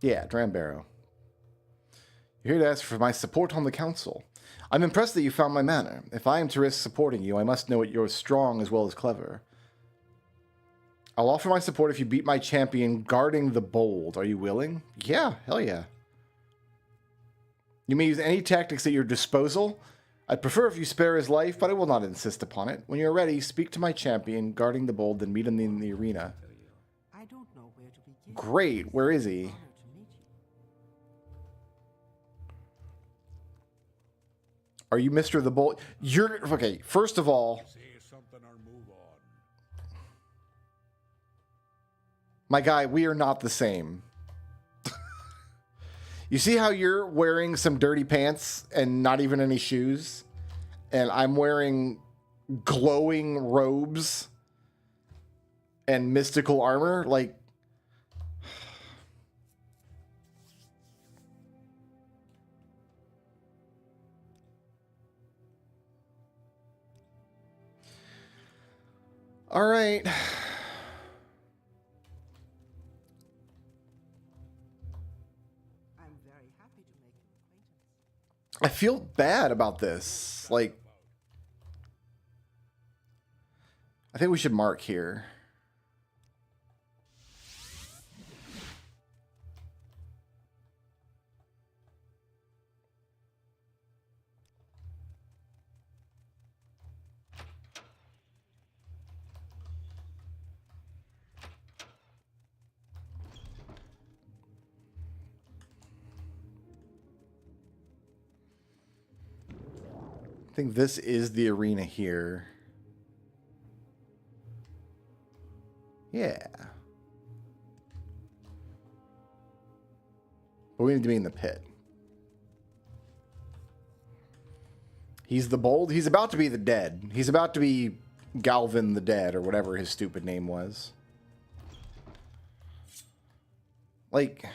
Yeah, Drambaro. You're here to ask for my support on the council. I'm impressed that you found my manor. If I am to risk supporting you, I must know you're strong as well as clever. I'll offer my support if you beat my champion guarding the bold. Are you willing? Yeah, hell yeah. You may use any tactics at your disposal. I'd prefer if you spare his life, but I will not insist upon it. When you're ready, speak to my champion guarding the bold, then meet him in the arena. I don't know where to begin. Great, where is he? Honor to meet you. Are you Mr. the Bold? You're... Okay, first of all... Say something or move on. My guy, we are not the same. You see how you're wearing some dirty pants and not even any shoes? And I'm wearing glowing robes and mystical armor? Like... All right. I'm very happy to make your acquaintance. I feel bad about this. Like, I think we should mark here. I think this is the arena here. Yeah. But we need to be in the pit. He's the bold. He's about to be the dead. He's about to be Galvin the Dead, or whatever his stupid name was. Like...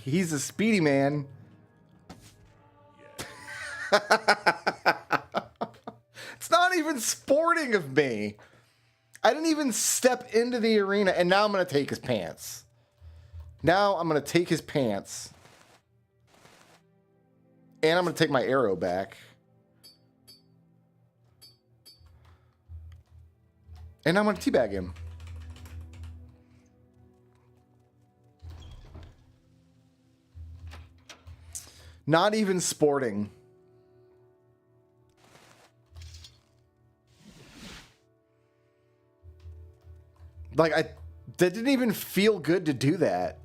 He's a speedy man. It's not even sporting of me. I didn't even step into the arena, and now I'm going to take his pants. Now I'm going to take his pants. And I'm going to take my arrow back. And I'm going to teabag him. Not even sporting. Like, that didn't even feel good to do that.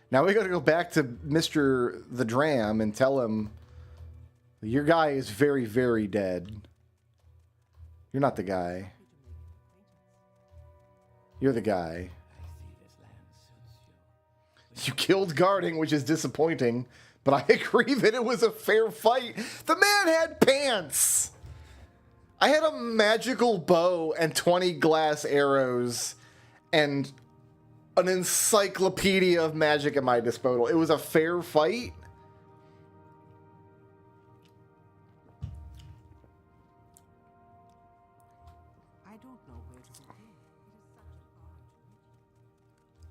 Now we gotta go back to Mr. the Dram and tell him, your guy is very, very dead. You're not the guy. You're the guy. You killed guarding, which is disappointing, but I agree that it was a fair fight. The man had pants. I had a magical bow and 20 glass arrows and an encyclopedia of magic at my disposal. It was a fair fight. I don't know where to begin. It is such an honor to meet you.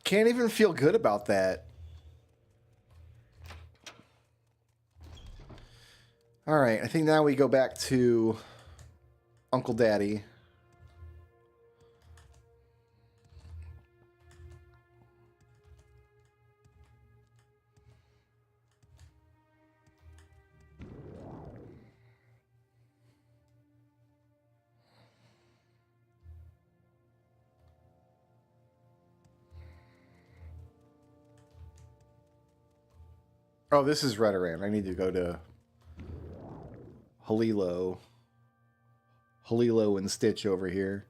Can't even feel good about that. All right, I think now we go back to Uncle Daddy. Oh, this is Redoran. I need to go to Halilo and Stitch over here.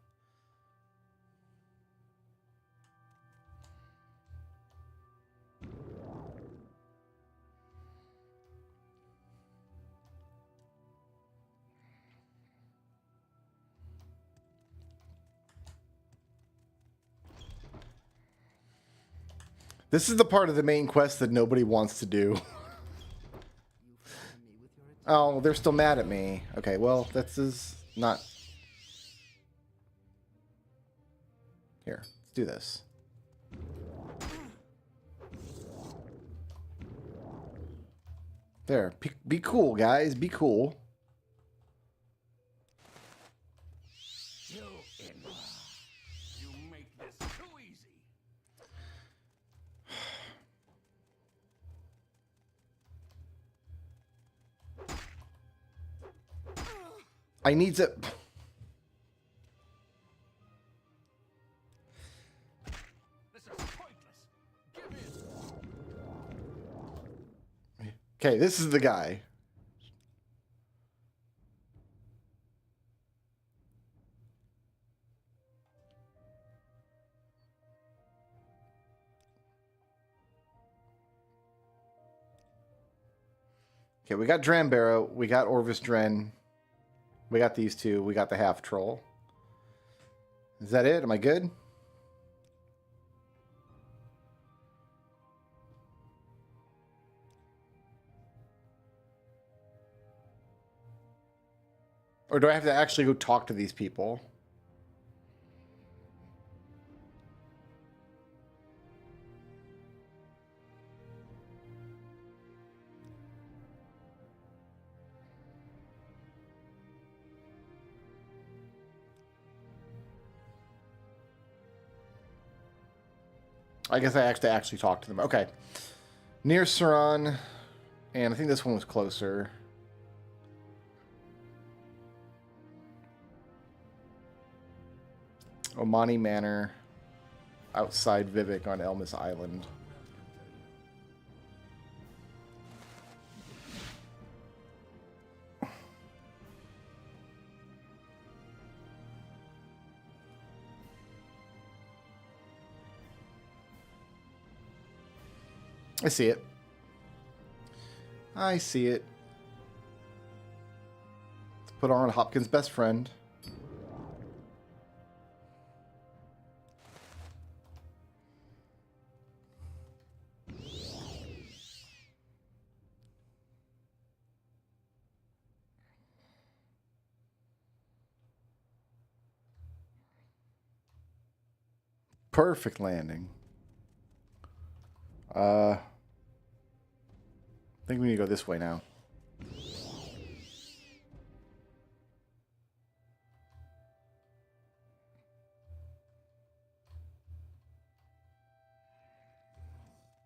This is the part of the main quest that nobody wants to do. Oh, they're still mad at me. Okay, well, this is not... Here, let's do this. There, be cool, guys. Be cool. You make this too easy. I need to... This is pointless. Give in. Okay, this is the guy. Okay, we got Drambarrow, we got Orvis Dren, we got these two, we got the half troll. Is that it? Am I good? Or do I have to actually go talk to these people? I guess I have to actually talk to them. Okay. Near Saran, and I think this one was closer. Omani Manor, outside Vivek on Elmas Island. I see it. I see it. Let's put on Hopkins' best friend. Perfect landing. I think we need to go this way now.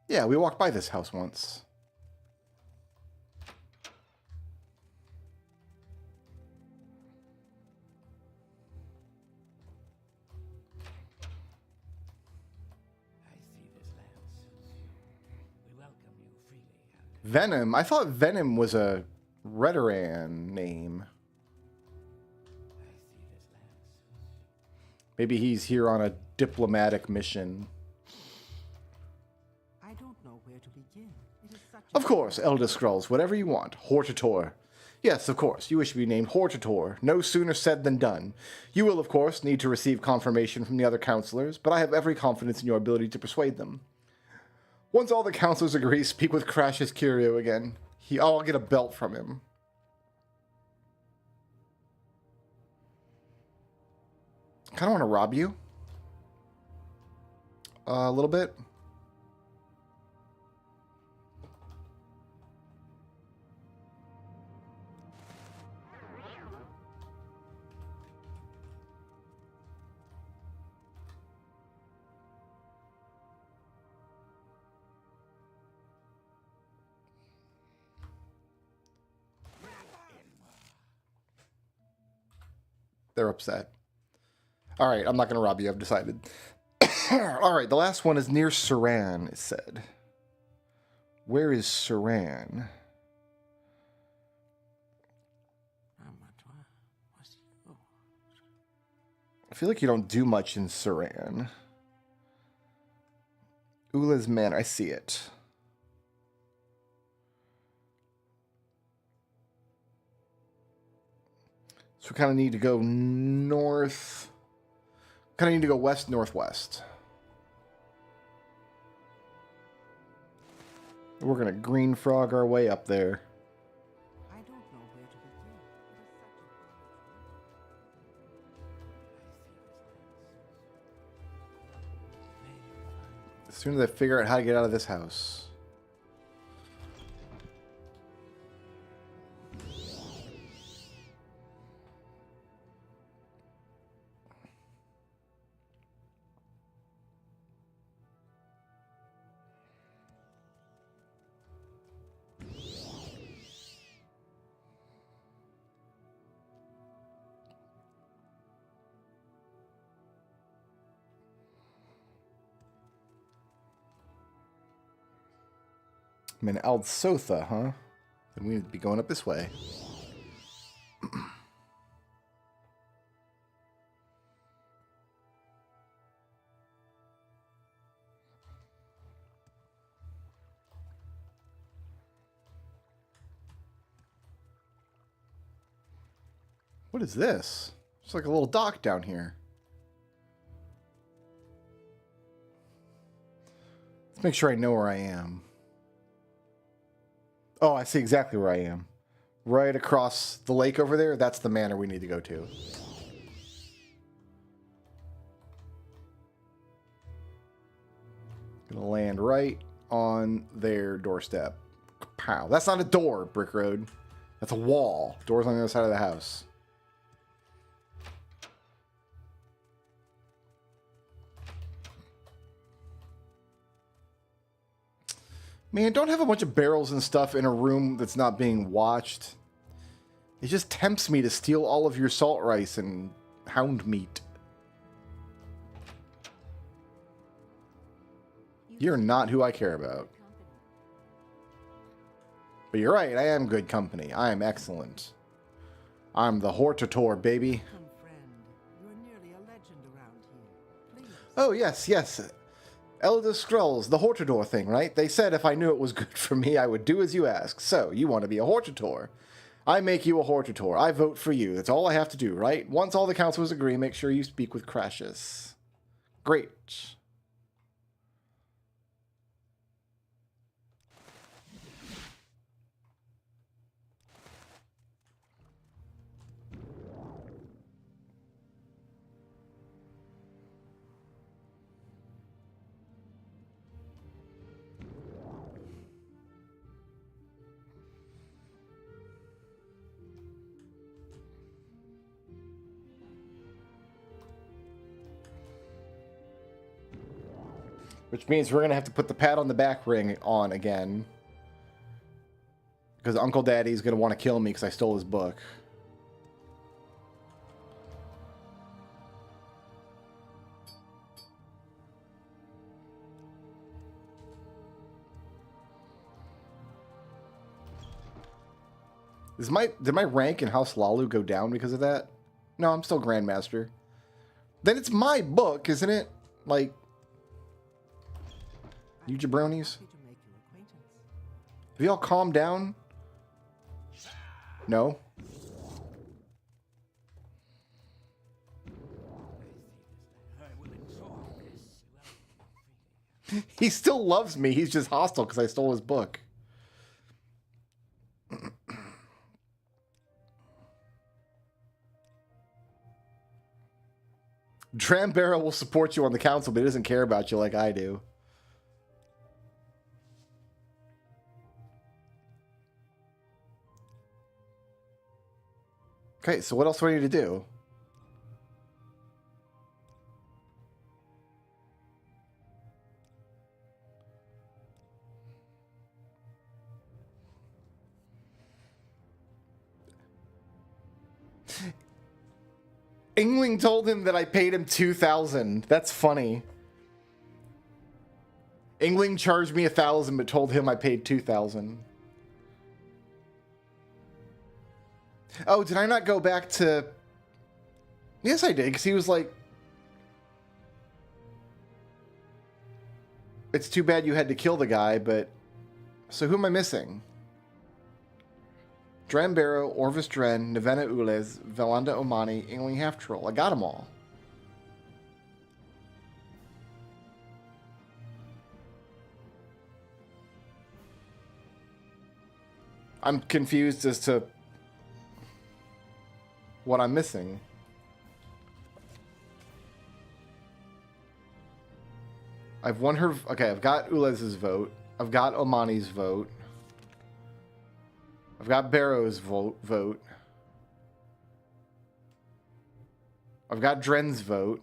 Yeah, we walked by this house once. Venom? I thought Venom was a Redoran name. Maybe he's here on a diplomatic mission. I don't know where to begin. It is such Of course, Elder Scrulz, whatever you want. Hortator. Yes, of course, you wish to be named Hortator. No sooner said than done. You will, of course, need to receive confirmation from the other counselors, but I have every confidence in your ability to persuade them. Once all the counselors agree, speak with Crash's Curio again. I'll get a belt from him. Kind of want to rob you. A little bit. They're upset. All right, I'm not going to rob you. I've decided. All right, the last one is near Saran, it said. Where is Saran? I feel like you don't do much in Saran. Ula's Manor. I see it. So we kind of need to go north. Kind of need to go west-northwest. We're going to green frog our way up there. I don't know where to begin. As soon as I figure out how to get out of this house. I'm in Aldsotha, huh? Then we need to be going up this way. What is this? It's like a little dock down here. Let's make sure I know where I am. Oh, I see exactly where I am. Right across the lake over there, that's the manor we need to go to. Gonna land right on their doorstep. Pow. That's not a door, Brick Road. That's a wall. Door's on the other side of the house. Man, don't have a bunch of barrels and stuff in a room that's not being watched. It just tempts me to steal all of your salt rice and hound meat. You're not who I care about. But you're right, I am good company. I am excellent. I'm the Hortator, baby. Come, friend. You're nearly a legend around here. Please. Oh, yes, yes. Elda Scrulz, the Hortador thing, right? They said if I knew it was good for me, I would do as you ask. So, you want to be a Hortator. I make you a Hortator. I vote for you. That's all I have to do, right? Once all the councilors agree, make sure you speak with Crassus. Great. Which means we're going to have to put the pat on the back ring on again. Because Uncle Daddy's going to want to kill me because I stole his book. Did my rank in House Lalu go down because of that? No, I'm still Grandmaster. Then it's my book, isn't it? Like... You jabronis? Happy to make your acquaintance. Have you all calmed down? No? He still loves me. He's just hostile because I stole his book. Drambera will support you on the council, but he doesn't care about you like I do. Okay, so what else do I need to do? Ingling told him that I paid him 2,000. That's funny. Ingling charged me 1,000, but told him I paid 2,000. Oh, did I not go back to... Yes, I did, because he was like... It's too bad you had to kill the guy, but... So who am I missing? Drambero, Orvis Dren, Nevena Ulez, Velanda Omani, Ingling Half-Troll. I got them all. I'm confused as to what I'm missing. I've won her... Okay, I've got Ulez's vote. I've got Omani's vote. I've got Barrow's vote. I've got Dren's vote.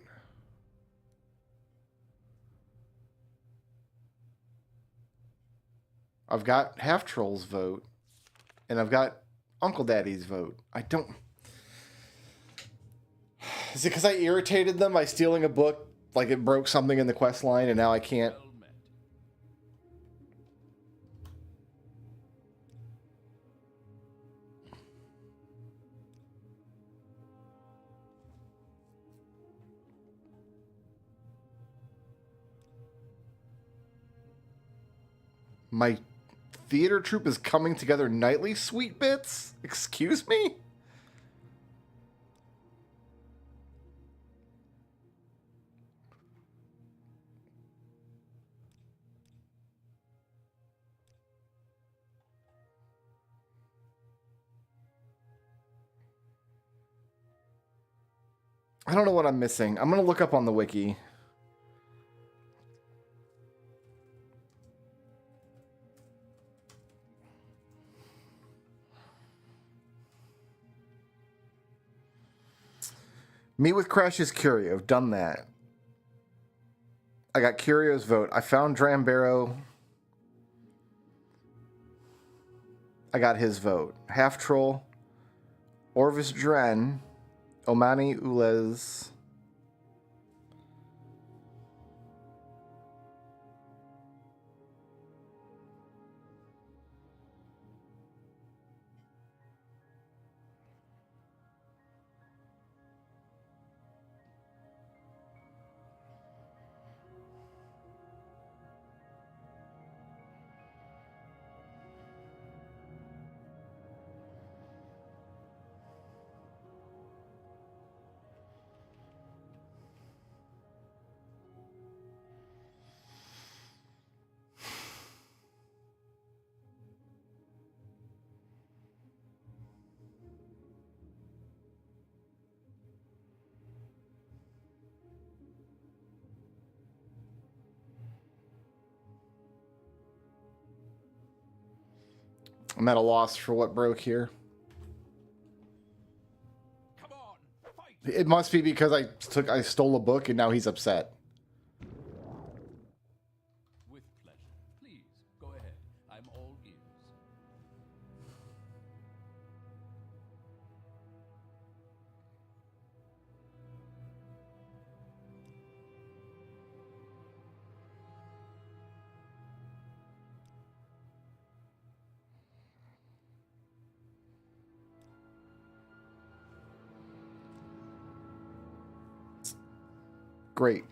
I've got Half-Troll's vote. And I've got Uncle Daddy's vote. I don't... Is it because I irritated them by stealing a book? Like it broke something in the quest line and now I can't... My theater troupe is coming together nightly, sweet bits? Excuse me? I don't know what I'm missing. I'm going to look up on the wiki. Meet with Crash's Curio. Done that. I got Curio's vote. I found Drambaro. I got his vote. Half Troll. Orvis Dren. Omani Ulez. I'm at a loss for what broke here. Come on, fight! It must be because I stole a book and now he's upset. With pleasure. Please, go ahead. I'm all ears. Great.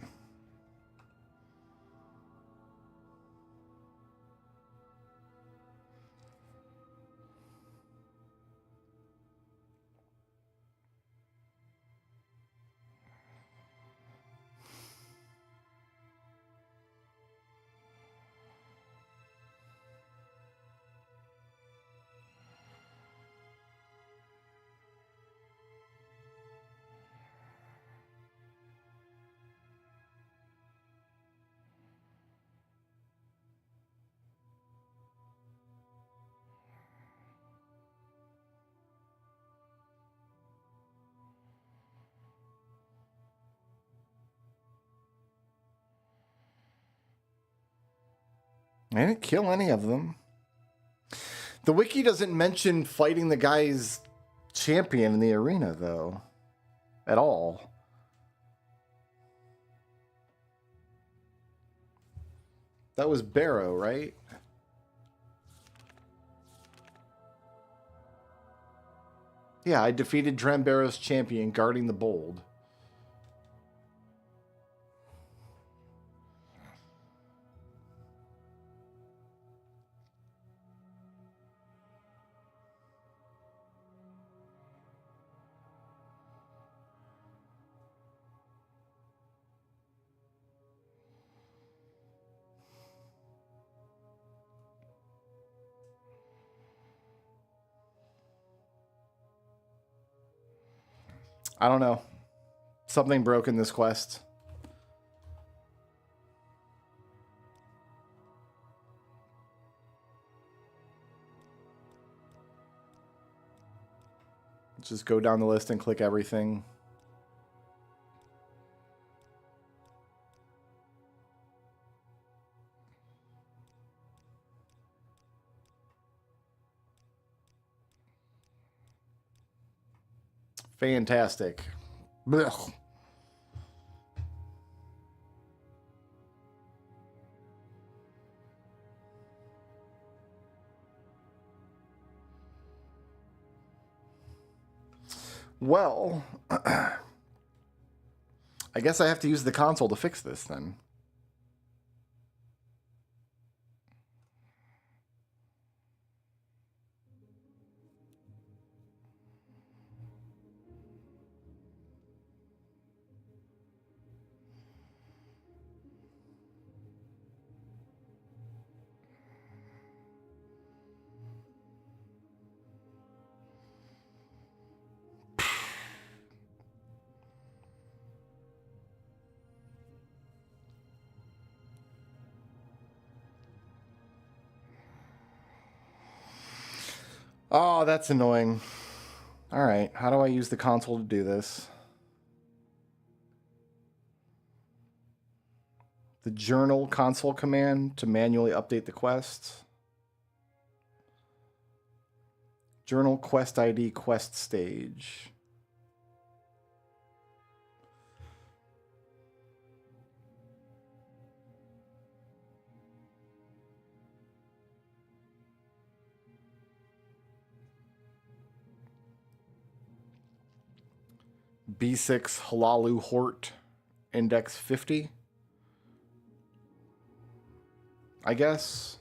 I didn't kill any of them. The wiki doesn't mention fighting the guy's champion in the arena, though. At all. That was Barrow, right? Yeah, I defeated Drambarrow's champion, guarding the bold. I don't know. Something broke in this quest. Let's just go down the list and click everything. Fantastic. Blech. Well, I guess I have to use the console to fix this then. Oh, that's annoying. Alright, how do I use the console to do this? The journal console command to manually update the quest. Journal quest ID quest stage. B6 Halalu Hort index 50. I guess.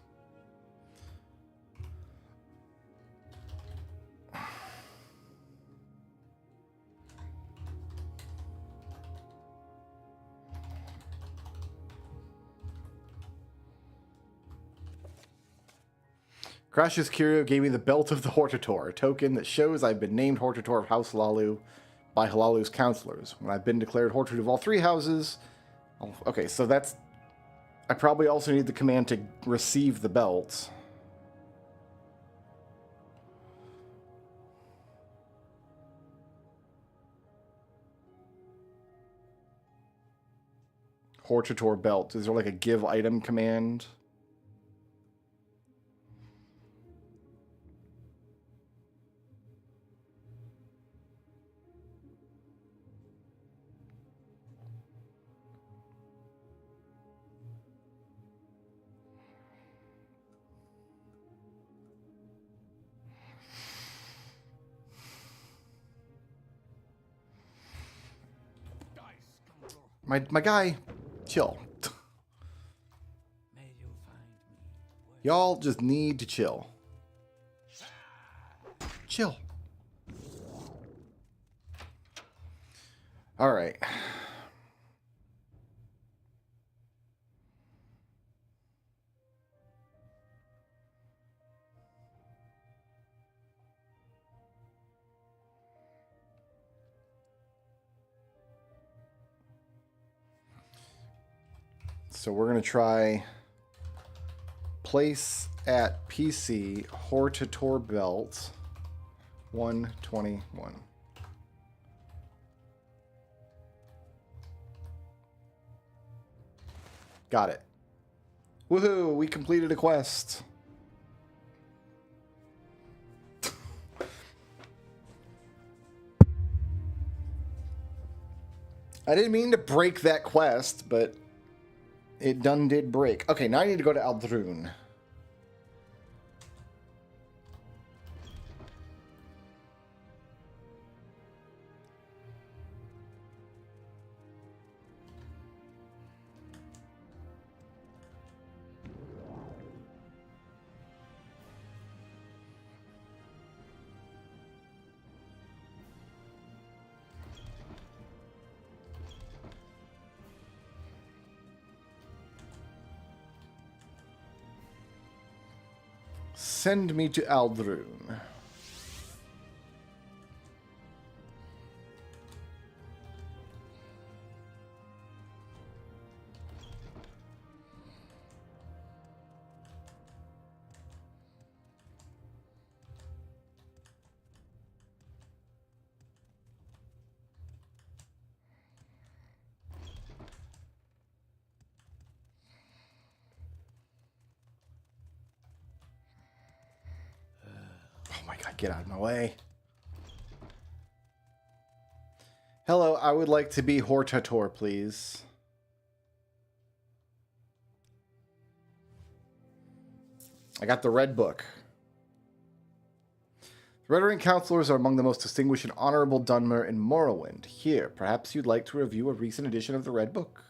Crash's Curio gave me the Belt of the Hortator, a token that shows I've been named Hortator of House Halalu by Halalu's counselors. When I've been declared Hortator of all 3 houses... Okay, so that's... I probably also need the command to receive the belt. Hortator belt. Is there like a give item command? My guy, chill. May you find me where Y'all just need to chill. Chill. All right. So we're going to try place at PC Hortator belt 121. Got it. Woohoo, we completed a quest. I didn't mean to break that quest, but it done did break. Okay, now I need to go to Aldrun. Send me to Aldrun. Oh my god, get out of my way. Hello, I would like to be Hortator, please. I got the red book. The Redoran Counselors are among the most distinguished and honorable Dunmer in Morrowind. Here, perhaps you'd like to review a recent edition of the Red Book.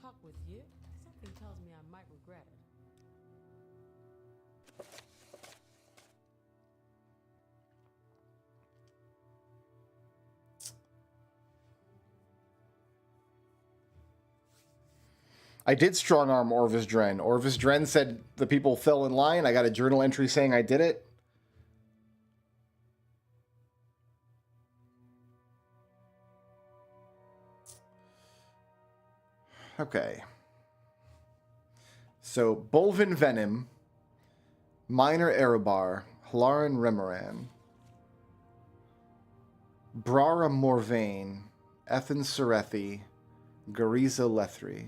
Talk with you? Something tells me I might regret it. I did strong arm Orvis Dren. Orvis Dren said the people fell in line. I got a journal entry saying I did it. Okay. So, Bolvin Venom, Minor Erobar, Hlaran Remoran. Brara Morvain. Ethan Serethi. Gariza Lethri.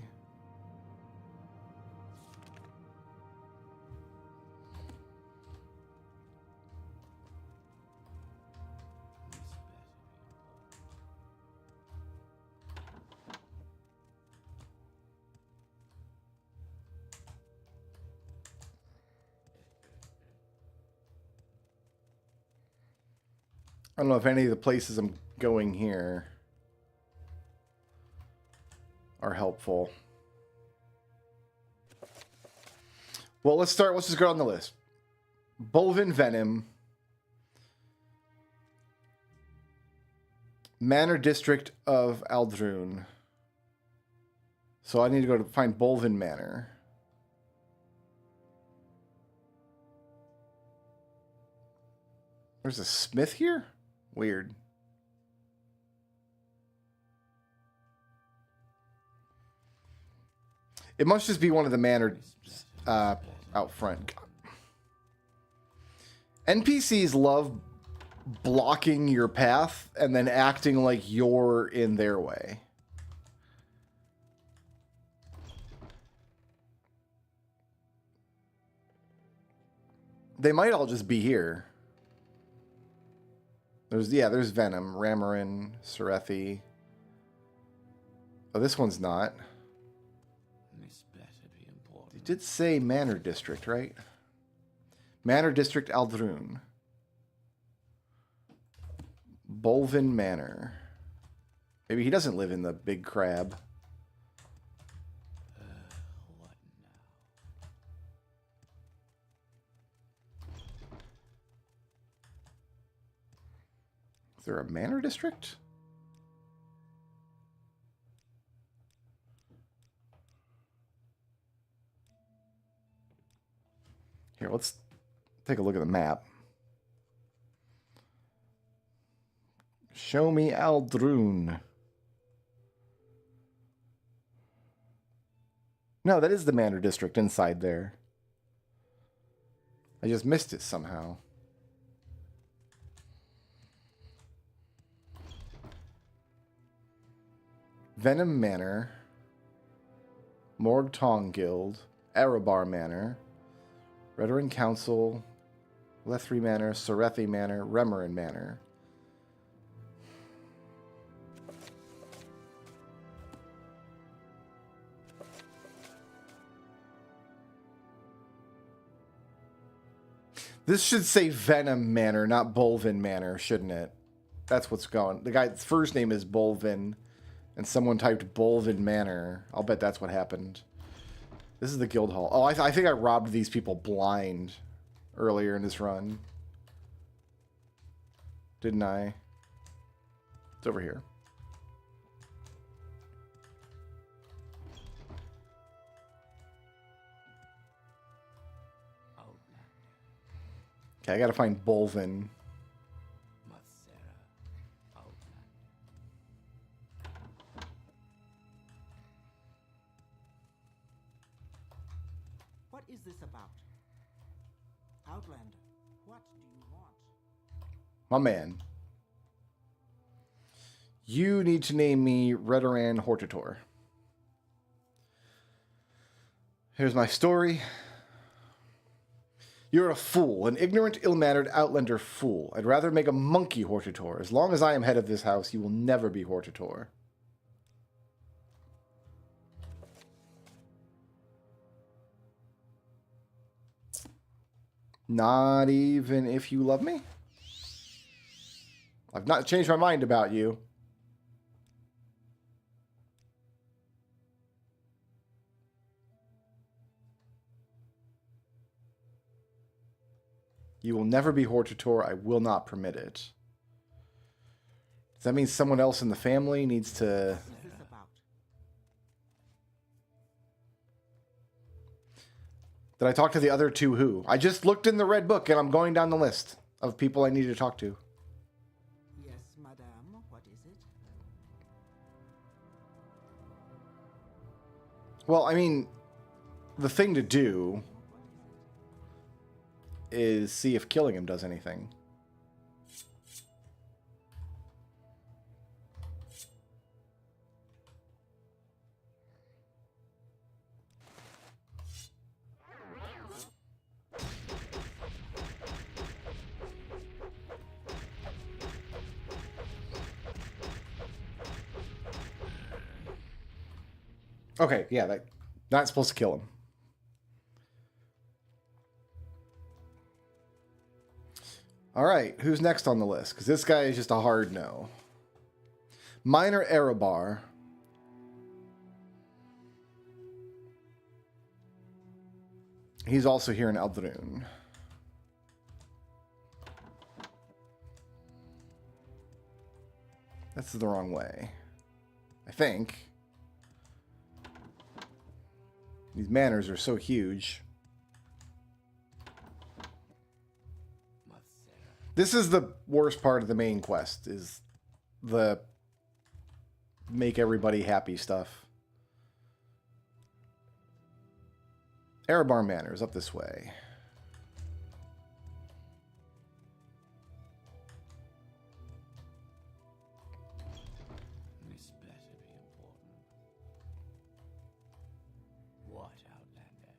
I don't know if any of the places I'm going here are helpful. Well, let's just go on the list. Bolvin Venom. Manor District of Aldrune. So I need to go to find Bolvin Manor. There's a smith here? Weird. It must just be one of the manor out front. NPCs love blocking your path and then acting like you're in their way. They might all just be here. There's Venom, Ramarin, Serethi. Oh, this one's not. This better be important. It did say Manor District, right? Manor District Aldrune. Bolvin Manor. Maybe he doesn't live in the Big Crab. What now? Is there a Manor District? Here, let's take a look at the map. Show me Aldrune. No, that is the Manor District inside there. I just missed it somehow. Venom Manor. Morg Tong Guild. Erebar Manor. Redoran Council. Lethri Manor. Serethi Manor. Remoran Manor. This should say Venom Manor, not Bolvin Manor, shouldn't it? That's what's going. The guy's first name is Bolvin, and someone typed Bolvin Manor. I'll bet that's what happened. This is the guild hall. Oh, I think I robbed these people blind earlier in this run. Didn't I? It's over here. Okay, I gotta find Bolvin. What is this about? Outlander, what do you want? My man. You need to name me Redoran Hortator. Here's my story. You're a fool, an ignorant, ill-mannered Outlander fool. I'd rather make a monkey Hortator. As long as I am head of this house, you will never be Hortator. Not even if you love me? I've not changed my mind about you. You will never be Hortator. I will not permit it. Does that mean someone else in the family needs to... What is this about? Did I talk to the other two who? I just looked in the red book and I'm going down the list of people I need to talk to. Yes, madame, what is it? Well, I mean, the thing to do is see if killing him does anything. Okay, yeah, that not supposed to kill him. All right, who's next on the list? Because this guy is just a hard no. Minor Erebar. He's also here in Eldrune. That's the wrong way, I think. These manors are so huge. This is the worst part of the main quest, is the make everybody happy stuff. Erebar Manor is up this way. This better be important. What, Outlander?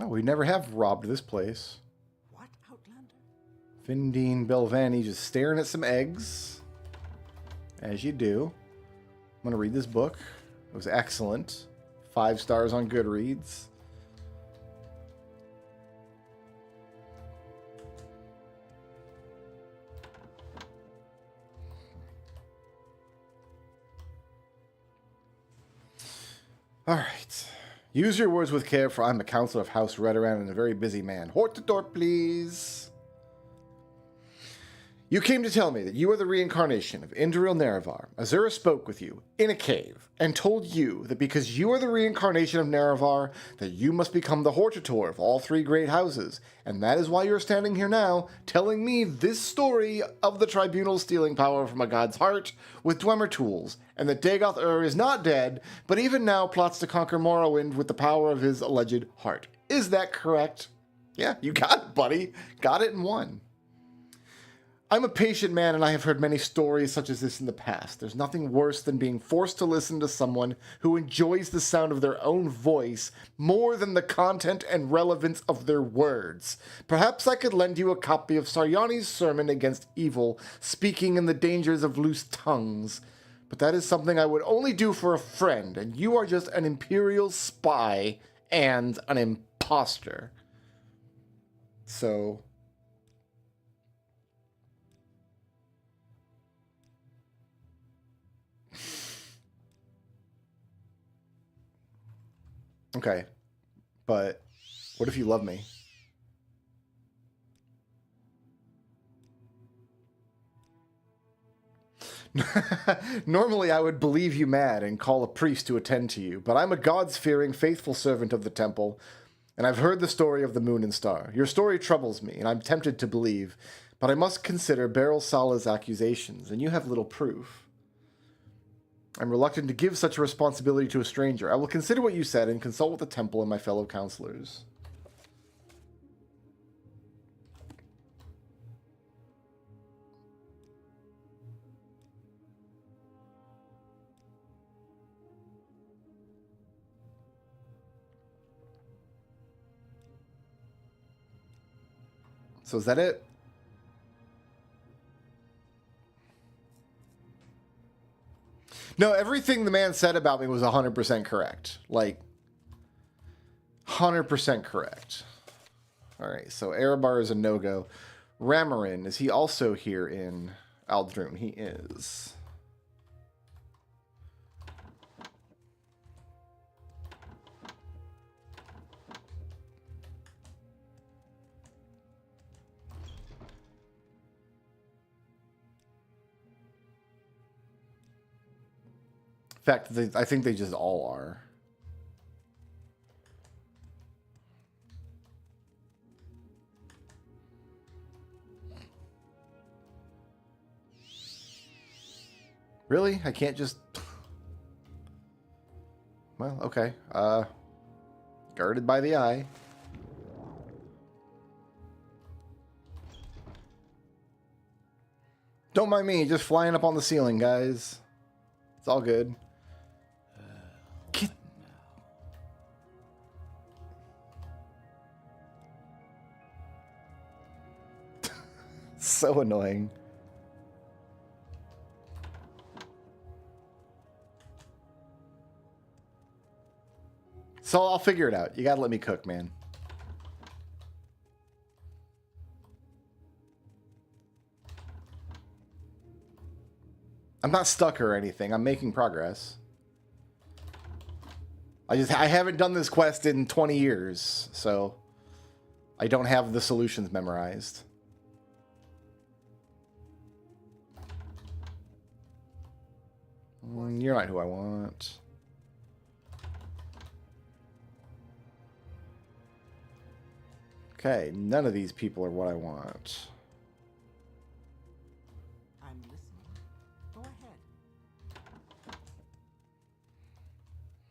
Oh, we never have robbed this place. What, Outlander? Findine Belvani just staring at some eggs. As you do. I'm going to read this book. It was excellent. 5 stars on Goodreads. All right. Use your words with care, for I'm a counselor of House Redoran and a very busy man. Hort the door, please. You came to tell me that you are the reincarnation of Induril Nerevar. Azura spoke with you in a cave and told you that because you are the reincarnation of Nerevar, that you must become the Hortator of all 3 great houses. And that is why you're standing here now, telling me this story of the tribunal stealing power from a god's heart with Dwemer tools, and that Dagoth is not dead, but even now plots to conquer Morrowind with the power of his alleged heart. Is that correct? Yeah, you got it, buddy. Got it in one. I'm a patient man, and I have heard many stories such as this in the past. There's nothing worse than being forced to listen to someone who enjoys the sound of their own voice more than the content and relevance of their words. Perhaps I could lend you a copy of Saryani's sermon against evil, speaking in the dangers of loose tongues. But that is something I would only do for a friend, and you are just an imperial spy and an imposter. So... okay, but what if you love me? Normally I would believe you mad and call a priest to attend to you, but I'm a gods-fearing, faithful servant of the temple, and I've heard the story of the moon and star. Your story troubles me, and I'm tempted to believe, but I must consider Beryl Sala's accusations, and you have little proof. I'm reluctant to give such a responsibility to a stranger. I will consider what you said and consult with the temple and my fellow counselors. So is that it? No, everything the man said about me was 100% correct. Like, 100% correct. All right, so Erebar is a no-go. Ramarin, is he also here in Aldrune? He is. In fact, I think they just all are. Really? I can't just well, okay. Guarded by the eye. Don't mind me, just flying up on the ceiling, guys. It's all good. Get... So annoying. So I'll figure it out. You gotta let me cook, man. I'm not stuck or anything. I'm making progress. I haven't done this quest in 20 years, so I don't have the solutions memorized. You're not who I want. Okay, none of these people are what I want. I'm listening. Go ahead.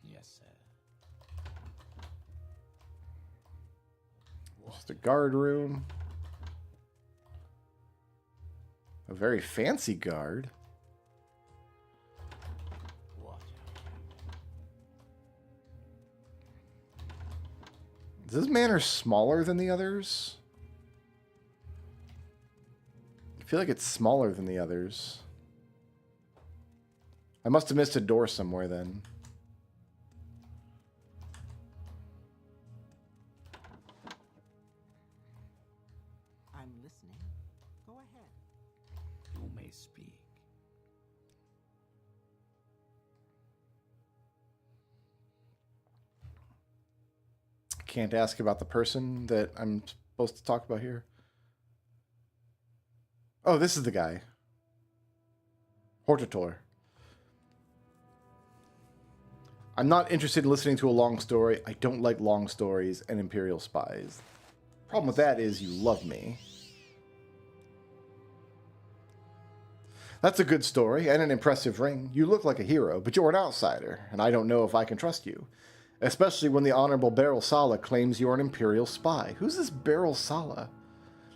Yes, sir. Just a guard room. A very fancy guard. What? Is this manor smaller than the others? I feel like it's smaller than the others. I must have missed a door somewhere then. I'm listening. Go ahead. You may speak. Can't ask about the person that I'm supposed to talk about here. Oh, this is the guy. Hortator. I'm not interested in listening to a long story. I don't like long stories and Imperial spies. Problem with that is you love me. That's a good story and an impressive ring. You look like a hero, but you're an outsider, and I don't know if I can trust you. Especially when the Honorable Beryl Sala claims you're an Imperial spy. Who's this Beryl Sala?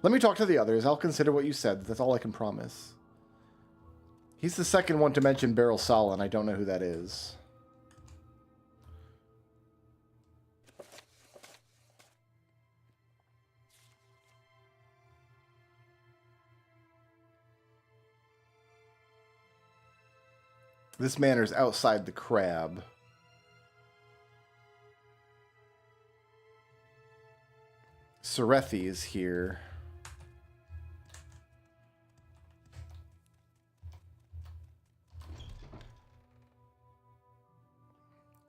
Let me talk to the others. I'll consider what you said. That's all I can promise. He's the second one to mention Beryl Sala, and I don't know who that is. This manor's outside the crab. Serethi is here.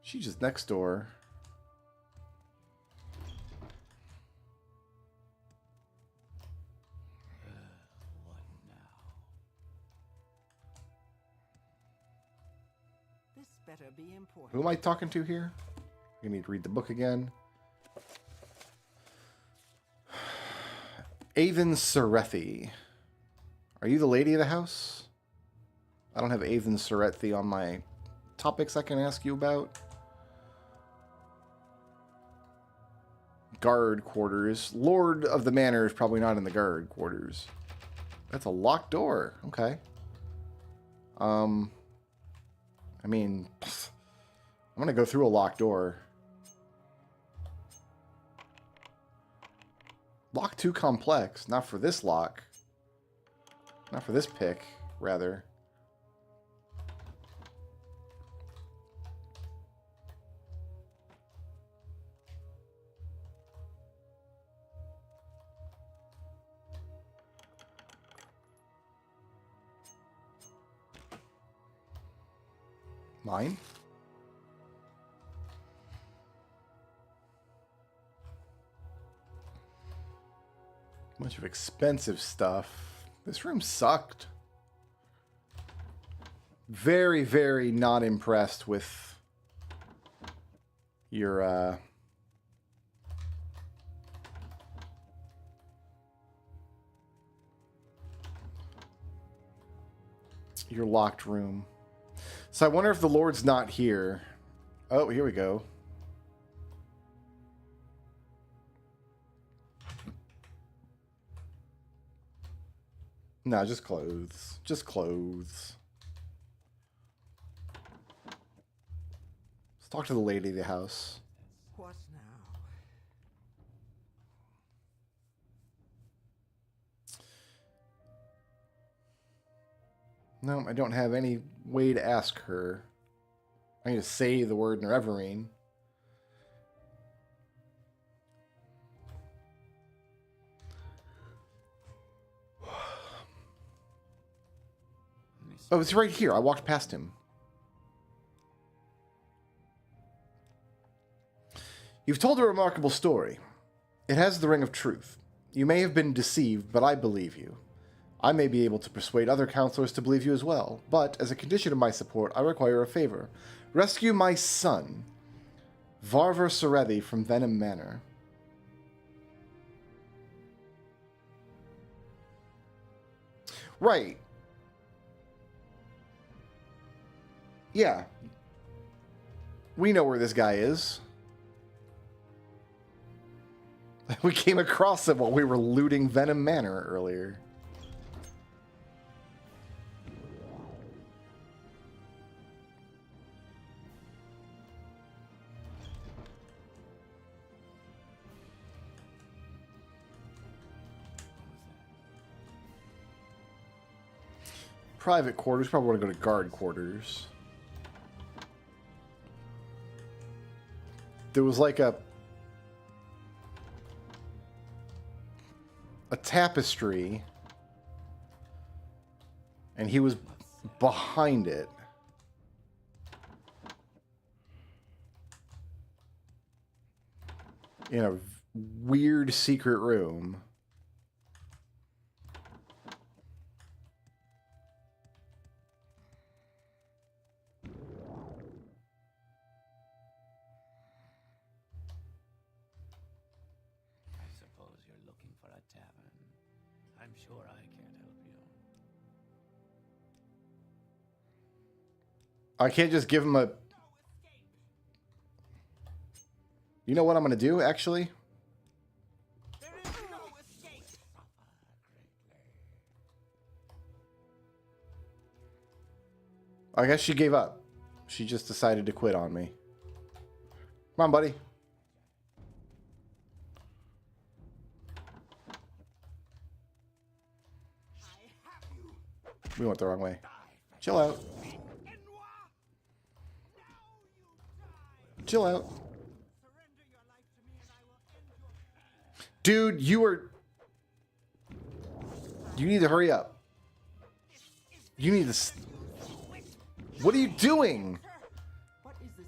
She's just next door. What now? This better be important. Who am I talking to here? I need to read the book again. Avon Serethi. Are you the lady of the house? I don't have Avon Serethi on my topics I can ask you about. Guard quarters. Lord of the Manor is probably not in the guard quarters. That's a locked door. Okay. I mean, I'm going to go through a locked door. Lock too complex. Not for this lock. Not for this pick, rather. Mine? Bunch of expensive stuff. This room sucked. Very, very not impressed with your locked room. So I wonder if the Lord's not here Oh, here we go. No, just clothes. Just clothes. Let's talk to the lady of the house. What now? No, I don't have any way to ask her. I need to say the word Nerevarine. Oh, it's right here. I walked past him. You've told a remarkable story. It has the ring of truth. You may have been deceived, but I believe you. I may be able to persuade other counselors to believe you as well, but as a condition of my support, I require a favor. Rescue my son, Varver Serethi, from Venom Manor. Right. Yeah. We know where this guy is. We came across him while we were looting Venom Manor earlier. Private quarters. Probably want to go to guard quarters. There was like a tapestry, and he was behind it. In a weird secret room. I'm sure I can't help you. I can't just give him a... You know what I'm going to do, actually? I guess she gave up. She just decided to quit on me. Come on, buddy. We went the wrong way. Chill out. Chill out. Dude, you need to hurry up. You need to... What are you doing? What is this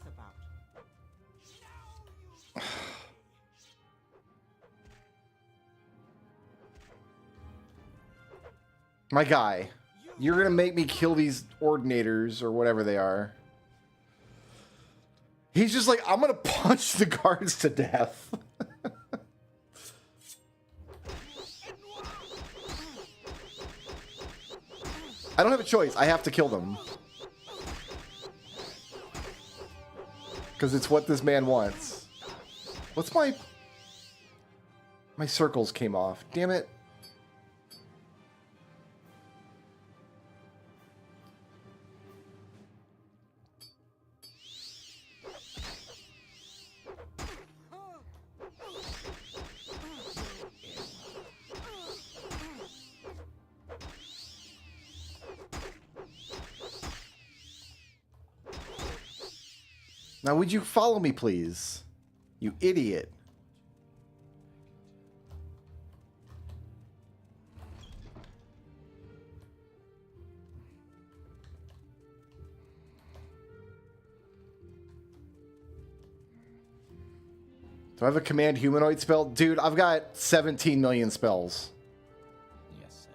about? My guy. You're gonna make me kill these ordinators or whatever they are. He's just like, I'm gonna punch the guards to death. I don't have a choice. I have to kill them. Because it's what this man wants. What's my... My circles came off. Damn it. Now, would you follow me, please? You idiot. Do I have a command humanoid spell? Dude, I've got 17 million spells. Yes,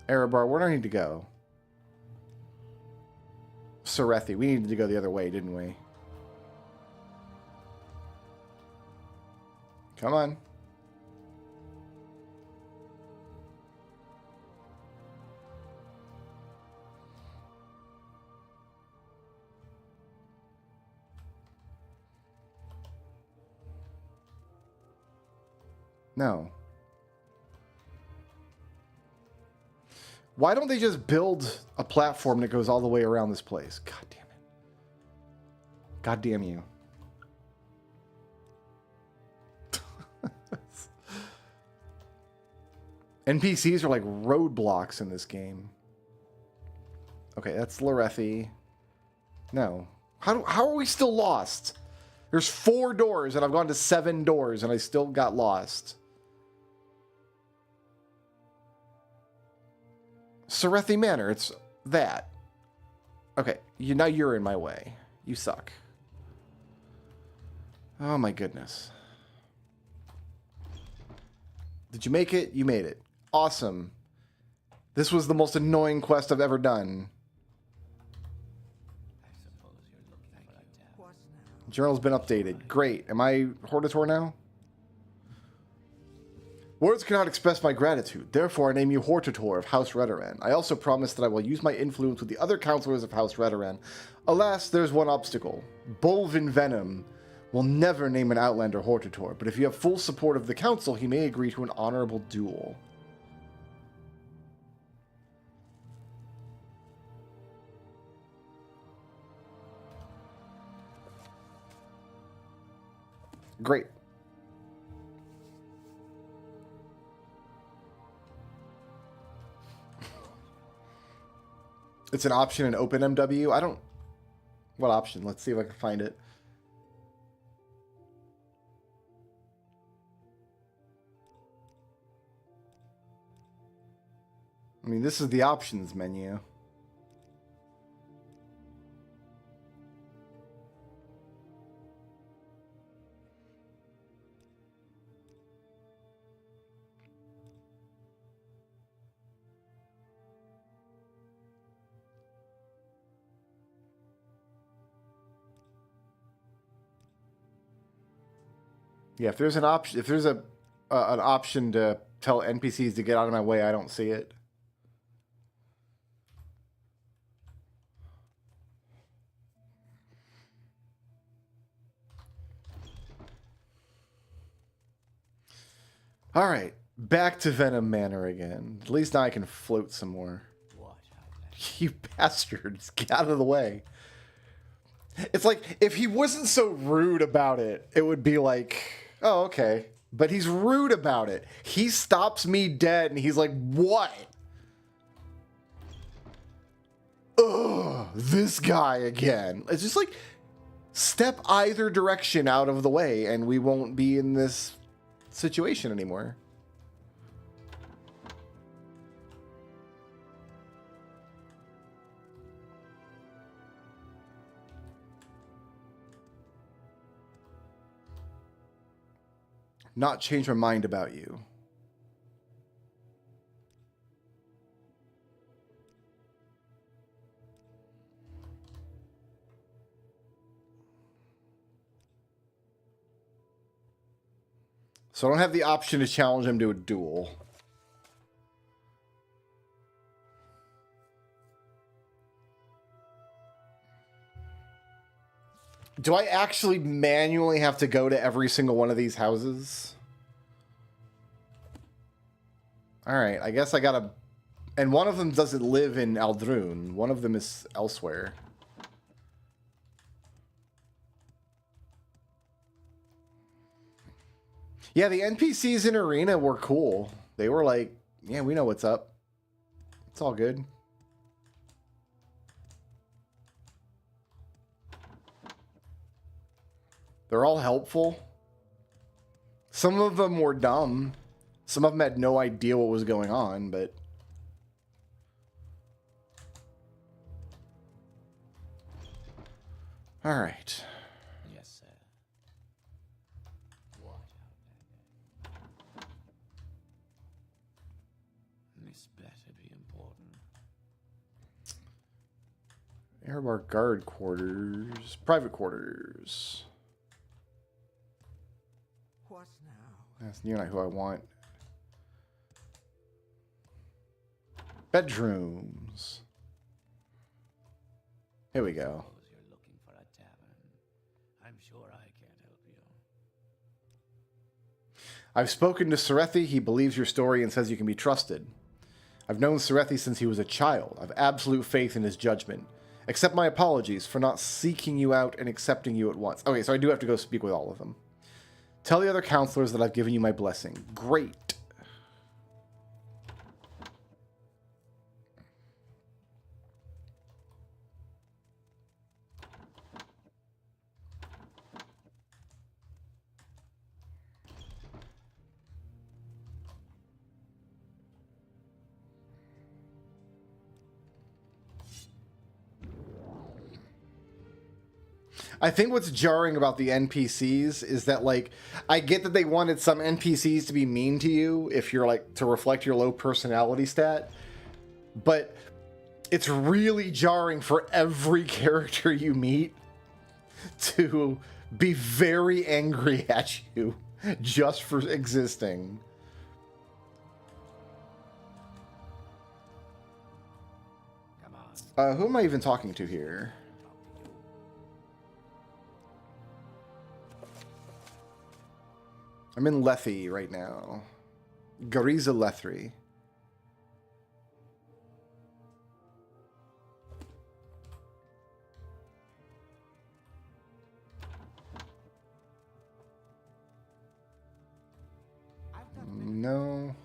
sir. Erebar, where do I need to go? Serethi. We needed to go the other way, didn't we? Come on. No. Why don't they just build a platform that goes all the way around this place? God damn it. God damn you. NPCs are like roadblocks in this game. Okay, that's Lorethi. No. How are we still lost? There's 4 doors and I've gone to 7 doors and I still got lost. Serethi Manor, it's that. Okay, now you're in my way. You suck. Oh my goodness. Did you make it? You made it. Awesome. This was the most annoying quest I've ever done. I suppose you're looking for a tavern. What now? Journal's been updated. Great. Am I Hortator now? Words cannot express my gratitude. Therefore, I name you Hortator of House Redoran. I also promise that I will use my influence with the other counselors of House Redoran. Alas, there's one obstacle. Bolvin Venom will never name an Outlander Hortator, but if you have full support of the council, he may agree to an honorable duel. Great. It's an option in OpenMW. I don't... What option? Let's see if I can find it. I mean, this is the options menu. Yeah, if there's an option, if there's an option to tell NPCs to get out of my way, I don't see it. All right, back to Venom Manor again. At least now I can float some more. Watch out. You bastards, get out of the way. It's like, if he wasn't so rude about it, it would be like, oh, okay. But he's rude about it. He stops me dead, and he's like, what? Ugh, this guy again. It's just like, step either direction out of the way, and we won't be in this situation anymore. Not change my mind about you. So I don't have the option to challenge him to a duel. Do I actually manually have to go to every single one of these houses? Alright, I guess I gotta... And one of them doesn't live in Aldrun. One of them is elsewhere. Yeah, the NPCs in Arena were cool. They were like, yeah, we know what's up. It's all good. They're all helpful. Some of them were dumb. Some of them had no idea what was going on, but... All right. Yes, sir. Watch out. This better be important. Airbar guard quarters. Private quarters. What now? That's not who I want. Bedrooms. Here we go. Suppose you're looking for a tavern. I'm sure I can't help I've spoken to Serethi. He believes your story and says you can be trusted. I've known Serethi since he was a child. I've absolute faith in his judgment. Accept my apologies for not seeking you out and accepting you at once. Okay, so I do have to go speak with all of them. Tell the other counselors that I've given you my blessing. Great. I think what's jarring about the NPCs is that, like, I get that they wanted some NPCs to be mean to you if you're, like, to reflect your low personality stat, but it's really jarring for every character you meet to be very angry at you just for existing. Come on. Who am I even talking to here? I'm in Lethe right now. Gariza Lethri. No.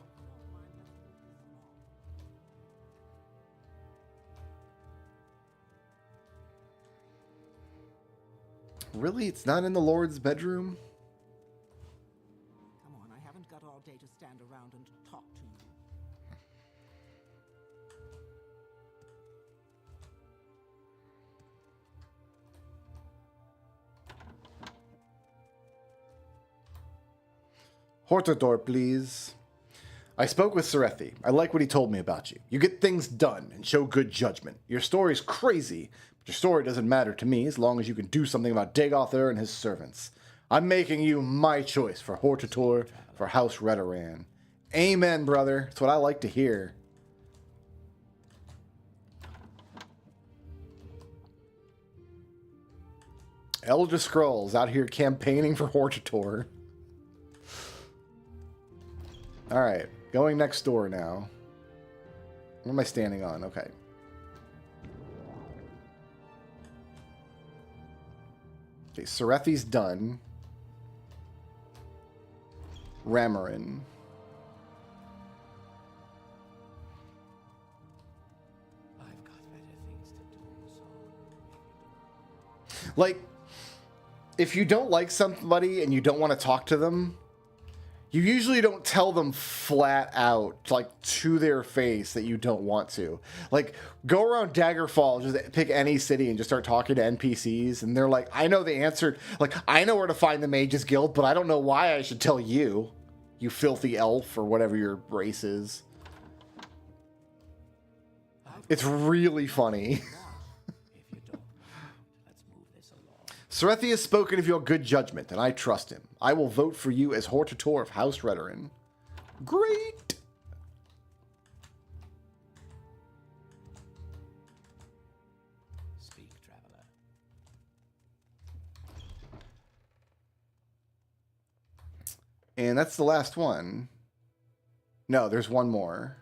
Really? It's not in the Lord's bedroom? Come on, I haven't got all day to stand around and talk to you. Hortador, please. I spoke with Serethi. I like what he told me about you. You get things done and show good judgment. Your story's crazy, but your story doesn't matter to me as long as you can do something about Dagother and his servants. I'm making you my choice for Hortator for House Redoran. Amen, brother. That's what I like to hear. Elder Scrulz out here campaigning for Hortator. Alright, going next door now. What am I standing on? Okay. Okay, Serethi's done. Ramarin. I've got better things to do, so... Like, if you don't like somebody and you don't want to talk to them, you usually don't tell them flat out, like, to their face that you don't want to. Like, go around Daggerfall, just pick any city and just start talking to NPCs, and they're like, I know the answer. Like, I know where to find the Mages Guild, but I don't know why I should tell you, you filthy elf, or whatever your race is. It's really funny. If you don't mind, let's move this along. Serethi has spoken of your good judgment, and I trust him. I will vote for you as Hortator of House Redoran. Great! Speak, traveler. And that's the last one. No, there's one more.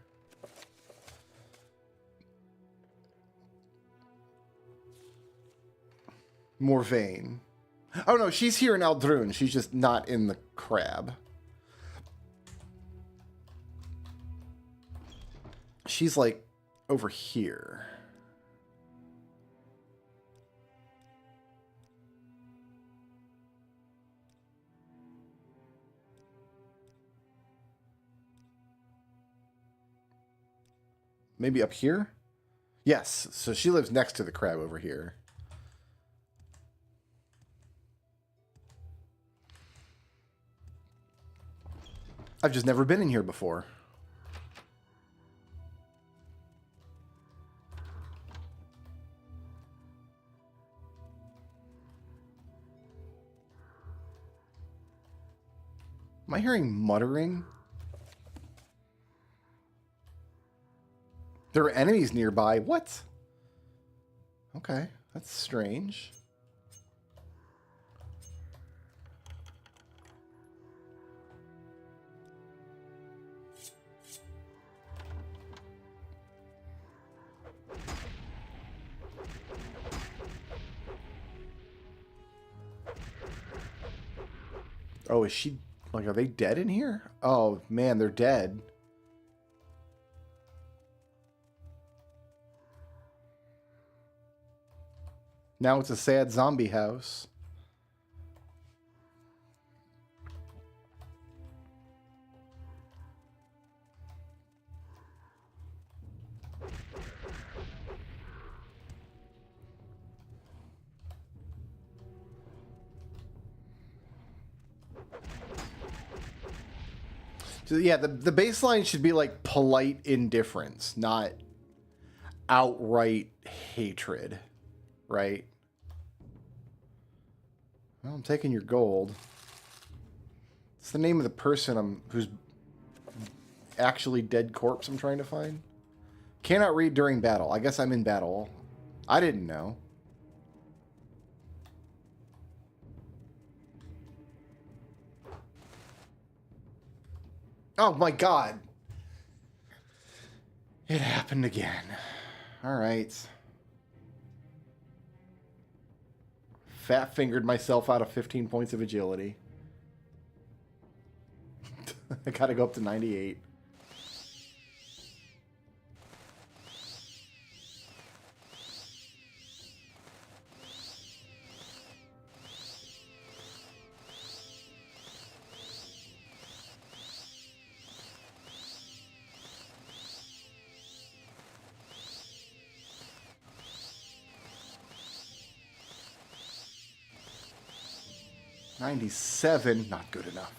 Morvain. Oh no, she's here in Aldrun. She's just not in the crab. She's like over here. Maybe up here? Yes, so she lives next to the crab over here. I've just never been in here before. Am I hearing muttering? There are enemies nearby. What? Okay, that's strange. Oh, is she... Like, are they dead in here? Oh, man, they're dead. Now it's a sad zombie house. So yeah, the baseline should be like polite indifference, not outright hatred, right? Well, I'm taking your gold. It's the name of the person who's actually dead corpse I'm trying to find. Cannot read during battle. I guess I'm in battle. I didn't know. Oh my god. It happened again. Alright. Fat fingered myself out of 15 points of agility. I gotta go up to 98. $97, not good enough.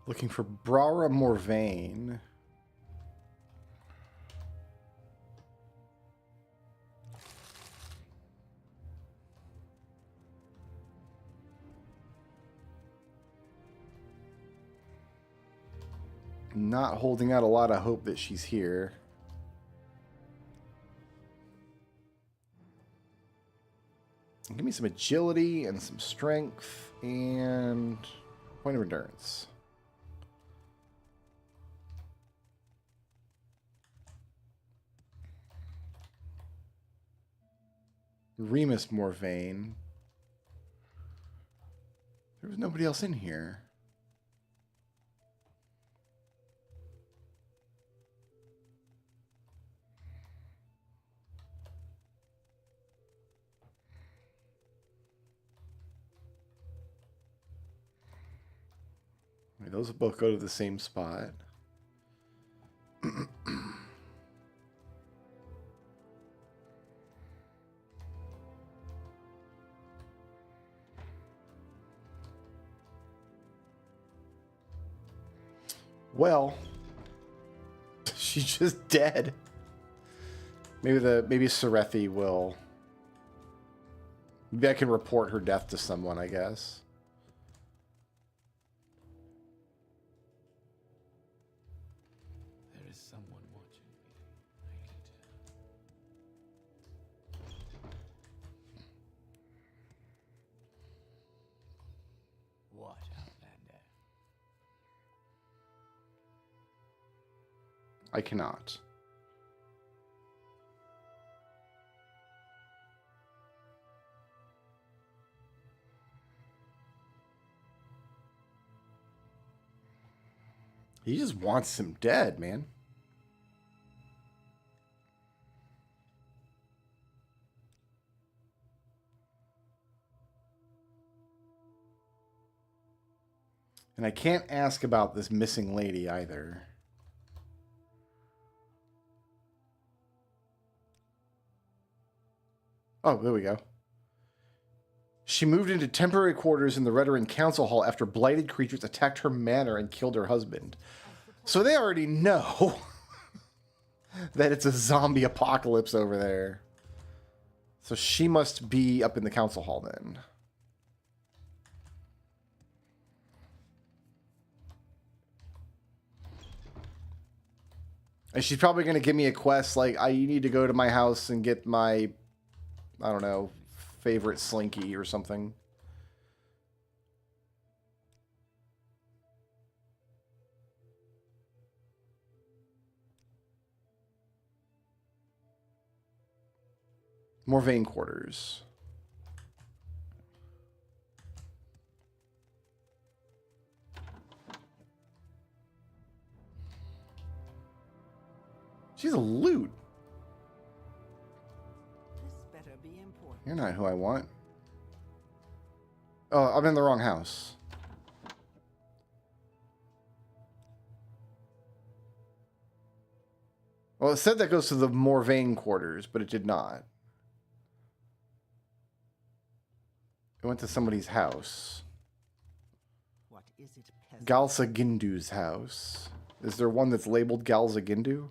Looking for Brara Morvain. Not holding out a lot of hope that she's here. Give me some agility and some strength and point of endurance. Remus Morvain. There was nobody else in here. Wait, those both go to the same spot. Well, she's just dead. Maybe Serethi will. Maybe I can report her death to someone, I guess. There is someone watching me. I need to... What, Outlander? I cannot. He just wants him dead, man. And I can't ask about this missing lady either. Oh, there we go. She moved into temporary quarters in the Redoran Council Hall after blighted creatures attacked her manor and killed her husband. So they already know that it's a zombie apocalypse over there. So she must be up in the council hall then. And she's probably going to give me a quest like, you need to go to my house and get my, I don't know, favorite slinky or something. More vein quarters. She's a loot. This better be important. You're not who I want. Oh, I'm in the wrong house. Well, it said that goes to the Morvain quarters, but it did not. It went to somebody's house. What is it, peasant? Galsa Gindu's house. Is there one that's labeled Galsa Gindu?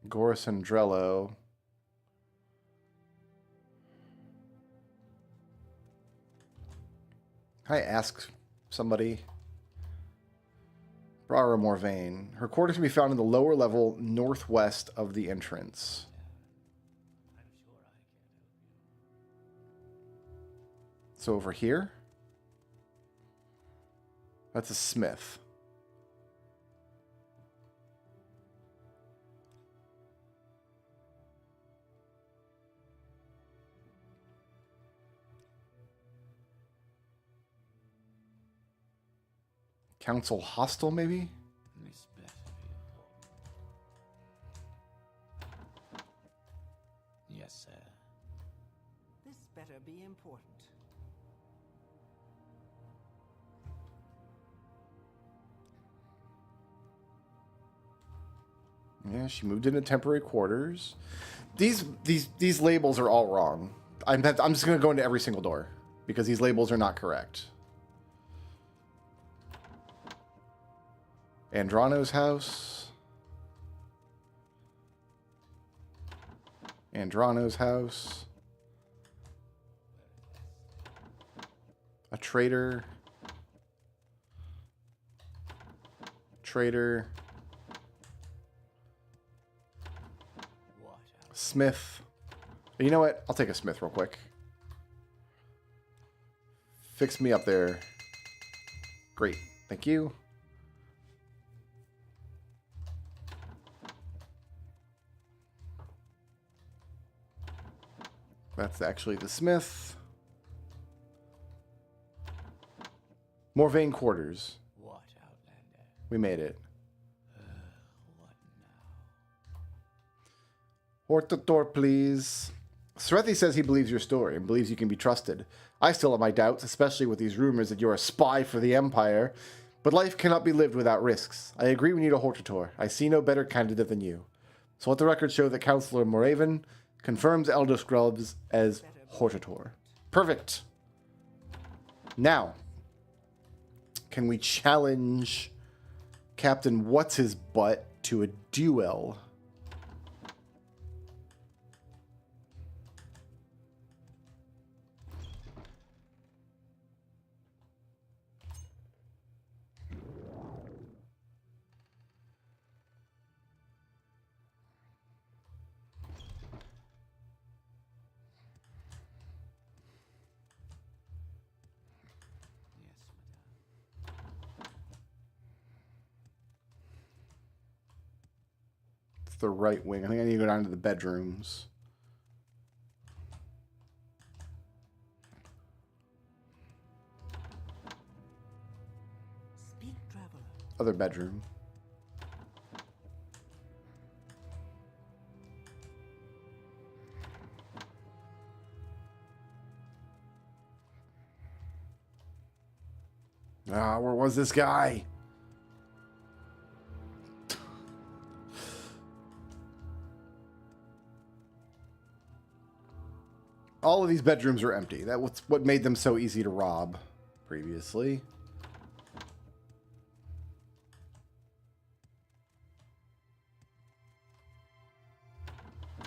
Gorisandrello. I ask somebody. Brara Morvain. Her quarters can be found in the lower level northwest of the entrance. So over here? That's a smith. Council hostel, maybe? This better be important. Yes, sir. This better be important. Yeah, she moved into temporary quarters. These labels are all wrong. I'm just going to go into every single door because these labels are not correct. Andrano's house. Andrano's house. A trader. Trader. Smith. You know what? I'll take a Smith real quick. Fix me up there. Great. Thank you. That's actually the Smith. Morvain quarters. What, Outlander? We made it. What now? Hortator, please. Serethi says he believes your story and believes you can be trusted. I still have my doubts, especially with these rumors that you're a spy for the Empire. But life cannot be lived without risks. I agree we need a Hortator. I see no better candidate than you. So let the record show that Councillor Morraven confirms Elder Scrulz as Hortator. Perfect. Now, can we challenge Captain What's-His-Butt to a duel? The right wing. I think I need to go down to the bedrooms. Speak, traveler. Other bedroom. Ah, where was this guy? All of these bedrooms are empty. That's what made them so easy to rob previously.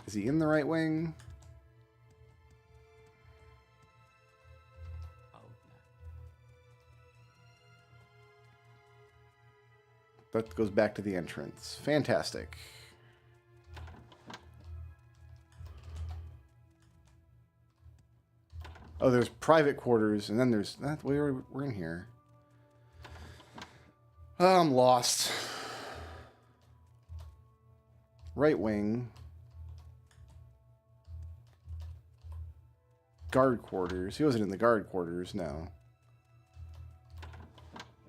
Is he in the right wing? That goes back to the entrance. Fantastic. Oh, there's private quarters, and then there's that. We're in here. Oh, I'm lost. Right wing. Guard quarters. He wasn't in the guard quarters, no.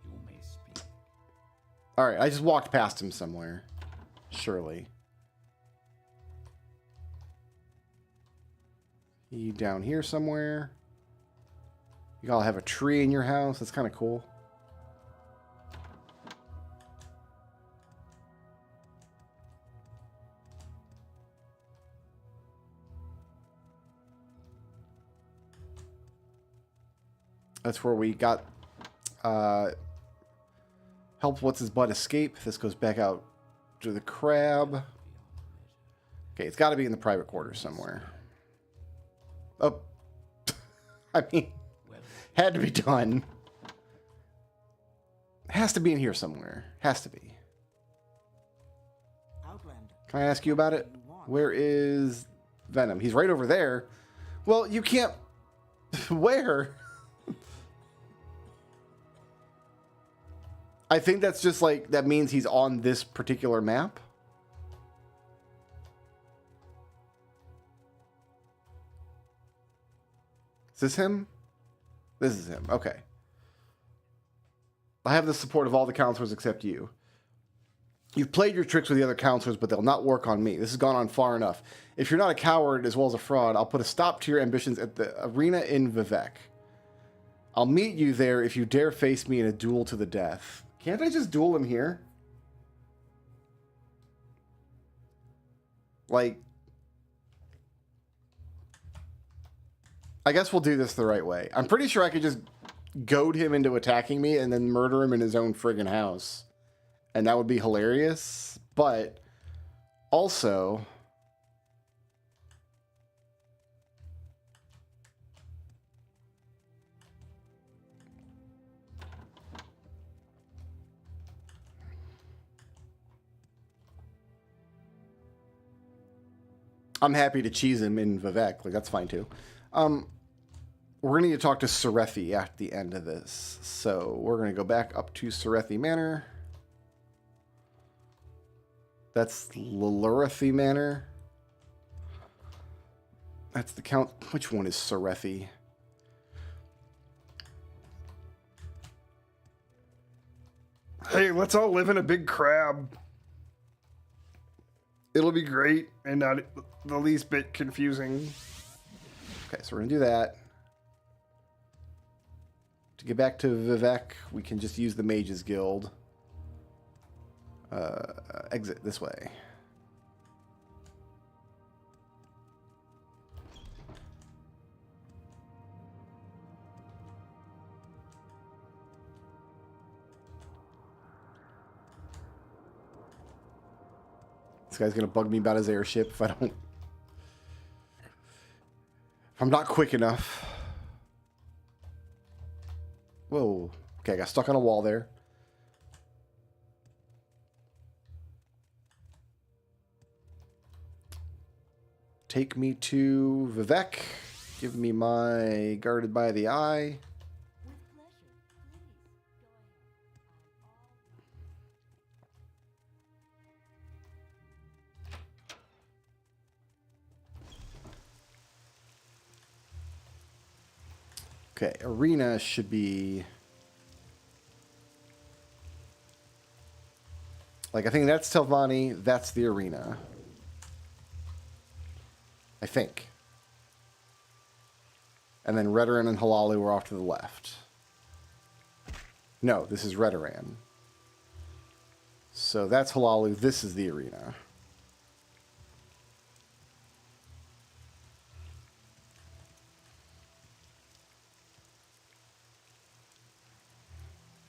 You may speak. Alright, I just walked past him somewhere. Surely. You down here somewhere? You all have a tree in your house? That's kind of cool. That's where we got helped what's his butt escape. This goes back out to the crab. Okay, it's got to be in the private quarters somewhere. Oh, I mean, had to be done. Has to be in here somewhere. Has to be. Outlander. Can I ask you about it? Where is Venom? He's right over there. Well, you can't. Where? I think that's just like, that means he's on this particular map. Is this him? This is him. Okay. I have the support of all the counselors except you. You've played your tricks with the other counselors, but they'll not work on me. This has gone on far enough. If you're not a coward as well as a fraud, I'll put a stop to your ambitions at the arena in Vivek. I'll meet you there if you dare face me in a duel to the death. Can't I just duel him here? Like, I guess we'll do this the right way. I'm pretty sure I could just goad him into attacking me and then murder him in his own friggin' house. And that would be hilarious. But also, I'm happy to cheese him in Vivek. Like, that's fine too. We're going to need to talk to Serethi at the end of this. So we're going to go back up to Serethi Manor. That's Lulurethi Manor. That's the count. Which one is Serethi? Hey, let's all live in a big crab. It'll be great and not the least bit confusing. Okay, so we're going to do that. To get back to Vivek, we can just use the Mages Guild. Exit this way. This guy's gonna bug me about his airship if I don't. If I'm not quick enough. Whoa. Okay, I got stuck on a wall there. Take me to Vivek. Give me my Guarded by the Eye. Okay, arena should be... Like, I think that's Telvanni, that's the arena. I think. And then Redoran and Halalu are off to the left. No, this is Redoran. So that's Halalu, this is the arena.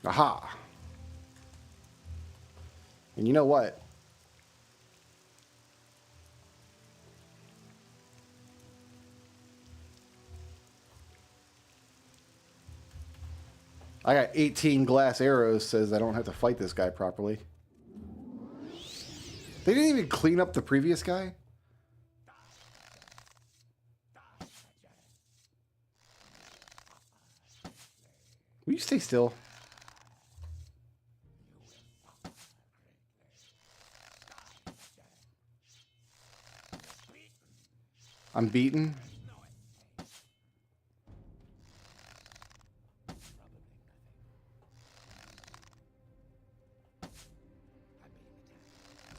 Aha. And you know what? I got 18 glass arrows, says I don't have to fight this guy properly. They didn't even clean up the previous guy? Will you stay still? I'm beaten.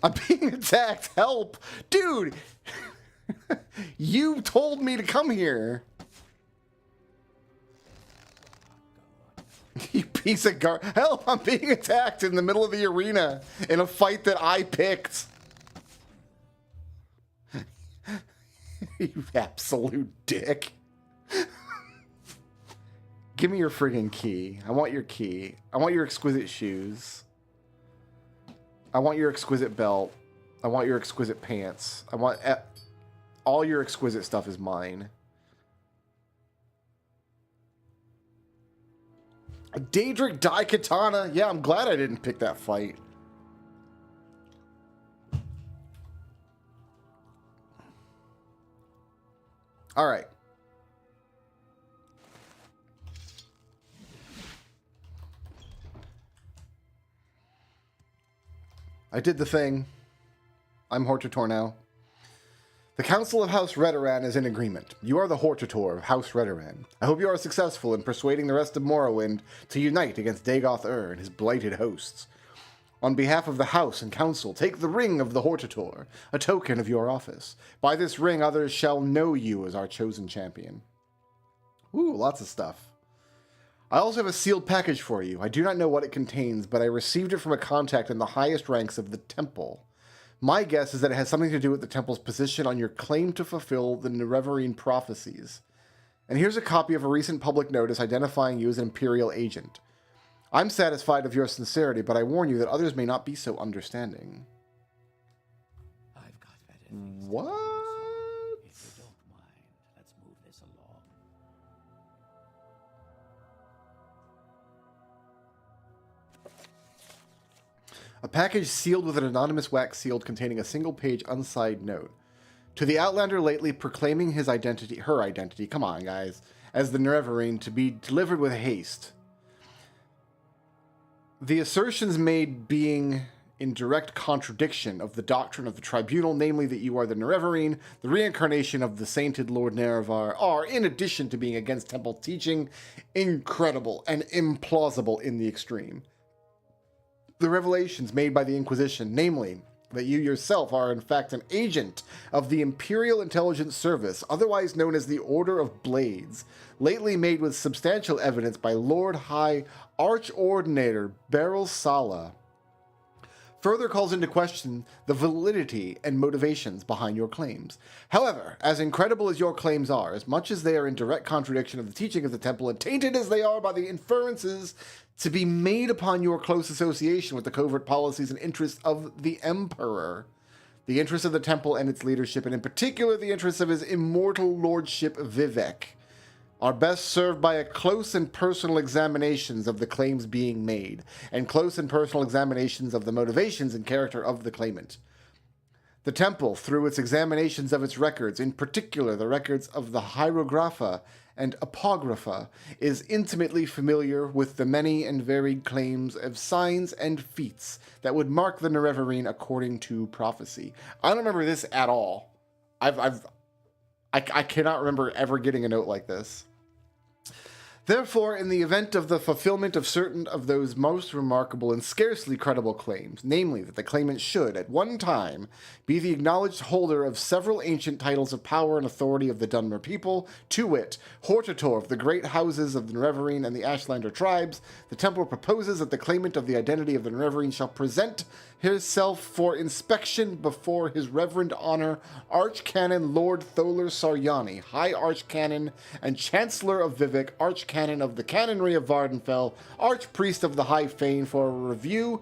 I'm being attacked. Help. Dude. You told me to come here. You piece of help. I'm being attacked in the middle of the arena in a fight that I picked. You absolute dick. Give me your friggin' key. I want your key. I want your exquisite shoes. I want your exquisite belt. I want your exquisite pants. I want... all your exquisite stuff is mine. A Daedric Daikatana. Yeah, I'm glad I didn't pick that fight. All right. I did the thing. I'm Hortator now. The Council of House Redoran is in agreement. You are the Hortator of House Redoran. I hope you are successful in persuading the rest of Morrowind to unite against Dagoth-Ur and his blighted hosts. On behalf of the House and Council, take the Ring of the Hortator, a token of your office. By this ring, others shall know you as our chosen champion. Ooh, lots of stuff. I also have a sealed package for you. I do not know what it contains, but I received it from a contact in the highest ranks of the temple. My guess is that it has something to do with the temple's position on your claim to fulfill the Nerevarine prophecies. And here's a copy of a recent public notice identifying you as an Imperial agent. I'm satisfied of your sincerity, but I warn you that others may not be so understanding. I've got better things to do, What? so if you don't mind, let's move this along. A package sealed with an anonymous wax seal containing a single-page unsigned note. To the Outlander lately proclaiming his identity, her identity, come on guys, as the Nerevarine to be delivered with haste. The assertions made being in direct contradiction of the doctrine of the Tribunal, namely that you are the Nerevarine, the reincarnation of the sainted Lord Nerevar, are, in addition to being against temple teaching, incredible and implausible in the extreme. The revelations made by the Inquisition, namely that you yourself are in fact an agent of the Imperial Intelligence Service, otherwise known as the Order of Blades, lately made with substantial evidence by Lord High Archordinator Beryl Sala, further calls into question the validity and motivations behind your claims. However, as incredible as your claims are, as much as they are in direct contradiction of the teaching of the temple, and tainted as they are by the inferences to be made upon your close association with the covert policies and interests of the Emperor, the interests of the temple and its leadership, and in particular the interests of his immortal lordship Vivek, are best served by a close and personal examinations of the claims being made, and close and personal examinations of the motivations and character of the claimant. The temple, through its examinations of its records, in particular the records of the Hierographa and Apocrypha, is intimately familiar with the many and varied claims of signs and feats that would mark the Nerevarine according to prophecy. I don't remember this at all. I cannot remember ever getting a note like this. Therefore, in the event of the fulfillment of certain of those most remarkable and scarcely credible claims, namely that the claimant should, at one time, be the acknowledged holder of several ancient titles of power and authority of the Dunmer people, to wit, Hortator of the great houses of the Nerevarine and the Ashlander tribes, the temple proposes that the claimant of the identity of the Nerevarine shall present himself for inspection before his reverend honor Archcanon Lord Tholer Saryani, High Archcanon and Chancellor of Vivek, Archcanon of the Canonry of Vardenfell, Archpriest of the High Fane, for a review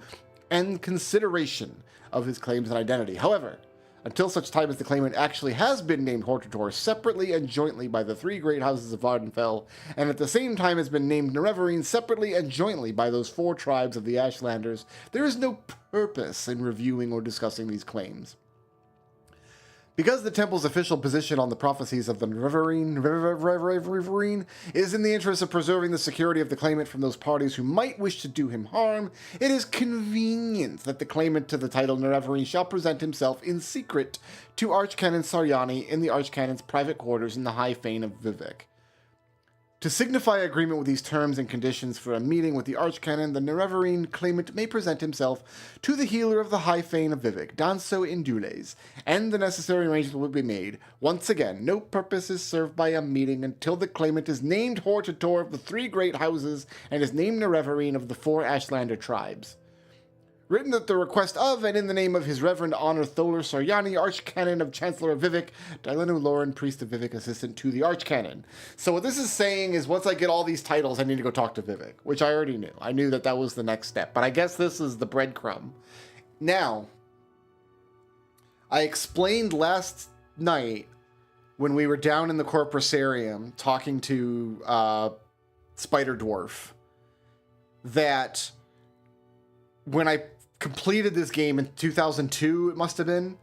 and consideration of his claims and identity. However, until such time as the claimant actually has been named Hortator separately and jointly by the three great houses of Vardenfell, and at the same time has been named Nerevarine separately and jointly by those four tribes of the Ashlanders, there is no purpose in reviewing or discussing these claims. Because the temple's official position on the prophecies of the Nerevarine is in the interest of preserving the security of the claimant from those parties who might wish to do him harm, it is convenient that the claimant to the title Nerevarine shall present himself in secret to Archcanon Saryani in the Archcanon's private quarters in the High Fane of Vivec. To signify agreement with these terms and conditions for a meeting with the Archcanon, the Nerevarine claimant may present himself to the healer of the High Fane of Vivec, Danso Indules, and the necessary arrangement will be made. Once again, no purpose is served by a meeting until the claimant is named Hortator of the three great houses and is named Nerevarine of the four Ashlander tribes. Written at the request of and in the name of his Reverend Honor Tholer Saryani, Archcanon of Chancellor of Vivec, Dylenu Lauren, Priest of Vivec, Assistant to the Archcanon. So what this is saying is once I get all these titles, I need to go talk to Vivec, which I already knew. I knew that that was the next step, but I guess this is the breadcrumb. Now, I explained last night when we were down in the Corpusarium talking to Spider Dwarf that when I completed this game in 2002, it must have been,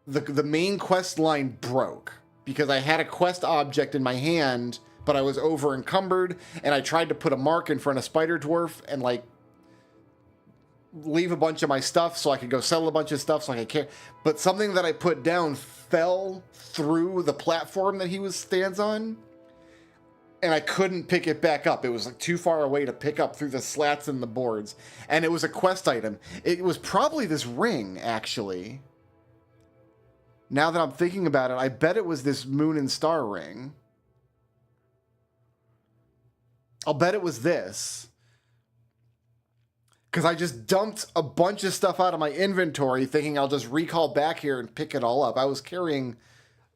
the main quest line broke because I had a quest object in my hand, but I was over encumbered, and I tried to put a mark in front of Spider Dwarf and like leave a bunch of my stuff so I could go sell a bunch of stuff so I could carry. But something that I put down fell through the platform that he stands on, and I couldn't pick it back up. It was like too far away to pick up through the slats in the boards. And it was a quest item. It was probably this ring, actually. Now that I'm thinking about it, I bet it was this moon and star ring. I'll bet it was this. Because I just dumped a bunch of stuff out of my inventory thinking I'll just recall back here and pick it all up. I was carrying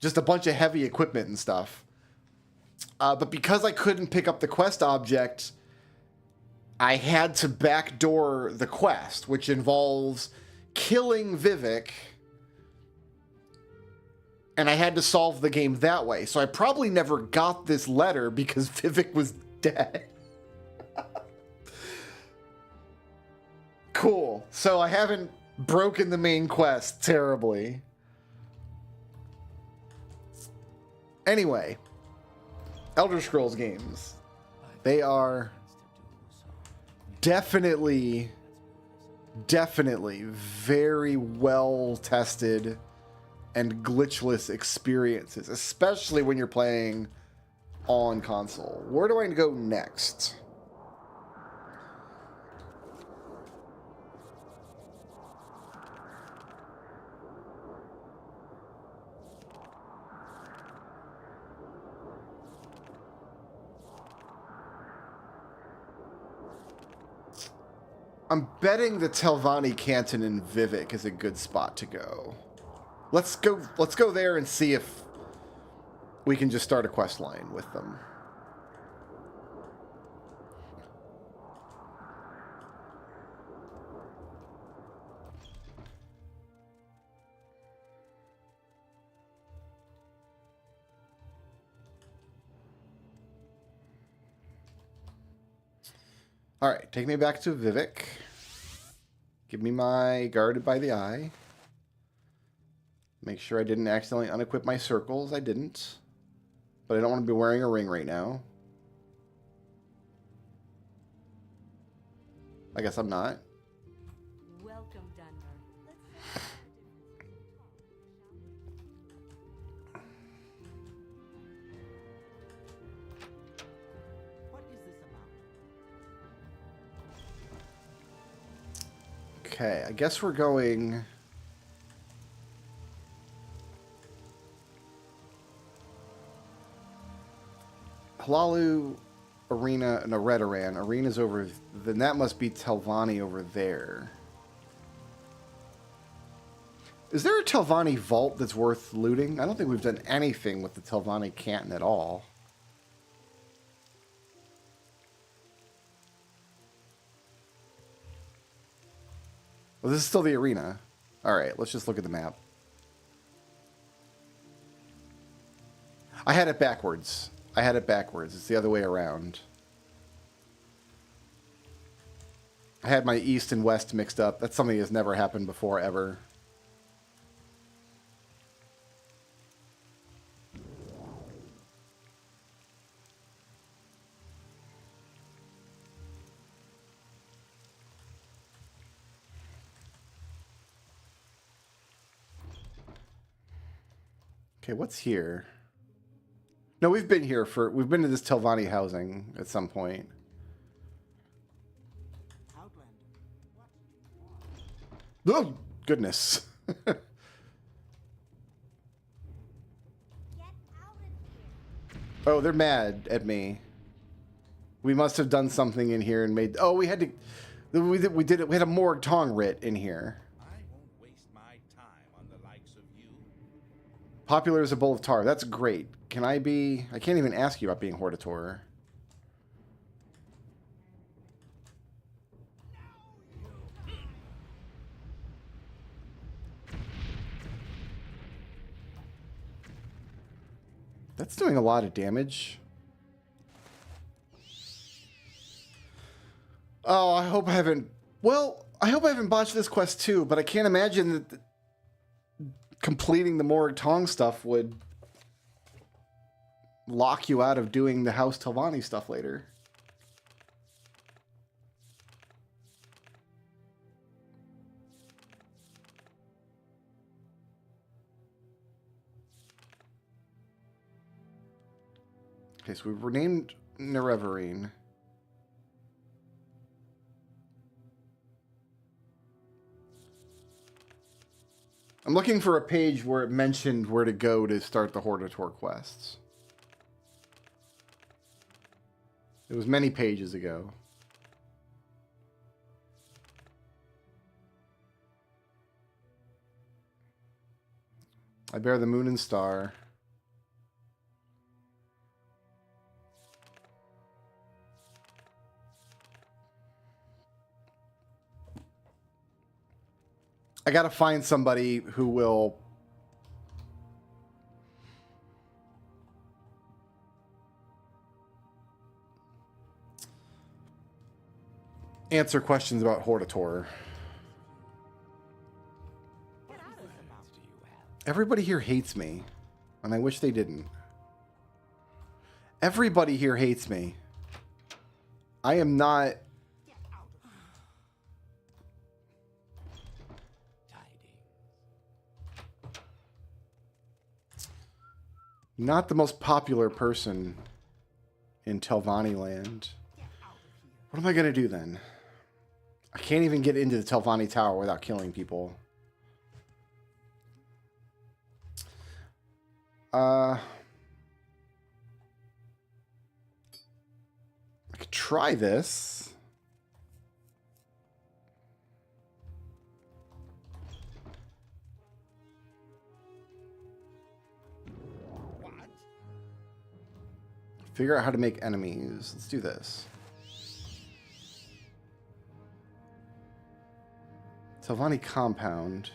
just a bunch of heavy equipment and stuff. But because I couldn't pick up the quest object, I had to backdoor the quest, which involves killing Vivec, and I had to solve the game that way. So I probably never got this letter because Vivec was dead. Cool. So I haven't broken the main quest terribly. Anyway. Elder Scrolls games. They are definitely very well tested and glitchless experiences, especially when you're playing on console. Where do I go next? I'm betting the Telvanni Canton in Vivec is a good spot to go. Let's go there and see if we can just start a quest line with them. All right, take me back to Vivec. Give me my Guarded by the Eye. Make sure I didn't accidentally unequip my circles. I didn't. But I don't want to be wearing a ring right now. I guess I'm not. Welcome, Dunmer. What is this about? Okay, I guess we're going... Hlaalu, Arena, and Redoran. Arena's over... Then that must be Telvanni over there. Is there a Telvanni vault that's worth looting? I don't think we've done anything with the Telvanni Canton at all. Well, this is still the arena. Alright, let's just look at the map. I had it backwards. I had it backwards. It's the other way around. I had my east and west mixed up. That's something that's never happened before, ever. Okay, what's here? No, we've been here for... We've been to this Telvanni housing at some point. Oh, goodness. Get out of here. Oh, they're mad at me. We must have done something in here and made... Oh, we had to... We did it. We had a Morg Tong writ in here. I won't waste my time on the likes of you. Popular as a bowl of tar. That's great. Can I be... I can't even ask you about being Hortator. That's doing a lot of damage. Oh, I hope I haven't... Well, I hope I haven't botched this quest too, but I can't imagine that completing the Morg Tong stuff would lock you out of doing the House Telvanni stuff later. Okay, so we've renamed Nerevarine. I'm looking for a page where it mentioned where to go to start the Hortator quests. It was many pages ago. I bear the moon and star. I gotta find somebody who will answer questions about Hortator. Everybody here hates me, and I wish they didn't. Everybody here hates me. I am not... Not the most popular person in Telvanni land. What am I going to do then? I can't even get into the Telvanni Tower without killing people. I could try this. Figure out how to make enemies. Let's do this. Telvanni compound.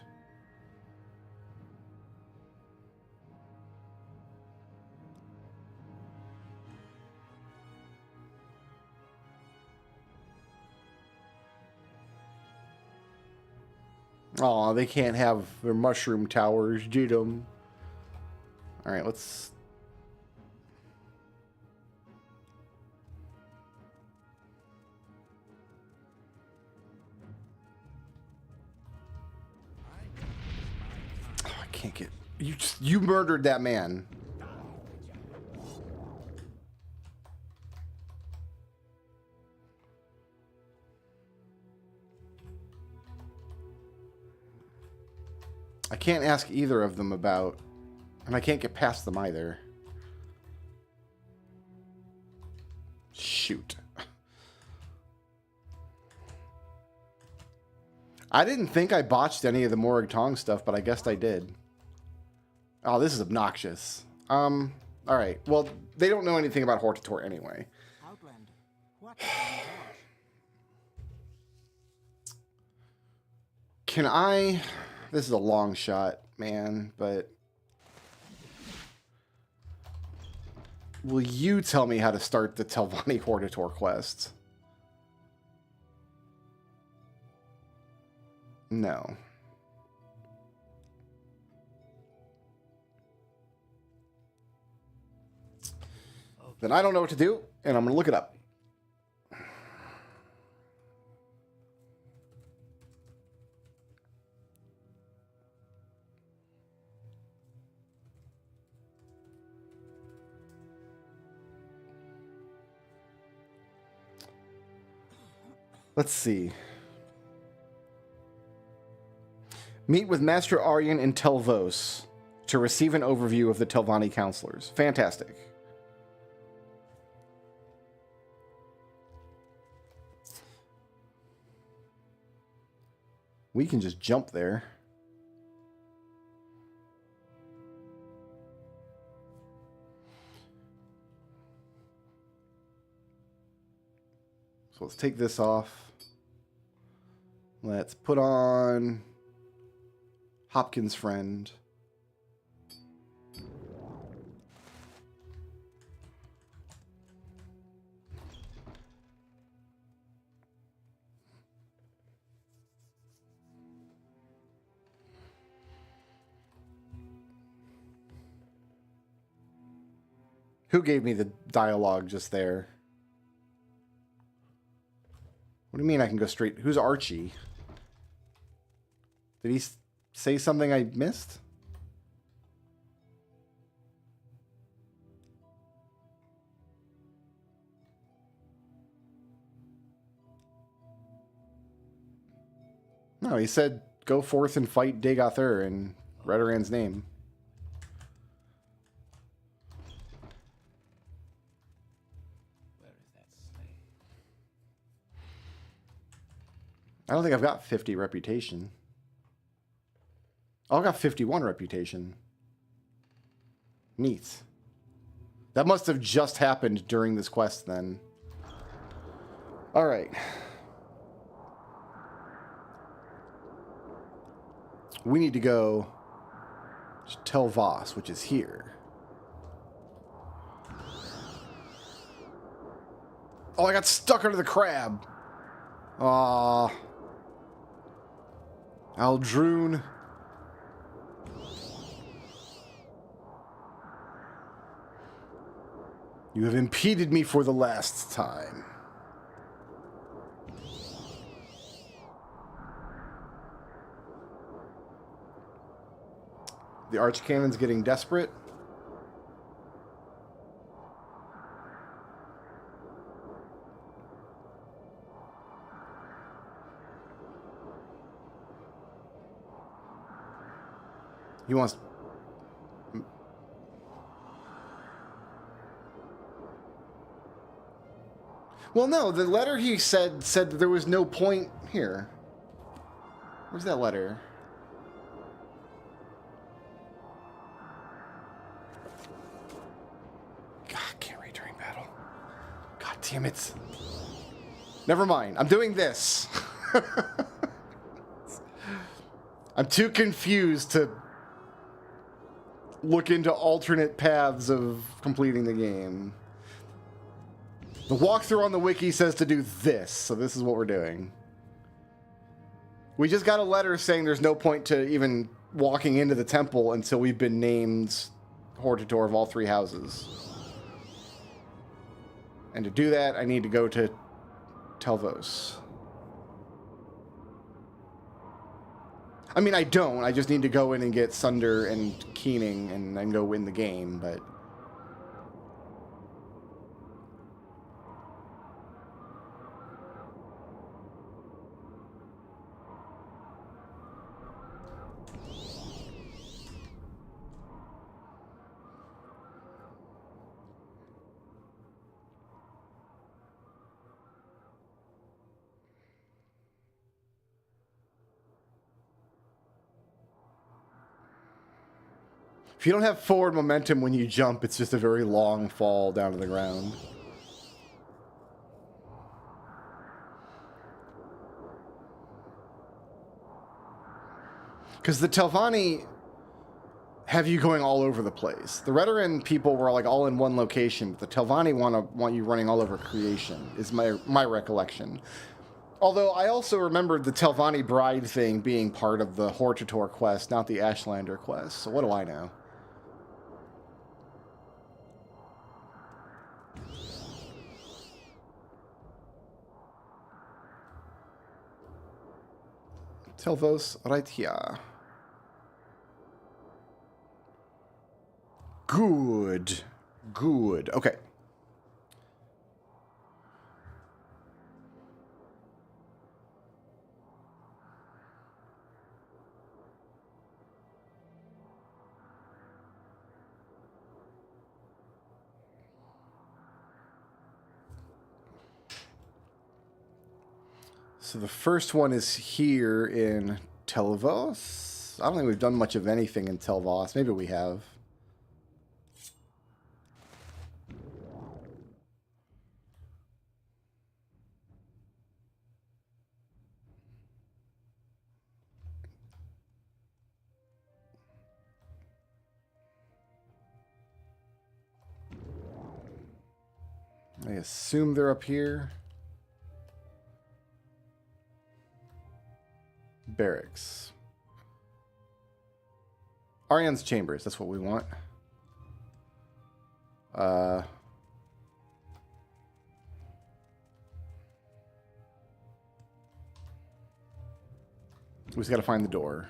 Oh, they can't have their mushroom towers, did them. All right, let's... Can't get you murdered that man. I can't ask either of them about, and I can't get past them either. Shoot. I didn't think I botched any of the Morg Tong stuff, but I guess I did. Oh, this is obnoxious. Alright. Well, they don't know anything about Hortator anyway. Outlander, what? Can I... This is a long shot, man, but... will you tell me how to start the Telvanni Hortator quest? No. Then I don't know what to do, and I'm going to look it up. Let's see. Meet with Master Aryan in Telvos to receive an overview of the Telvanni counselors. Fantastic. We can just jump there. So let's take this off. Let's put on Hopkins' friend. Who gave me the dialogue just there? What do you mean I can go straight? Who's Archie? Did he say something I missed? No, he said, go forth and fight Dagothur in Redoran's name. Where is that slave? I don't think I've got 50 reputation. Oh, I got 51 reputation. Neat. That must have just happened during this quest then. Alright. We need to go to Telvos, which is here. Oh, I got stuck under the crab. Aww. Aldrune. You have impeded me for the last time. The Archcannon's getting desperate. He wants... Well, no, the letter he said that there was no point here. Where's that letter? God, can't read during battle. God damn it. Never mind. I'm doing this. I'm too confused to look into alternate paths of completing the game. The walkthrough on the wiki says to do this, so this is what we're doing. We just got a letter saying there's no point to even walking into the temple until we've been named Hortator of all three houses. And to do that, I need to go to Telvos. I mean, I don't. I just need to go in and get Sunder and Keening and then go win the game, but... If you don't have forward momentum when you jump, it's just a very long fall down to the ground. Because the Telvanni have you going all over the place. The Redoran people were like all in one location, but the Telvanni want you running all over creation, is my recollection. Although I also remembered the Telvanni bride thing being part of the Hortator quest, not the Ashlander quest. So what do I know? Telvos right here. Good. Good. Okay. So the first one is here in Telvos. I don't think we've done much of anything in Telvos. Maybe we have. I assume they're up here. Barracks. Ariane's chambers, that's what we want. We just gotta find the door.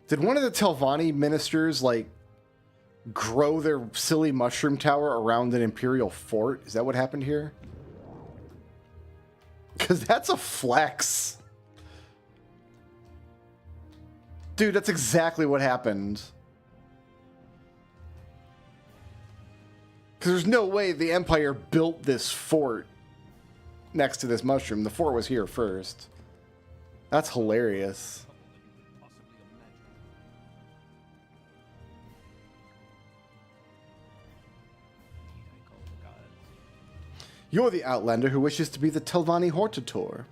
Did one of the Telvanni ministers, like, grow their silly mushroom tower around an Imperial fort? Is that what happened here? Because that's a flex. Dude, that's exactly what happened. Because there's no way the Empire built this fort next to this mushroom. The fort was here first. That's hilarious. You're the Outlander who wishes to be the Telvanni Hortator.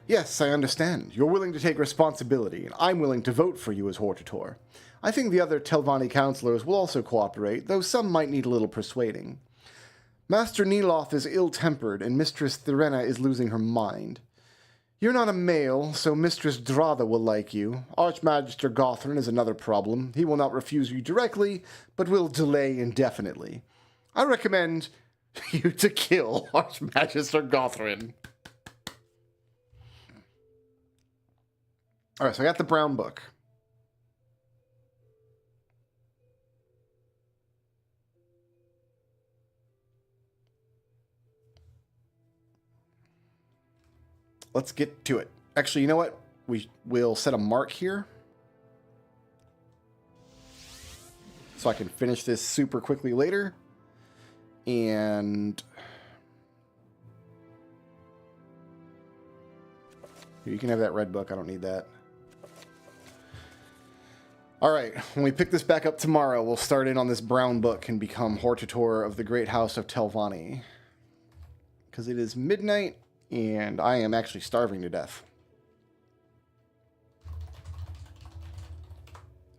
Yes, I understand. You're willing to take responsibility, and I'm willing to vote for you as Hortator. I think the other Telvanni councillors will also cooperate, though some might need a little persuading. Master Neloth is ill-tempered, and Mistress Thirena is losing her mind. You're not a male, so Mistress Drada will like you. Archmagister Gothrin is another problem. He will not refuse you directly, but will delay indefinitely. I recommend you to kill Archmagister Gothrin. Alright, so I got the brown book. Let's get to it. Actually, you know what? We will set a mark here. So I can finish this super quickly later. And you can have that red book. I don't need that. Alright, when we pick this back up tomorrow, we'll start in on this brown book and become Hortator of the Great House of Telvanni. Because it is midnight, and I am actually starving to death.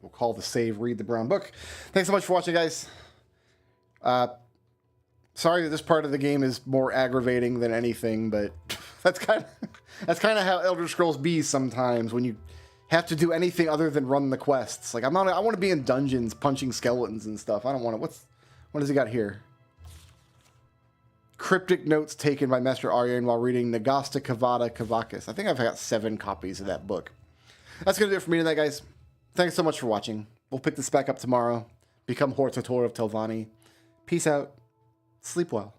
We'll call the save, read the brown book. Thanks so much for watching, guys. Sorry that this part of the game is more aggravating than anything, but that's kind of how Elder Scrolls be sometimes when you have to do anything other than run the quests. Like I want to be in dungeons punching skeletons and stuff. I don't want to. What does he got here? Cryptic notes taken by Master Ariane while reading Nagasta Kavada Kavakis. I think I've got 7 copies of that book. That's going to do it for me tonight, guys. Thanks so much for watching. We'll pick this back up tomorrow. Become Hortator of Telvanni. Peace out. Sleep well.